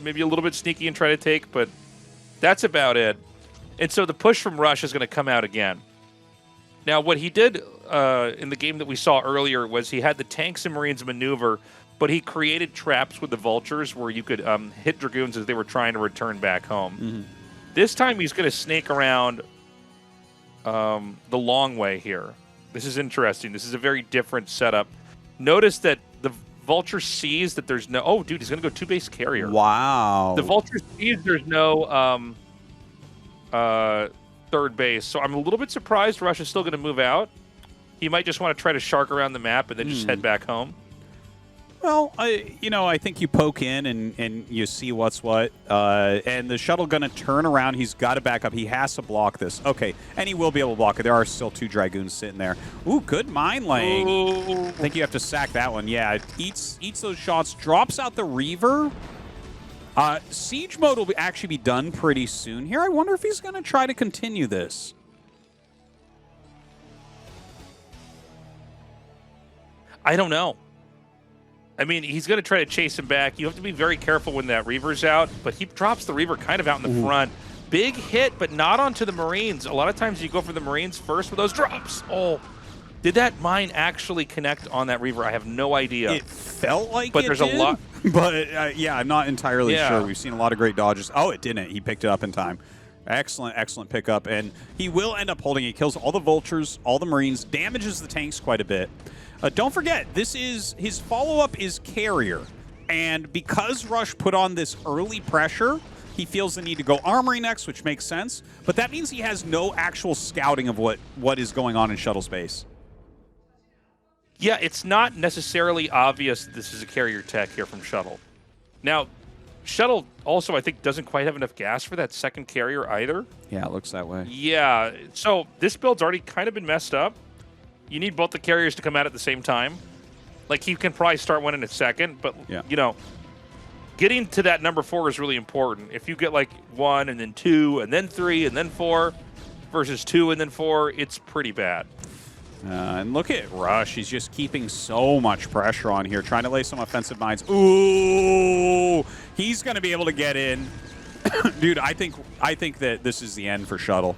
I: maybe a little bit sneaky and try to take, but that's about it. And so the push from Rush is going to come out again. Now, what he did in the game that we saw earlier was he had the tanks and Marines maneuver, but he created traps with the Vultures where you could hit Dragoons as they were trying to return back home. This time he's going to snake around the long way here. This is interesting. This is a very different setup. Notice that the Vulture sees that there's no... Oh, dude, he's going to go 2-base carrier.
J: Wow.
I: The Vulture sees there's no third base. So I'm a little bit surprised Rush is still going to move out. He might just want to try to shark around the map and then just head back home.
J: Well, I think you poke in and you see what's what. And the Shuttle going to turn around. He's got to back up. He has to block this. Okay, and he will be able to block it. There are still 2 Dragoons sitting there. Ooh, good mine laying. I think you have to sack that one. Yeah, it eats those shots. Drops out the Reaver. Siege mode will actually be done pretty soon here. I wonder if he's going to try to continue this.
I: I don't know. I mean, he's going to try to chase him back. You have to be very careful when that Reaver's out, but he drops the Reaver kind of out in the front. Big hit, but not onto the Marines. A lot of times you go for the Marines first with those drops. Oh, Did that mine actually connect on that Reaver? I have no idea.
J: It felt like
I: but
J: it
I: there's
J: did,
I: a lot.
J: But yeah, I'm not entirely sure. We've seen a lot of great dodges. Oh, it didn't. He picked it up in time. Excellent, excellent pickup. And he will end up holding it. He kills all the vultures, all the marines, damages the tanks quite a bit. Don't forget, this is his follow-up is carrier. And because Rush put on this early pressure, he feels the need to go armory next, which makes sense. But that means he has no actual scouting of what is going on in shuttle space.
I: Yeah, it's not necessarily obvious this is a carrier tech here from Shuttle. Now, Shuttle also, I think, doesn't quite have enough gas for that second carrier either.
J: Yeah, it looks that way.
I: Yeah, so this build's already kind of been messed up. You need both the carriers to come out at the same time. Like, he can probably start one in a second, but, you know, getting to that number 4 is really important. If you get, like, 1 and then 2 and then 3 and then 4 versus 2 and then 4, it's pretty bad.
J: And look at Rush. He's just keeping so much pressure on here, trying to lay some offensive mines. Ooh, he's going to be able to get in. Dude, I think that this is the end for Shuttle.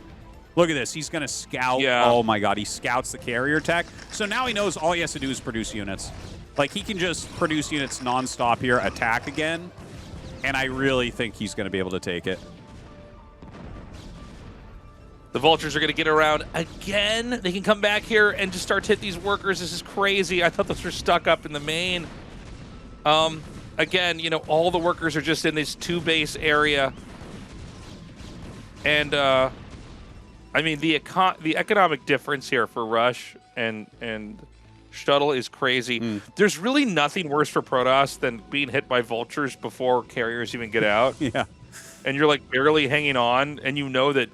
J: Look at this. He's going to scout.
I: Yeah.
J: Oh, my God. He scouts the carrier tech. So now he knows all he has to do is produce units. Like, he can just produce units nonstop here, attack again, and I really think he's going to be able to take it.
I: The Vultures are going to get around again. They can come back here and just start to hit these workers. This is crazy. I thought those were stuck up in the main. Again, you know, all the workers are just in this 2-base area. And, I mean, the economic difference here for Rush and Shuttle is crazy. There's really nothing worse for Protoss than being hit by Vultures before carriers even get out.
J: Yeah.
I: And you're, like, barely hanging on, and you know that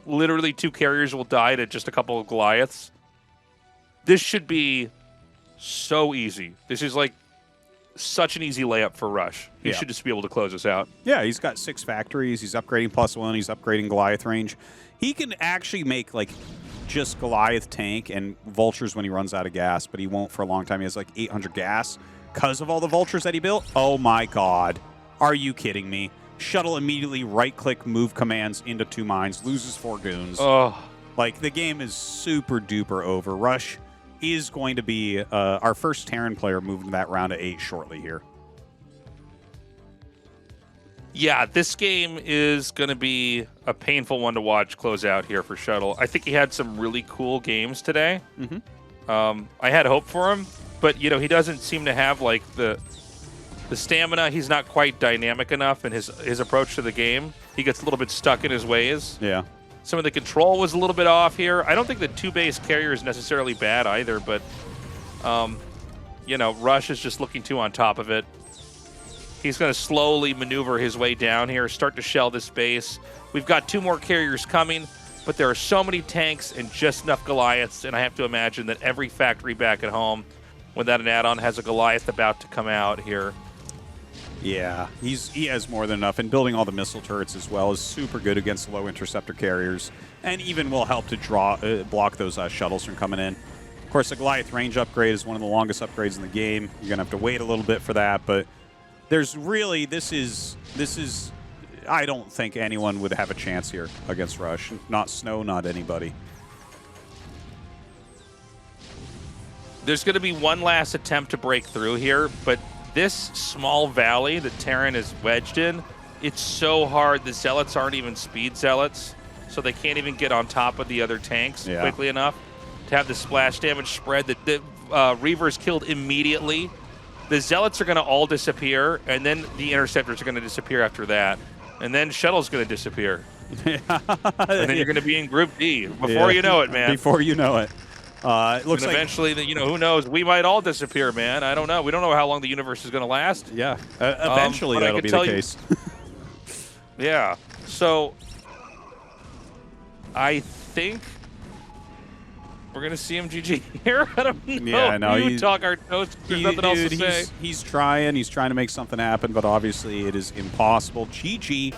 I: literally 2 carriers will die to just a couple of Goliaths. This should be so easy. This is like such an easy layup for Rush. He should just be able to close us out.
J: Yeah, he's got 6 factories. He's upgrading +1. He's upgrading Goliath range. He can actually make like just Goliath tank and Vultures when he runs out of gas, but he won't for a long time. He has like 800 gas because of all the Vultures that he built. Oh my God. Are you kidding me? Shuttle immediately right-click move commands into 2 mines, loses 4 goons.
I: Oh.
J: Like, the game is super duper over. Rush is going to be our first Terran player moving that round to 8 shortly here.
I: Yeah, this game is going to be a painful one to watch close out here for Shuttle. I think he had some really cool games today. I had hope for him, but, you know, he doesn't seem to have, like, the stamina. He's not quite dynamic enough in his approach to the game. He gets a little bit stuck in his ways.
J: Yeah.
I: Some of the control was a little bit off here. I don't think the 2-base carrier is necessarily bad either, but, you know, Rush is just looking too on top of it. He's going to slowly maneuver his way down here, start to shell this base. We've got 2 more carriers coming, but there are so many tanks and just enough Goliaths, and I have to imagine that every factory back at home, without an add-on, has a Goliath about to come out here.
J: Yeah, he has more than enough, and building all the missile turrets as well is super good against low interceptor carriers, and even will help to block those shuttles from coming in. Of course, the Goliath range upgrade is one of the longest upgrades in the game. You're gonna have to wait a little bit for that, but there's really this is I don't think anyone would have a chance here against Rush. Not Snow, not anybody.
I: There's going to be one last attempt to break through here, but this small valley that Terran is wedged in, it's so hard. The Zealots aren't even speed Zealots, so they can't even get on top of the other tanks quickly enough to have the splash damage spread. The Reaver's killed immediately. The Zealots are going to all disappear, and then the Interceptors are going to disappear after that. And then Shuttle's going to disappear. And then you're going to be in Group D before you know it, man.
J: Before you know it. It looks
I: and eventually, you know, who knows? We might all disappear, man. I don't know. We don't know how long the universe is going to last.
J: Yeah, eventually that'll be the case.
I: Yeah. So I think we're going to see him GG here. I don't know.
J: Yeah, no,
I: you talk our toast. There's nothing else to say.
J: He's trying to make something happen, but obviously it is impossible. GG.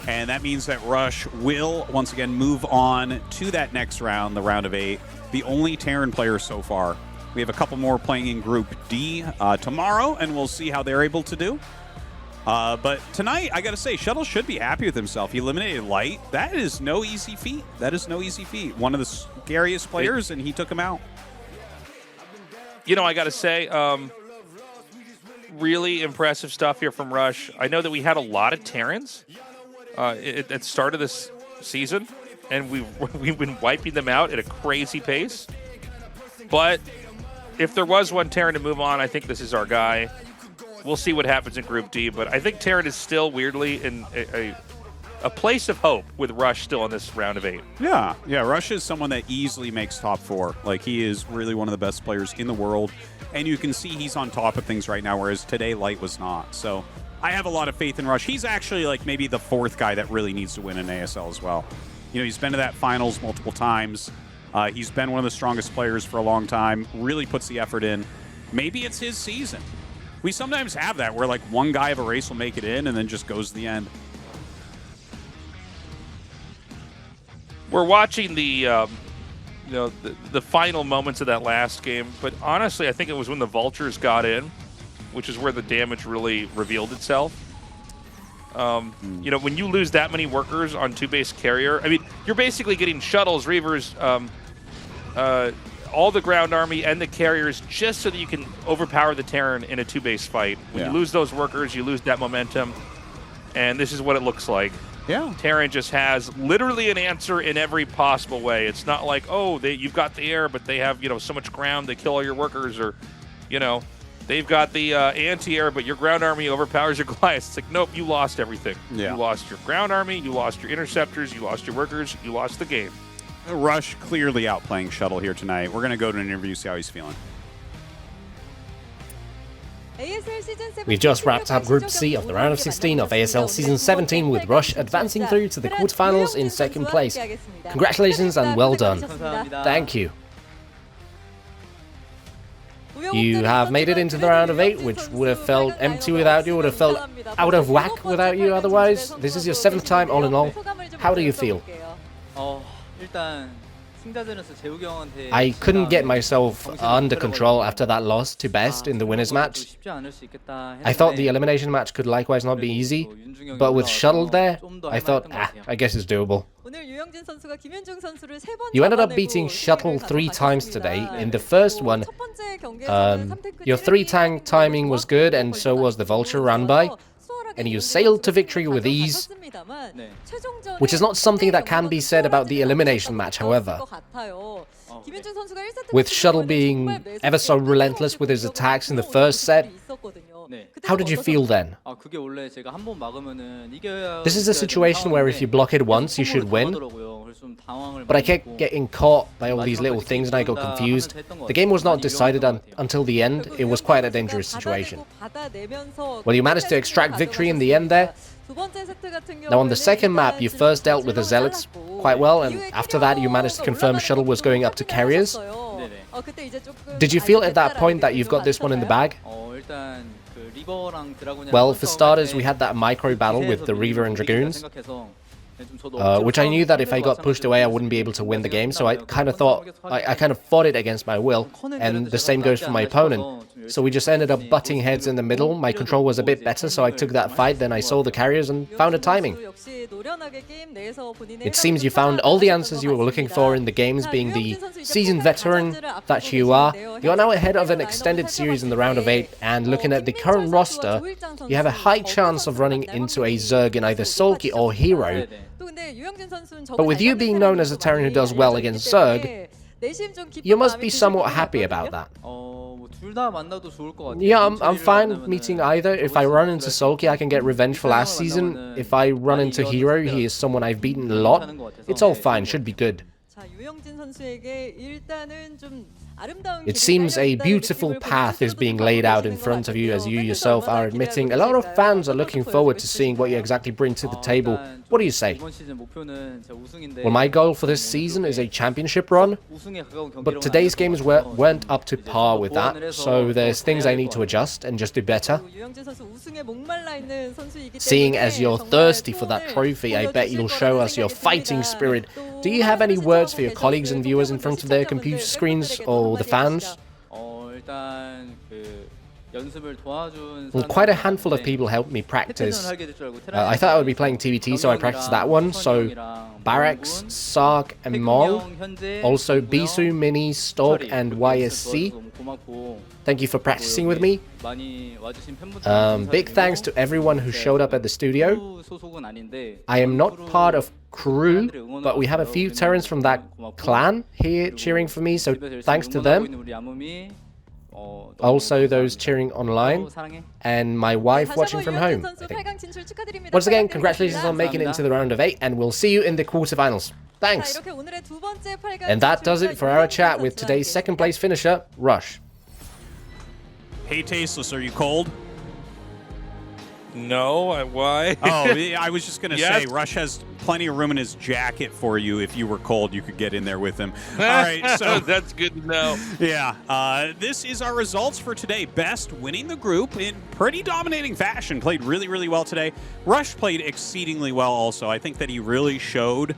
J: And that means that Rush will once again move on to that next round, the round of 8. The only Terran player so far. We have a couple more playing in Group D tomorrow, and we'll see how they're able to do. But tonight, I got to say, Shuttle should be happy with himself. He eliminated Light. That is no easy feat. That is no easy feat. One of the scariest players, and he took him out.
I: You know, I got to say, really impressive stuff here from Rush. I know that we had a lot of Terrans at the start of this season, and we've been wiping them out at a crazy pace. But if there was one Terran to move on, I think this is our guy. We'll see what happens in Group D, but I think Terran is still weirdly in a place of hope with Rush still in this round of 8.
J: Yeah, Rush is someone that easily makes top 4. Like, he is really one of the best players in the world, and you can see he's on top of things right now, whereas today Light was not. So I have a lot of faith in Rush. He's actually like maybe the 4th guy that really needs to win an ASL as well. You know, he's been to that finals multiple times. He's been one of the strongest players for a long time, really puts the effort in. Maybe it's his season. We sometimes have that where like one guy of a race will make it in and then just goes to the end.
I: We're watching the the final moments of that last game, but honestly, I think it was when the Vultures got in, which is where the damage really revealed itself. You know, when you lose that many workers on 2-base carrier, I mean, you're basically getting shuttles, reavers, all the ground army and the carriers just so that you can overpower the Terran in a 2-base fight. When you lose those workers, you lose that momentum, and this is what it looks like.
J: Yeah.
I: Terran just has literally an answer in every possible way. It's not like, oh, you've got the air, but they have, you know, so much ground, they kill all your workers, or, you know, they've got the anti-air, but your ground army overpowers your Goliath. It's like, nope, you lost everything.
J: Yeah.
I: You lost your ground army, you lost your interceptors, you lost your workers, you lost the game.
J: Rush clearly outplaying Shuttle here tonight. We're going to go to an interview, see how he's feeling.
H: We've just wrapped up Group C of the round of 16 of ASL Season 17 with Rush advancing through to the quarterfinals in 2nd place. Congratulations and well done. Thank you. You have made it into the round of 8, which would have felt empty without you, would have felt out of whack without you otherwise. This is your 7th time all in all. How do you feel? I couldn't get myself under control after that loss to Best in the winners match. I thought the elimination match could likewise not be easy, but with Shuttle there, I thought, I guess it's doable. You ended up beating Shuttle 3 times today. In the first one, your 3-tank timing was good, and so was the Vulture run by, and you sailed to victory with ease, which is not something that can be said about the elimination match, however. With Shuttle being ever so relentless with his attacks in the first set, how did you feel then? This is a situation where if you block it once, you should win. But I kept getting caught by all these little things and I got confused. The game was not decided until the end. It was quite a dangerous situation. Well, you managed to extract victory in the end there. Now on the second map, you first dealt with the Zealots quite well, and after that you managed to confirm Shuttle was going up to carriers. Did you feel at that point that you've got this one in the bag? Well, for starters, we had that micro battle with the Reaver and Dragoons, which I knew that if I got pushed away, I wouldn't be able to win the game, so I kind of fought it against my will, and the same goes for my opponent. So we just ended up butting heads in the middle. My control was a bit better, so I took that fight, then I saw the carriers and found a timing. It seems you found all the answers you were looking for in the games, being the seasoned veteran that you are. You are now ahead of an extended series in the round of 8, and looking at the current roster, you have a high chance of running into a Zerg in either Sulky or Hero. But with you being known as a Terran who does well against Zerg, you must be somewhat happy about that. Yeah, I'm fine meeting either. If I run into Sulky, I can get revenge for last season. If I run into Hero, he is someone I've beaten a lot. It's all fine, should be good. It seems a beautiful path is being laid out in front of you, as you yourself are admitting. A lot of fans are looking forward to seeing what you exactly bring to the table. What do you say? Well, my goal for this season is a championship run, but today's games weren't up to par with that, so there's things I need to adjust and just do better. Seeing as you're thirsty for that trophy, I bet you'll show us your fighting spirit. Do you have any words for your colleagues and viewers in front of their computer screens, or the fans? And quite a handful of people helped me practice. I thought I would be playing TBT, so I practiced that one. So Barracks, Sark, and Mol. Also Bisu, Mini, Stork, and YSC. Thank you for practicing with me. Big thanks to everyone who showed up at the studio. I am not part of crew, but we have a few Terrans from that clan here cheering for me, so thanks to them. Also those cheering online, and my wife watching from home, I think. Once again, congratulations on making it into the round of 8, and we'll see you in the quarterfinals. Thanks! And that does it for our chat with today's second place finisher, Rush.
J: Hey, Tasteless, are you cold?
I: No, why?
J: Oh, I was just going to say, Rush has plenty of room in his jacket for you. If you were cold, you could get in there with him. All right, so
I: that's good to know.
J: Yeah, this is our results for today. Best winning the group in pretty dominating fashion. Played really, really well today. Rush played exceedingly well also. I think that he really showed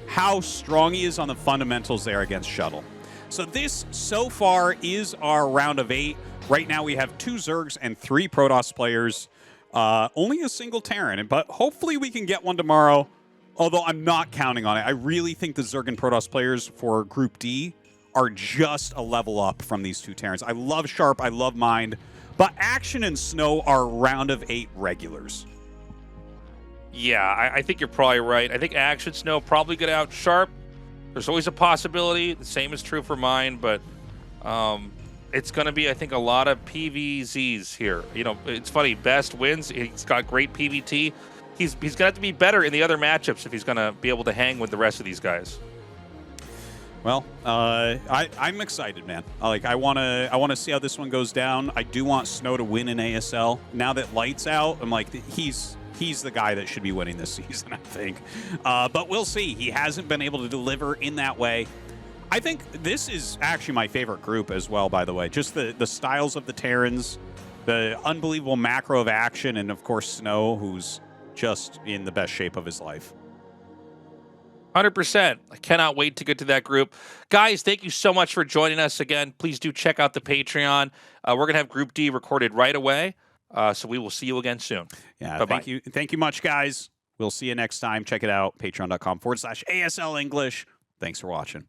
J: how strong he is on the fundamentals there against Shuttle. So this, so far, is our round of 8. Right now, we have 2 Zergs and 3 Protoss players. Only a single Terran, but hopefully we can get one tomorrow, although I'm not counting on it. I really think the Zerg and Protoss players for Group D are just a level up from these 2 Terrans. I love Sharp, I love Mind, but Action and Snow are round of 8 regulars.
I: Yeah, I think you're probably right. I think Action Snow probably get out Sharp. There's always a possibility. The same is true for Mind, but it's going to be, I think, a lot of PVZs here. You know, it's funny. Best wins. He's got great PVT. He's going to have to be better in the other matchups if he's going to be able to hang with the rest of these guys.
J: Well, I'm excited, man. I want to see how this one goes down. I do want Snow to win in ASL. Now that Light's out, I'm like, he's the guy that should be winning this season, I think. But we'll see. He hasn't been able to deliver in that way. I think this is actually my favorite group as well, by the way. Just the styles of the Terrans, the unbelievable macro of Action, and of course Snow, who's just in the best shape of his life.
I: 100%. I cannot wait to get to that group. Guys, thank you so much for joining us again. Please do check out the Patreon. We're going to have Group D recorded right away, so we will see you again soon.
J: Yeah,
I: Bye-bye.
J: Thank you much, guys. We'll see you next time. Check it out, patreon.com/ASL English. Thanks for watching.